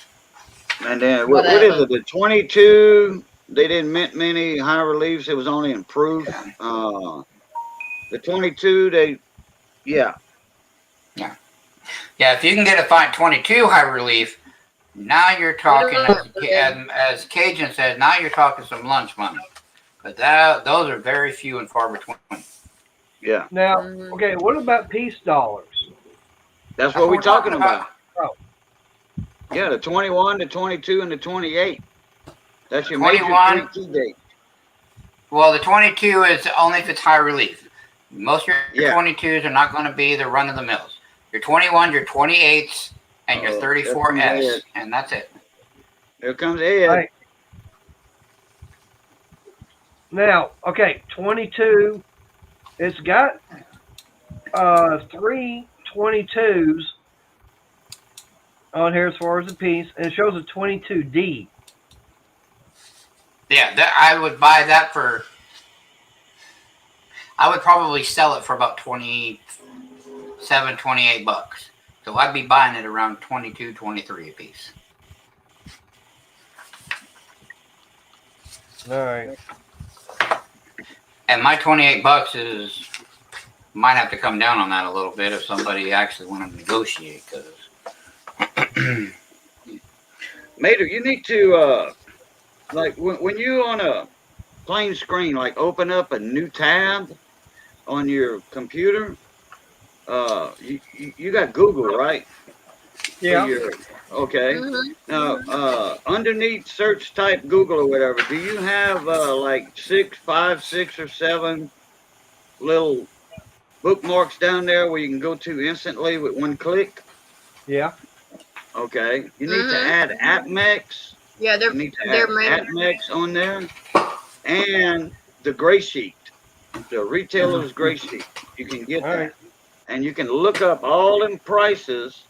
And then what is it? The 22, they didn't mint many high reliefs. It was only improved. The 22, Yeah, if you can get a fine 22 high relief, now you're talking, as Cajun said, now you're talking some lunch money. But those are very few and far between. Yeah. Now, okay, what about peace dollars? That's what we're talking about. Oh. Yeah, the 21, the 22, and the 28. That's your 21, major key date. Well, the 22 is only if it's high relief. Most of your 22s are not going to be the run of the mills. Your 21, your 28s, and your 34S, and that's it. Here comes Ed. Right. Now, okay, 22. It's got 3 22s on here as far as the piece, and it shows a 22D. Yeah, I would buy that for. I would probably sell it for about $27, $28. So I'd be buying it around $22, $23 a piece. All right. And my $28 is might have to come down on that a little bit if somebody actually wanted to negotiate. Because Mater, you need to like when you on a plain screen, like open up a new tab on your computer. You got Google, right? Yeah. Okay. Now, underneath search type Google or whatever, do you have like 5, 6, or 7 little bookmarks down there where you can go to instantly with one click? Yeah. Okay. You need to add AppMex. Yeah, they're AppMex on there, and the gray sheet, the retailer's gray sheet. You can get that, right. And you can look up all them prices.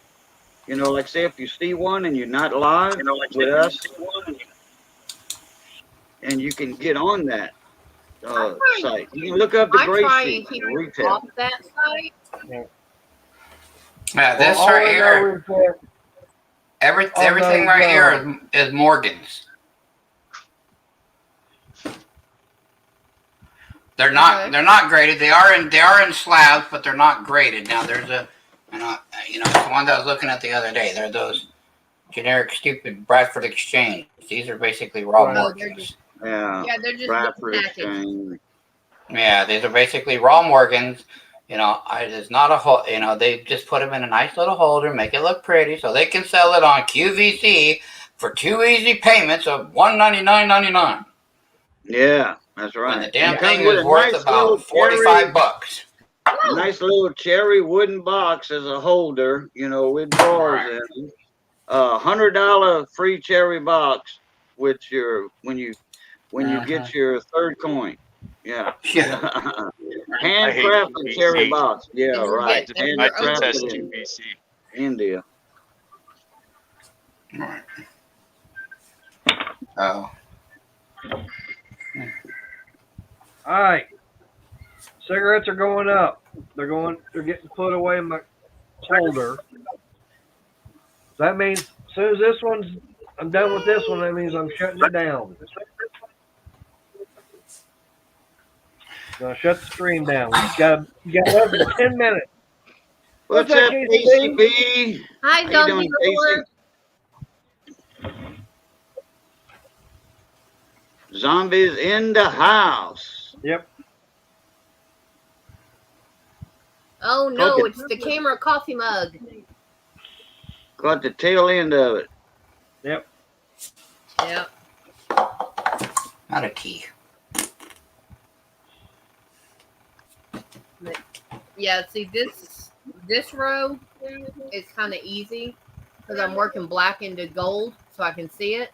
You know, like say if you see one and you're not live with us, and you can get on that site. You can look up the I gray try sheet and keep retail. off that site. Yeah, this all right I here, know is that everything right here is Morgan's. They're not graded. They are in slabs, but they're not graded. Now there's the one that I was looking at the other day. They're those generic stupid Bradford Exchange. These are basically raw Morgans. Yeah, they're just Bradford packaged. Exchange. Yeah, these are basically raw Morgans. It's not a whole. They just put them in a nice little holder, make it look pretty, so they can sell it on QVC for 2 easy payments of $199.99. Yeah, that's right. And the damn It comes thing with is a worth nice about little $45. nice little cherry wooden box as a holder, with drawers in it. $100 free cherry box with when you get your third coin. Yeah. Handcrafted cherry box. Yeah, right. I detest Handcrafted in QVC. India. Right. Oh. all right. Cigarettes are going up. They're getting put away in my holder. That means as soon as I'm done with this one, that means I'm shutting it down. Gonna shut the stream down. You got less than 10 minutes. What's up, KCB? Hi, How you doing, Casey? Zombies in the house. Yep. Oh no, it's the camera coffee mug. Caught the tail end of it. Yep. Yep. Not a tea. Yeah, see this row is kind of easy because I'm working black into gold so I can see it.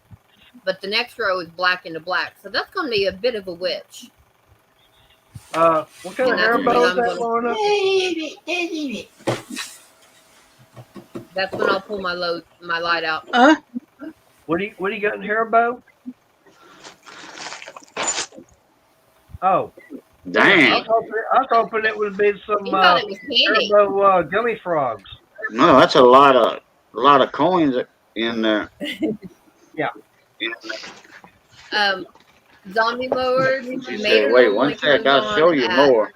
But the next row is black into black, so that's going to be a bit of a witch. What kind of hair bow is that blowing up? That's when I'll pull my light out. What do you got in hair bow? Oh. Dang. I was hoping it would be some hair bow gummy frogs. No, that's a lot of coins in there. Yeah. Zombie mowers. Wait 1 sec, I'll show you more.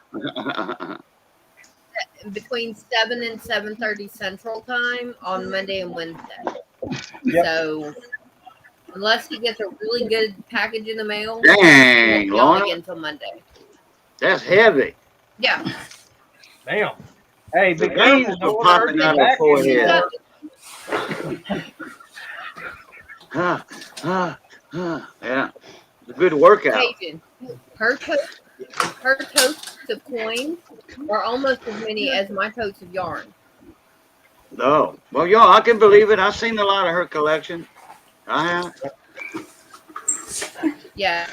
Between 7 and 7:30 Central Time on Monday and Wednesday. Yep. So unless he gets a really good package in the mail, dang, he won't Lorna. be on until Monday. That's heavy. Yeah. Damn. Hey, the veins are popping out of her forehead. Yeah. It's a good workout. Cajun. Her totes of coins are almost as many as my totes of yarn. No. Well, y'all, I can believe it. I've seen a lot of her collection. I have. Yeah.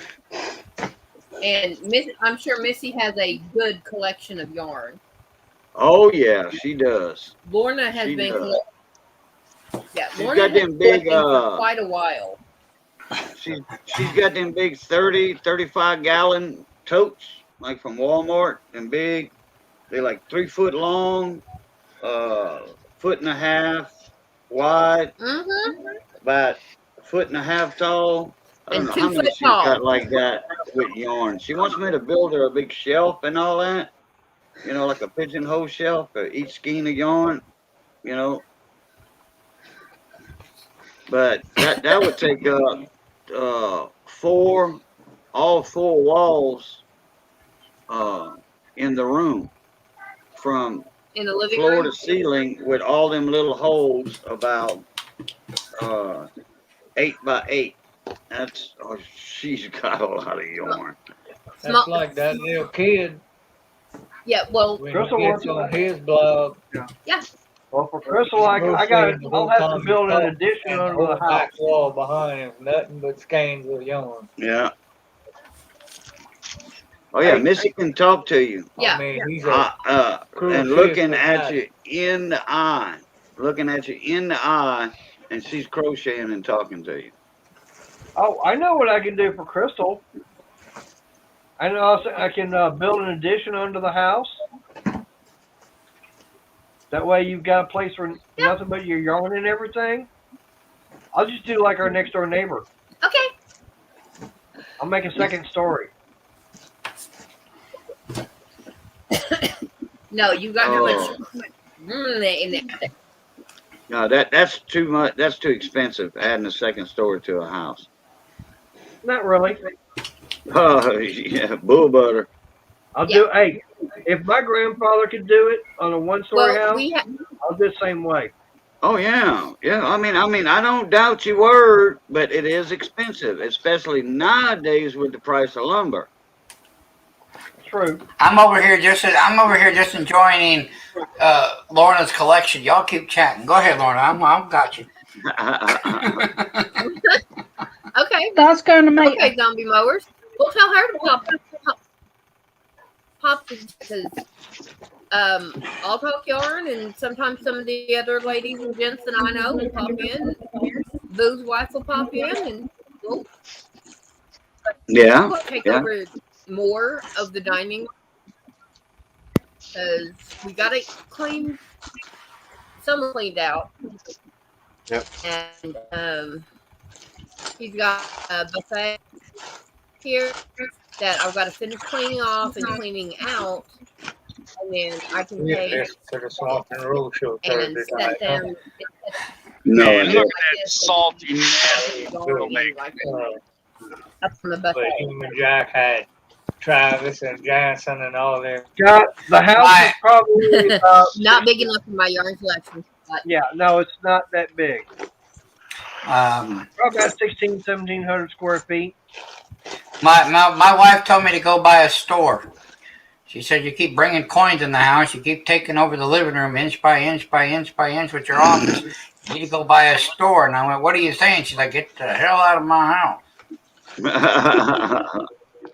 And I'm sure Missy has a good collection of yarn. Oh, yeah, she does. Lorna has been collecting. Yeah, she's Lorna got has them been big, for quite a while. She's got them big 30, 35 gallon totes, like from Walmart, and big. They're like 3 foot long, 1.5 foot wide, about 1.5 foot tall. I don't know how many she's got like that with yarn. She wants me to build her a big shelf and all that, like a pigeonhole shelf for each skein of yarn, But that would take up all 4 walls in the room, from in the living floor room to ceiling, with all them little holes about 8 by 8. She's got a lot of yarn. That's like that little kid. Yeah, well, when he gets on his blog. Yeah. Well, for Crystal, I'll have to build an addition under the house. Back wall behind him, nothing but skeins of yarn. Yeah. Oh yeah, Missy can talk to you. Yeah. I mean, he's and looking at you in the eye, and she's crocheting and talking to you. Oh, I know what I can do for Crystal. I know also I can build an addition under the house. That way you've got a place for nothing but your yarn and everything. I'll just do like our next door neighbor. Okay. I'll make a second story. No, you got too Oh. much in there. No, that's too much. That's too expensive. Adding a second story to a house. Not really. Oh yeah, bull butter. I'll do. Hey, if my grandfather could do it on a one-story house, I'll do the same way. Oh yeah, yeah. I mean, I don't doubt your word, but it is expensive, especially nowadays with the price of lumber. True. I'm over here just enjoying Lorna's collection. Y'all keep chatting. Go ahead, Lorna. I've got you. Okay. That's going to make. Okay, zombie mowers. We'll tell her to pop because I'll talk yarn, and sometimes some of the other ladies and gents that I know will pop in. Boo's wife will pop in, and we'll take over more of the dining because we got it cleaned. Some cleaned out. Yep. And he's got a buffet here that I've got to finish cleaning off and cleaning out, and then I can take to the Salt and Roll show and Thursday set night. them. Man, No, look at that salty, nasty Up on the But buffet. Human Jack had Travis and Jansen and all them. Got the house is probably Not big enough for my yarn collection. But yeah, no, it's not that big. Um, Probably about 1,700 square feet. my wife told me to go buy a store. She said, you keep bringing coins in the house. You keep taking over the living room inch by inch by inch by inch with your office. You need to go buy a store. And I went, what are you saying? She's like, get the hell out of my house.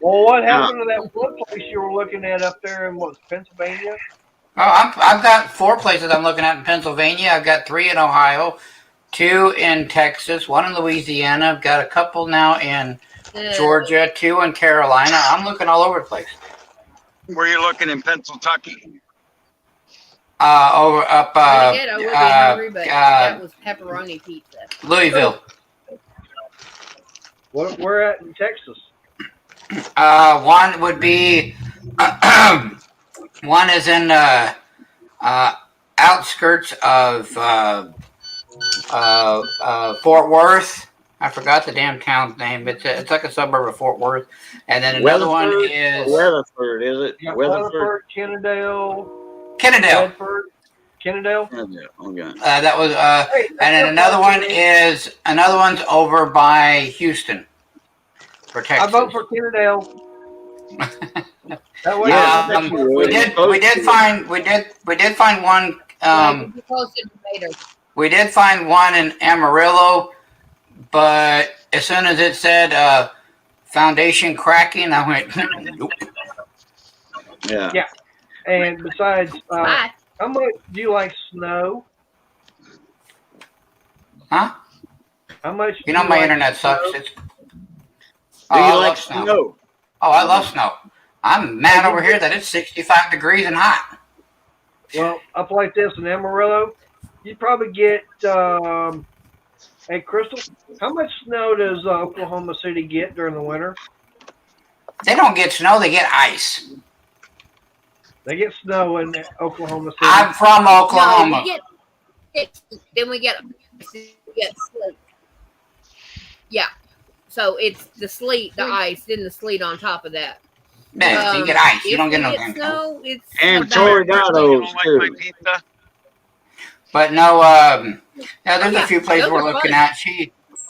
Well, what happened to that one place you were looking at up there in Pennsylvania? Oh, I've got 4 places I'm looking at in Pennsylvania. I've got 3 in Ohio, 2 in Texas, 1 in Louisiana. I've got a couple now in Georgia, 2 in Carolina. I'm looking all over the place. Where you looking in Pennsylvania? Over up I will be hungry, but that was pepperoni pizza. Louisville. Where at in Texas? One would be one is in outskirts of Fort Worth. I forgot the damn town's name. It's like a suburb of Fort Worth. And then another one is Weatherford, is it? Yeah, Weatherford, Kennedale. Kennedale. Kennedale. Okay. That was and then another one's over by Houston for I Texas. vote for Kennedale. That way, we did find one. We did find one in Amarillo, but as soon as it said foundation cracking, I went, nope. Yeah. Yeah. And besides, how much do you like snow? Huh? How much? You know my internet sucks. Do you like snow? Oh, I love snow. I'm mad over here that it's 65 degrees and hot. Well, up like this in Amarillo, you probably get. Hey, Crystal, how much snow does Oklahoma City get during the winter? They don't get snow; they get ice. They get snow in Oklahoma City. I'm from Oklahoma. No, we get sleet. Yeah. So it's the sleet, the ice, then the sleet on top of that. Man, you get ice. You don't get no snow. It's and tornadoes too. But no, there's a few places we're looking at.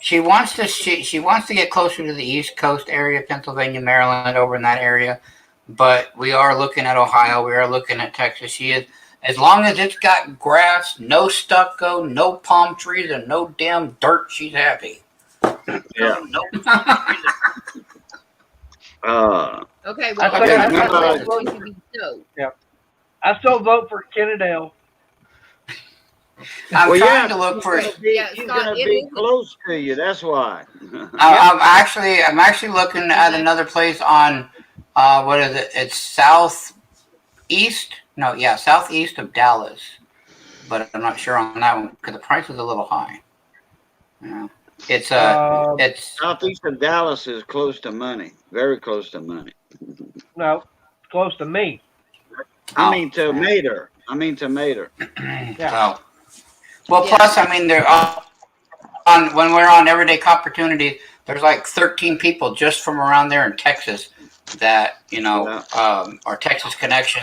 She wants to get closer to the East Coast area, Pennsylvania, Maryland, over in that area. But we are looking at Ohio. We are looking at Texas. She is, as long as it's got grass, no stucco, no palm trees, and no damn dirt, she's happy. Yeah. Okay, I still vote for Kennedale. I'm trying to look for. He's gonna be close to you. That's why. I'm actually looking at another place on What is it? It's southeast. No, yeah, southeast of Dallas. But I'm not sure on that one because the price is a little high. Yeah. It's Southeast of Dallas is close to money. Very close to money. No, close to me. I mean to Mater. Yeah. So, well, plus, I mean, they're on when we're on Everyday Opportunities. There's like 13 people just from around there in Texas that our Texas connection.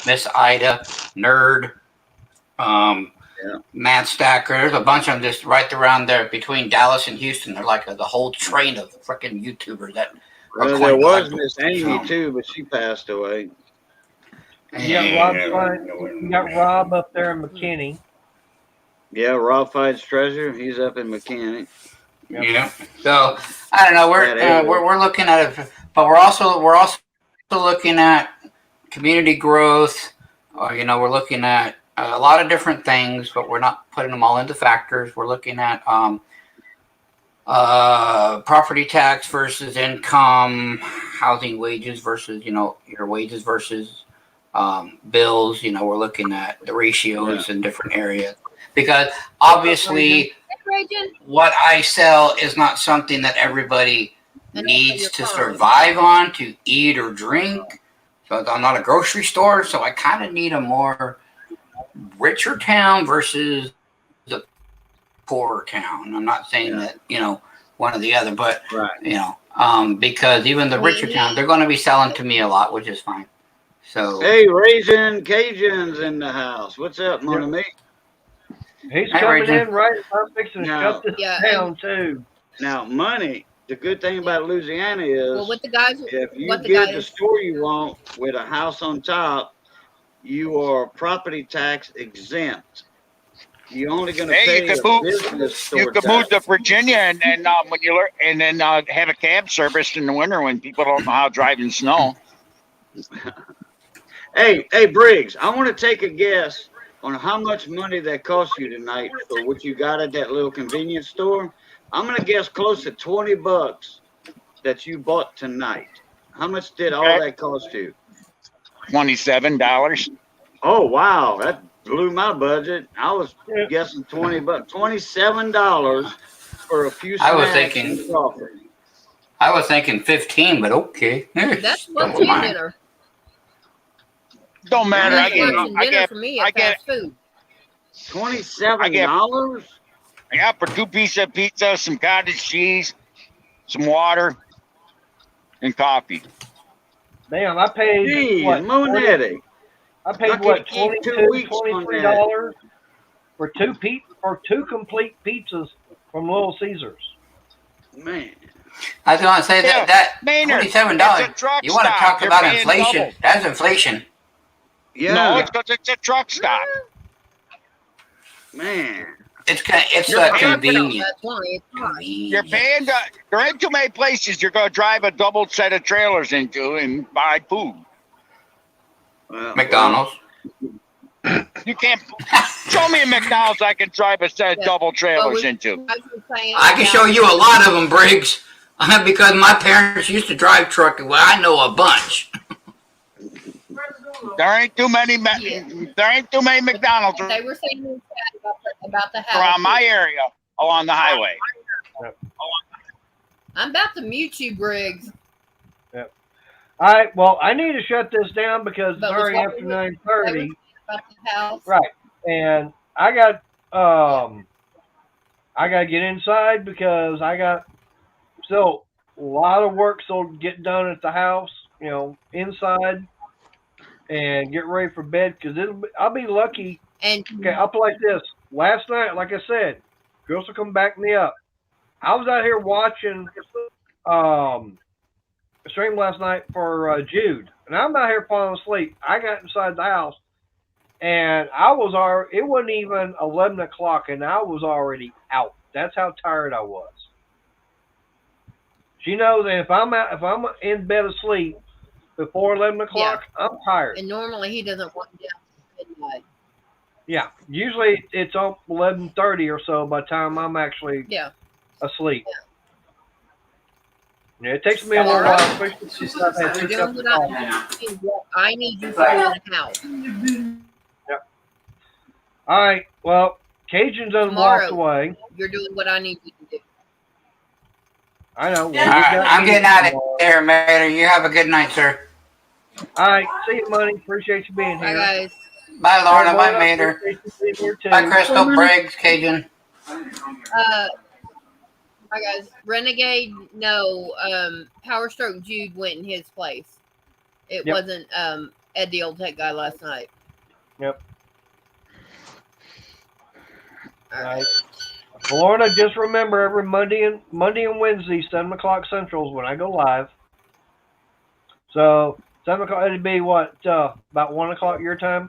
Miss Ida, Nerd, Matt Stacker. There's a bunch of them just right around there between Dallas and Houston. They're like the whole train of freaking YouTubers that. Well, there was Miss Amy too, but she passed away. You got Rob up there in McKinney. Yeah, Rob Fights Treasure. He's up in McKinney. Yep. Yeah. So I don't know. We're looking at it, but we're also looking at community growth. We're looking at a lot of different things, but we're not putting them all into factors. We're looking at property tax versus income, housing wages versus your wages versus bills. We're looking at the ratios in different areas because obviously what I sell is not something that everybody needs to survive on, to eat or drink. So I'm not a grocery store, so I kind of need a more richer town versus the poorer town. I'm not saying that one or the other, but because even the richer town, they're going to be selling to me a lot, which is fine. So hey, Raisin Cajun's in the house. What's up, mon ami? He's coming in right. I'm fixing to shut this down too. Now, money. The good thing about Louisiana is, with the guys, if you get the store you want with a house on top, you are property tax exempt. You're only going to pay a business store You could move to Virginia, and then when you learn, and then have a cab service in the winter when people don't know how to drive in snow. Hey, Briggs, I want to take a guess on how much money that cost you tonight for what you got at that little convenience store. I'm going to guess close to $20 that you bought tonight. How much did all that cost you? $27. Oh, wow. That blew my budget. I was guessing $20. $27 for a few snacks and coffee. I was thinking 15, but okay. That's what's in dinner. Don't matter. I get food. $27? Yeah, for 2 pieces of pizza, some cottage cheese, some water, and coffee. Damn, I paid Monetti. I paid $23 for two complete pizzas from Little Caesars. Man, I was going to say that Maynard, $27. You want to talk about inflation? Double. That's inflation. Yeah. No, it's because it's a truck stop. Man. It's convenient. You're paying. There ain't too many places you're going to drive a double set of trailers into and buy food. McDonald's. You can't show me a McDonald's I can drive a set of double trailers into. I can show you a lot of them, Briggs, because my parents used to drive truck. Well, I know a bunch. There ain't too many. There ain't too many McDonald's. They were saying about the house around my area along the highway. I'm about to mute you, Briggs. Yep. All right. Well, I need to shut this down because it's already after 9:30. Right. And I got to get inside because I got still a lot of work still to get done at the house. Inside. And get ready for bed because I'll be lucky. And I'll play like this. Last night, like I said, girls will come back me up. I was out here watching a stream last night for Jude, and I'm out here falling asleep. I got inside the house, and it wasn't even 11 o'clock, and I was already out. That's how tired I was. She knows that if I'm in bed asleep before 11 o'clock, I'm tired. And normally he doesn't want down to midnight. Yeah, usually it's on 11:30 or so by the time I'm actually asleep. Yeah, it takes me a little while, especially You're since I've had two doing cups of what coffee. I need you to do in the house. Yep. All right. Well, Cajun done walked Tomorrow, away. you're doing what I need you to do. I know. Well, All we right, got I'm getting meetings out of tomorrow. here, Mater. You have a good night, sir. All right. See you, Money. Appreciate you being Bye, here. guys. Bye, Hey, Lorna. Bye, Lorna, Mater. appreciate you being here too. Bye, Crystal, Bye, Briggs, Cajun. Hi, guys. Renegade, no. Power Stroke Jude went in his place. It Yep. wasn't Ed, the old tech guy, last night. Yep. All right. Florida, just remember every Monday and Wednesday, 7 o'clock Central is when I go live. So 7 o'clock, it'd be what, about 1 o'clock your time?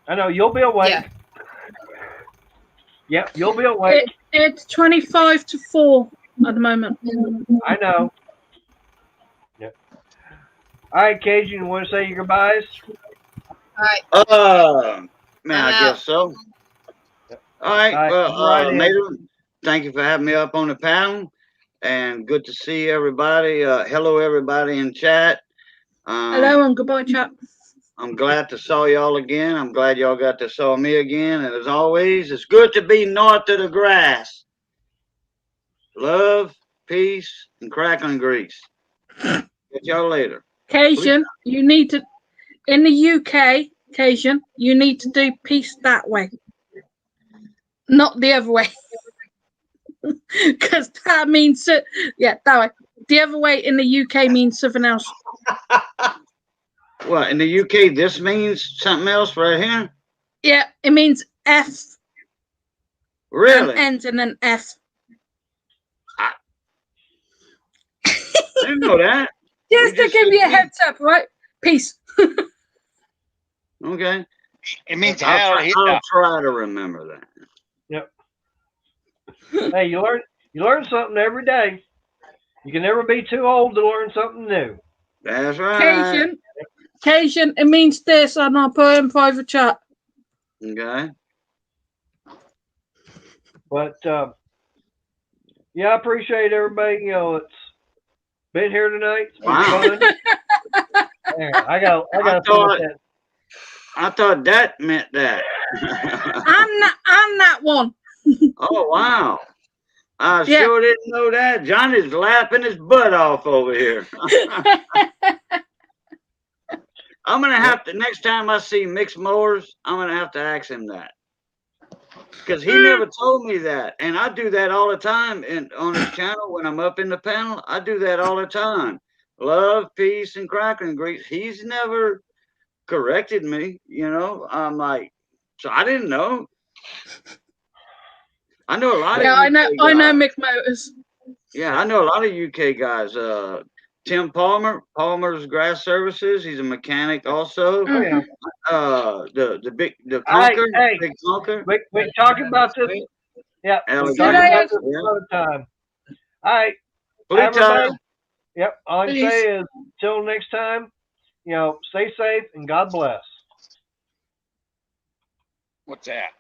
I know, you'll be awake. Yeah. Yep, you'll be awake. It's 25 to 4 at the moment. I know. Yep. All right, Cajun, you want to say your goodbyes? All right. Man, I'm I out. guess so. Yep. All right. All right, Well, right in. Mater, thank you for having me up on the panel, and good to see everybody. Hello, everybody in chat. Hello and goodbye, chap. I'm glad to saw y'all again. I'm glad y'all got to saw me again. And as always, it's good to be north of the grass. Love, peace, and crackling grease. Get y'all later. Cajun, you need to, in the UK, Cajun, you need to do peace that way, not the other way. Because that means, yeah, that way. The other way in the UK means something else. What, in the UK, this means something else right here? Yeah, it means F. Really? Ends in an F. I didn't know that. Just to give you a heads up, right? Peace. Okay. It means I'll hell. try to remember that. Yep. Hey, you learn something every day. You can never be too old to learn something new. That's right. Cajun, it means this, and I'll put it in private chat. Okay. But yeah, I appreciate everybody. You know, it's been here tonight. It's been fun. Man, I got that. I thought that meant that. I'm that one. Oh wow. I Yeah. sure didn't know that. Johnny's laughing his butt off over here. I'm gonna have to, next time I see mixed mowers, I'm gonna have to ask him that. Because he never told me that. And I do that all the time on his channel when I'm up in the panel. I do that all the time. Love, peace, and crackling grease. He's never corrected me, you know. I'm like, so I didn't know. I know a lot of UK I know guys. mixed motors. Yeah, I know a lot of UK guys. Tim Palmer's Grass Services. He's a mechanic also. Oh, yeah. The Conquer, big Conquer. We're talking about this. Yeah, we're talking about this another time. All right, everybody. Yep. All I can say is, till next time, you know, stay safe and God bless. What's that?